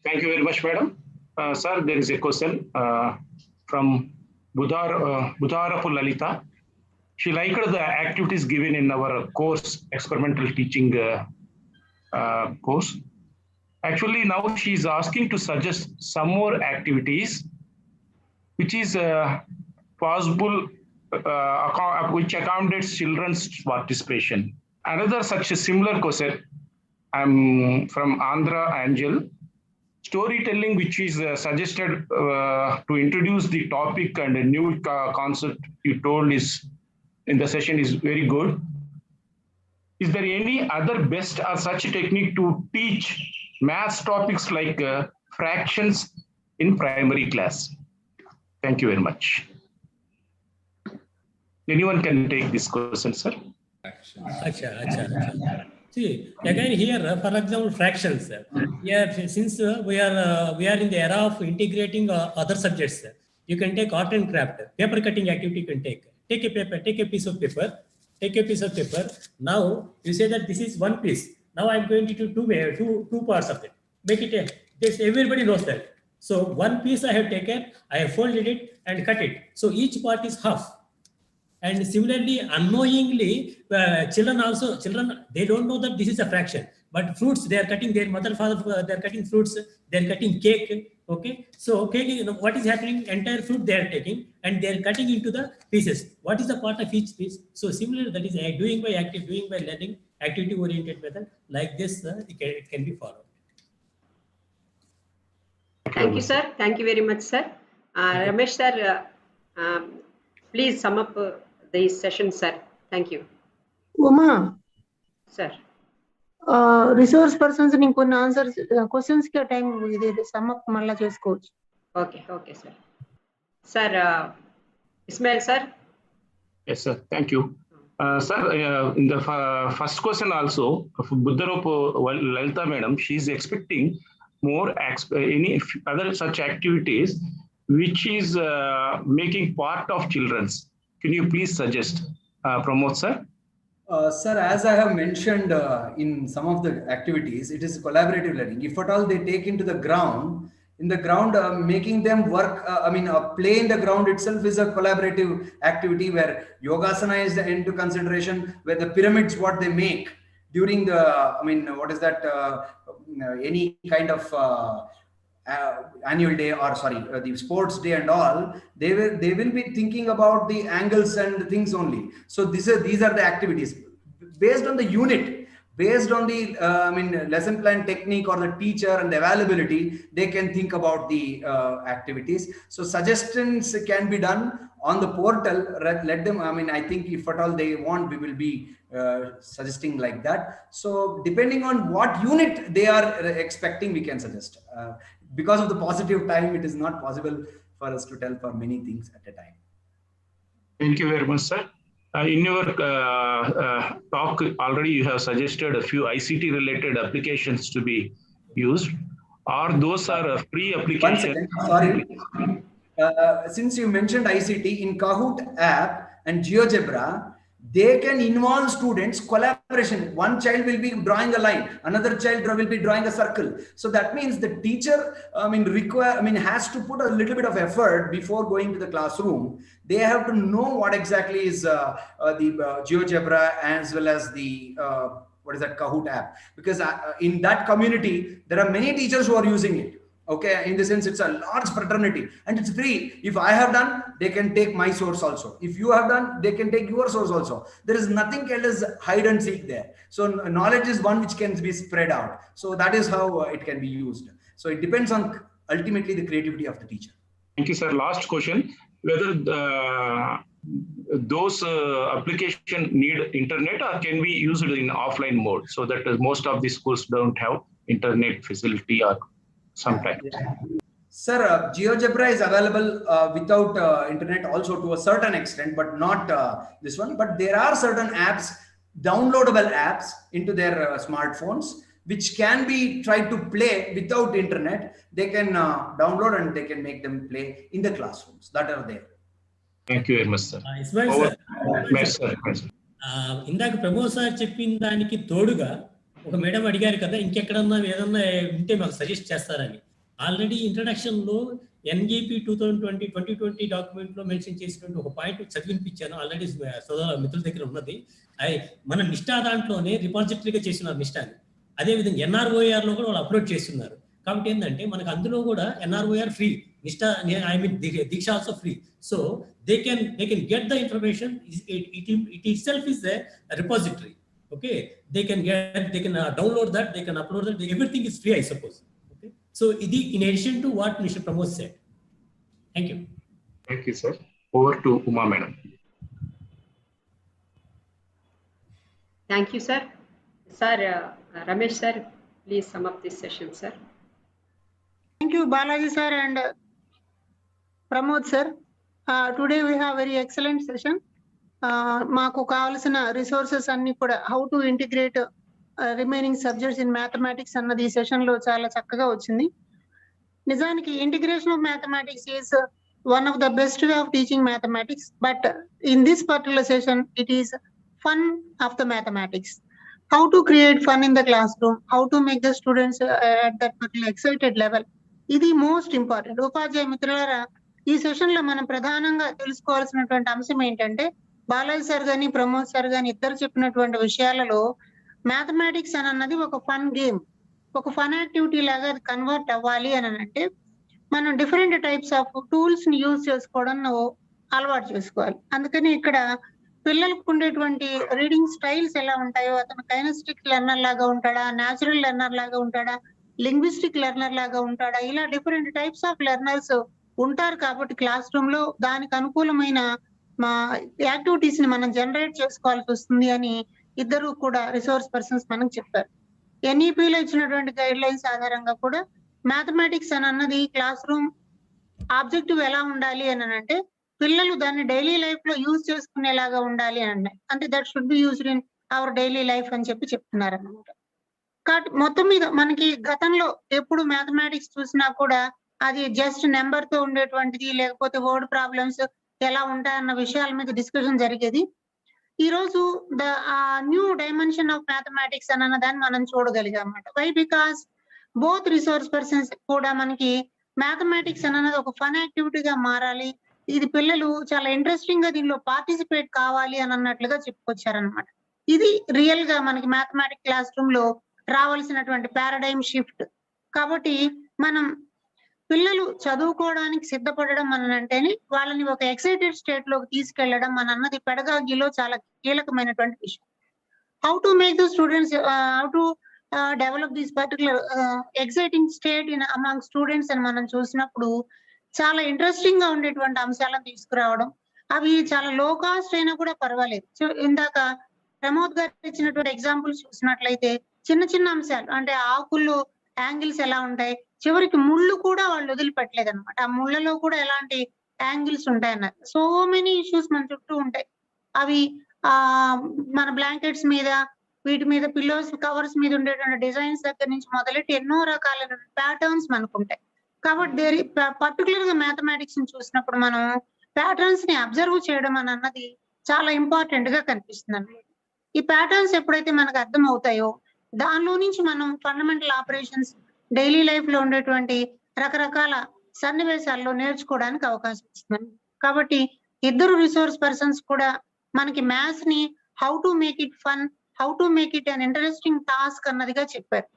Thank you very much, madam. Sir, there is a question from Budharapu Lalita. she liked the activities given in our course, experimental teaching course. Actually, now she is asking to suggest some more activities which is possible, which accommodates children's participation. Another such a similar question, I'm from Andhra Angel. Storytelling, which is suggested to introduce the topic and a new concept you told is in the session is very good. Is there any other best or such technique to teach maths topics like fractions in primary class? Thank you very much. Anyone can take this question, sir. Acha. See, again here, for example, fractions. Here, since we are in the era of integrating other subjects, you can take art and craft, paper cutting activity you can take. Take a piece of paper. Now you say that this is one piece. Now I'm going to do two parts of it. Make it this everybody knows that. So one piece I have taken, I have folded it and cut it. So each part is half. And similarly, unknowingly, children, they don't know that this is a fraction. But fruits, they are cutting, their mother, father, they are cutting fruits, they are cutting cake. Okay, so cake, what is happening? Entire fruit they are taking and they are cutting into the pieces. What is the part of each piece? So similarly, that is doing by learning, activity-oriented method. Like this, it can be followed. Thank you, sir. Thank you very much, sir. Ramesh, sir, please sum up this session, sir. Thank you. Uma. Sir. Resource persons ni కొన్ని answers questions కి time ఇది sum up మళ్ళా చేసుకోవచ్చు. Okay, sir. Sir, Ismail, sir. Yes, sir. Thank you. Sir, in the first question also, Buddharopo Lalita madam, she is expecting more any other such activities which is making part of children's. Can you please suggest, Pramod, sir? Sir, as I have mentioned in some of the activities, it is collaborative learning. If at all they take into the ground, making them work, play in the ground itself is a collaborative activity where yogasana is into consideration, where the pyramids, what they make during the, any kind of annual day or the sports day and all, they will be thinking about the angles and things only. So these are the activities based on the unit, based on the lesson plan technique or the teacher and the availability. They can think about the activities. So suggestions can be done on the portal. Let them, I think if at all they want, we will be suggesting like that. So depending on what unit they are expecting, we can suggest. Because of the positive time, it is not possible for us to tell for many things at a time. Thank you very much, sir. In your talk, already you have suggested a few ICT related applications to be used. Or those are free applications? 1 second, sorry. Since you mentioned ICT, in Kahoot app and GeoGebra, they can involve students collaboration. One child will be drawing a line, another child will be drawing a circle. So that means the teacher has to put a little bit of effort before going to the classroom. They have to know what exactly is the GeoGebra as well as the Kahoot app, because in that community there are many teachers who are using it. Okay, in the sense, it's a large fraternity and it's free. If I have done, they can take my source also. If you have done, they can take your source also. There is nothing called as hide and seek there. So knowledge is one which can be spread out. So that is how it can be used. So it depends on ultimately the creativity of the teacher. Thank you, sir. Last question: whether those application need internet or can be used in offline mode, so that most of the schools don't have internet facility or sometimes. Sir, GeoGebra is available without internet also to a certain extent, but not this one. But there are certain apps, downloadable apps into their smartphones, which can be tried to play without internet. They can download and they can make them play in the classrooms that are there. Thank you very much, sir. Ismail, sir. ఇందాక Pramod sir చెప్పిన దానికి తోడుగా ఒక madam అడిగారు కదా, ఇంకెక్కడన్నా ఏదన్నా ఉంటే మాకు సజెస్ట్ చేస్తారని. ఆల్రెడీ ఇంట్రడక్షన్లో ఎన్ఈపి 2020 డాక్యుమెంట్లో మెన్షన్ చేసినటువంటి ఒక పాయింట్ చదివినిపించాను. ఆల్రెడీ సోదర మిత్రుల దగ్గర ఉన్నది. మన నిష్టా దాంట్లోనే రిపాజిటరీగా చేస్తున్నారు నిష్టాని. అదేవిధంగా ఎన్ఆర్ఓఆర్లో కూడా వాళ్ళు అప్లోడ్ చేస్తున్నారు. కాబట్టి ఏంటంటే మనకు అందులో కూడా NROER free, Nishtha I mean Diksha also free. So they can get the information. It itself is a repository. Okay, they can download that, they can upload that, everything is free, I suppose. Okay, so in addition to what Mr. Pramod said. Thank you. Thank you, sir. Over to Uma madam. Thank you, sir. Sir, Ramesh sir, please sum up this session, sir. Thank you, Balaji sir and Pramod sir. Today we have very excellent session. మాకు కావాల్సిన resources అన్ని కూడా how to integrate remaining subjects in mathematics అన్నది ఈ session లో చాలా చక్కగా వచ్చింది. నిజానికి integration of mathematics is one of the best way of teaching mathematics, but in this particular session it is fun of the mathematics. How to create fun in the class room, how to make the students at that particular excited level, ఇది most important. ఉపాధ్యాయ మిత్రులారా, ఈ session లో మనం ప్రధానంగా తెలుసుకోవాల్సినటువంటి అంశం ఏంటంటే, Balaji sir గాని ప్రమోద్ సార్ గాని ఇద్దరు చెప్పినటువంటి విషయాలలో మ్యాథమెటిక్స్ అని అన్నది ఒక ఫన్ గేమ్, ఒక ఫన్ యాక్టివిటీ లాగా కన్వర్ట్ అవ్వాలి అని అంటే మనం డిఫరెంట్ టైప్స్ ఆఫ్ టూల్స్ ని యూజ్ చేసుకోవడం అలవాటు చేసుకోవాలి. అందుకని ఇక్కడ పిల్లలకు ఉండేటువంటి రీడింగ్ స్టైల్స్ ఎలా ఉంటాయో, అతను కైనెస్టిక్ లెర్నర్ లాగా ఉంటాడా, న్యాచురల్ లెర్నర్ లాగా ఉంటాడా, లింగ్విస్టిక్ లెర్నర్ లాగా ఉంటాడా, ఇలా డిఫరెంట్ టైప్స్ ఆఫ్ లెర్నర్స్ ఉంటారు. కాబట్టి క్లాస్ రూమ్ లో దానికి అనుకూలమైన మా యాక్టివిటీస్ ని మనం జనరేట్ చేసుకోవాల్సి వస్తుంది అని ఇద్దరు కూడా రిసోర్స్ పర్సన్స్ మనకు చెప్పారు. ఎన్ఈపిలో ఇచ్చినటువంటి గైడ్ లైన్స్ ఆధారంగా కూడా మ్యాథమెటిక్స్ అని అన్నది క్లాస్ రూమ్ ఆబ్జెక్టివ్ ఎలా ఉండాలి అని అంటే పిల్లలు దాన్ని డైలీ లైఫ్ లో యూజ్ చేసుకునేలాగా ఉండాలి అని అంటే that should be used in our daily life అని చెప్తున్నారు అనమాట. కాబట్టి మొత్తం మీద మనకి గతంలో ఎప్పుడు మ్యాథమెటిక్స్ చూసినా కూడా అది జస్ట్ నెంబర్ తో ఉండేటువంటిది, లేకపోతే వర్డ్ ప్రాబ్లమ్స్ ఎలా ఉంటాయన్న విషయాల మీద డిస్కషన్ జరిగేది. ఈ రోజు the new dimension of mathematics అన్న దాన్ని మనం చూడగలిగాం అన్నమాట. Why? Because both resource persons కూడా మనకి మ్యాథమెటిక్స్ అన్నది ఒక ఫన్ యాక్టివిటీగా మారాలి, ఇది పిల్లలు చాలా ఇంట్రెస్టింగ్ గా దీనిలో పార్టిసిపేట్ కావాలి అని అన్నట్లుగా చెప్పుకొచ్చారనమాట. ఇది రియల్ గా మనకి మ్యాథమెటిక్స్ క్లాస్ రూమ్ లో రావాల్సినటువంటి పారాడైమ్ షిఫ్ట్. కాబట్టి మనం పిల్లలు చదువుకోవడానికి సిద్ధపడడం అని అంటేనే వాళ్ళని ఒక ఎక్సైటెడ్ స్టేట్ లోకి తీసుకెళ్లడం అని అన్నది పెడగాగిలో చాలా కీలకమైనటువంటి విషయం. How to make the students, how to develop this particular exciting state in among students అని మనం చూసినప్పుడు చాలా ఇంట్రెస్టింగ్ గా ఉండేటువంటి అంశాలను తీసుకురావడం, అవి చాలా లో కాస్ట్ అయినా కూడా పర్వాలేదు. సో ఇందాక ప్రమోద్ గారు ఇచ్చినటువంటి ఎగ్జాంపుల్స్ చూసినట్లయితే చిన్న చిన్న అంశాలు అంటే ఆకుల్లో యాంగిల్స్ ఎలా ఉంటాయి, చివరికి ముళ్ళు కూడా వాళ్ళు వదిలిపెట్టలేదు అనమాట. ఆ ముళ్ళలో కూడా ఎలాంటి యాంగిల్స్ ఉంటాయన్నారు. సో మెనీ ఇష్యూస్ మన చుట్టూ ఉంటాయి. అవి మన బ్లాంకెట్స్ మీద, వీటి మీద, పిల్లోస్ కవర్స్ మీద ఉండేటువంటి డిజైన్స్ దగ్గర నుంచి మొదలెట్టి ఎన్నో రకాలైన ప్యాటర్న్స్ మనకు ఉంటాయి. కాబట్టి పర్టికులర్ గా మ్యాథమెటిక్స్ ని చూసినప్పుడు మనం ప్యాటర్న్స్ ని అబ్జర్వ్ చేయడం అని అన్నది చాలా ఇంపార్టెంట్ గా కనిపిస్తుంది అన్నమాట. ఈ ప్యాటర్న్స్ ఎప్పుడైతే మనకు అర్థం అవుతాయో దానిలో నుంచి మనం ఫండమెంటల్ ఆపరేషన్స్ డైలీ లైఫ్ లో ఉండేటువంటి రకరకాల సన్నివేశాల్లో నేర్చుకోవడానికి అవకాశం ఇస్తుంది. కాబట్టి ఇద్దరు రిసోర్స్ పర్సన్స్ కూడా మనకి మ్యాథ్స్ ని how to make it fun, how to make it an interesting task అన్నదిగా చెప్పారు.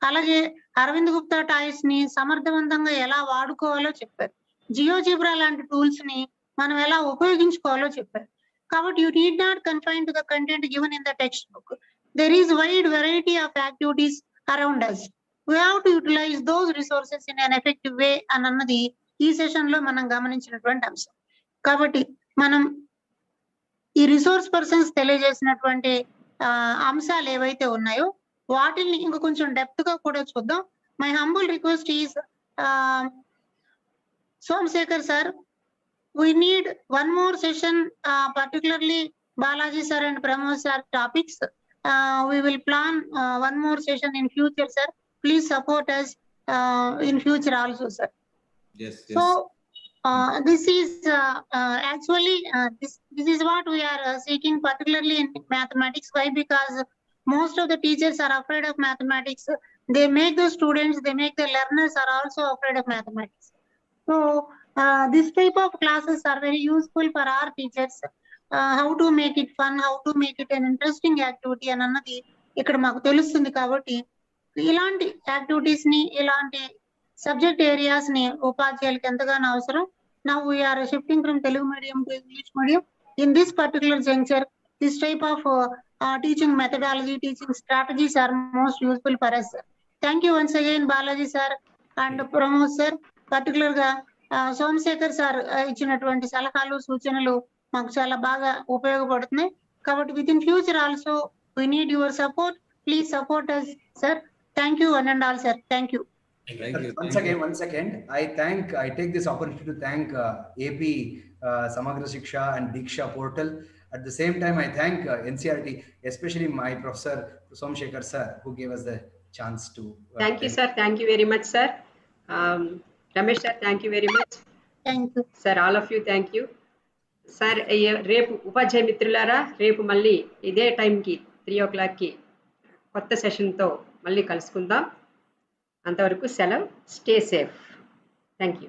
అలాగే అరవింద్ గుప్తా టాయ్స్ ని సమర్థవంతంగా ఎలా వాడుకోవాలో చెప్పారు. జియోజిబ్రా లాంటి టూల్స్ ని మనం ఎలా ఉపయోగించుకోవాలో చెప్పారు. కాబట్టి you need not confine to the content given in the text book. There is wide variety of activities around us. We have to utilize those resources in an effective way అన్నది ఈ session లో మనం గమనించినటువంటి అంశం. కాబట్టి మనం ఈ resource persons తెలియజేసినటువంటి అంశాలు ఏవైతే ఉన్నాయో వాటిని ఇంకా కొంచెం డెప్త్ గా కూడా చూద్దాం. My humble request is Somashekar sir, we need one more session, particularly Balaji sir and Pramod sir topics. We will plan one more session in future, sir. Please support us in future also, sir. Yes. So this is actually this is what we are seeking, particularly in mathematics. Why? Because most of the teachers are afraid of mathematics. they make the students, they make the learners are also afraid of mathematics. So this type of classes are very useful for our teachers. How to make it fun, how to make it an interesting activity అని అన్నది ఇక్కడ మాకు తెలుస్తుంది. కాబట్టి ఇలాంటి activities ని, ఇలాంటి subject areas ని ఉపాధ్యాయులకు ఎంతగానో అవసరం. Now we are shifting from Telugu medium to English medium. In this particular juncture, this type of teaching methodology, teaching strategies are most useful for us. Thank you once again, Balaji sir and Pramod sir. Particular గా Somashekar sir ఇచ్చినటువంటి సలహాలు, సూచనలు మాకు చాలా బాగా ఉపయోగపడుతున్నాయి. కాబట్టి with in future also we need your support. Please support us, sir. Thank you one and all, sir. Thank you. One second. I take this opportunity to thank AP SAMAGRA SHIKSHA and DIKSHA portal. At the same time, I thank NCRT, especially my professor Somshekhar sir, who gave us the chance to. Thank you, sir. Thank you very much, sir. Ramesh sir, thank you very much. Thank you. Sir, all of you, thank you. Sir, రేపు ఉపాధ్యాయ మిత్రులారా, రేపు మళ్ళీ ఇదే టైంకి 3 o'clockకి కొత్త సెషన్తో మళ్ళీ కలుసుకుందాం. అంతవరకు సెలవు. Stay safe. Thank you.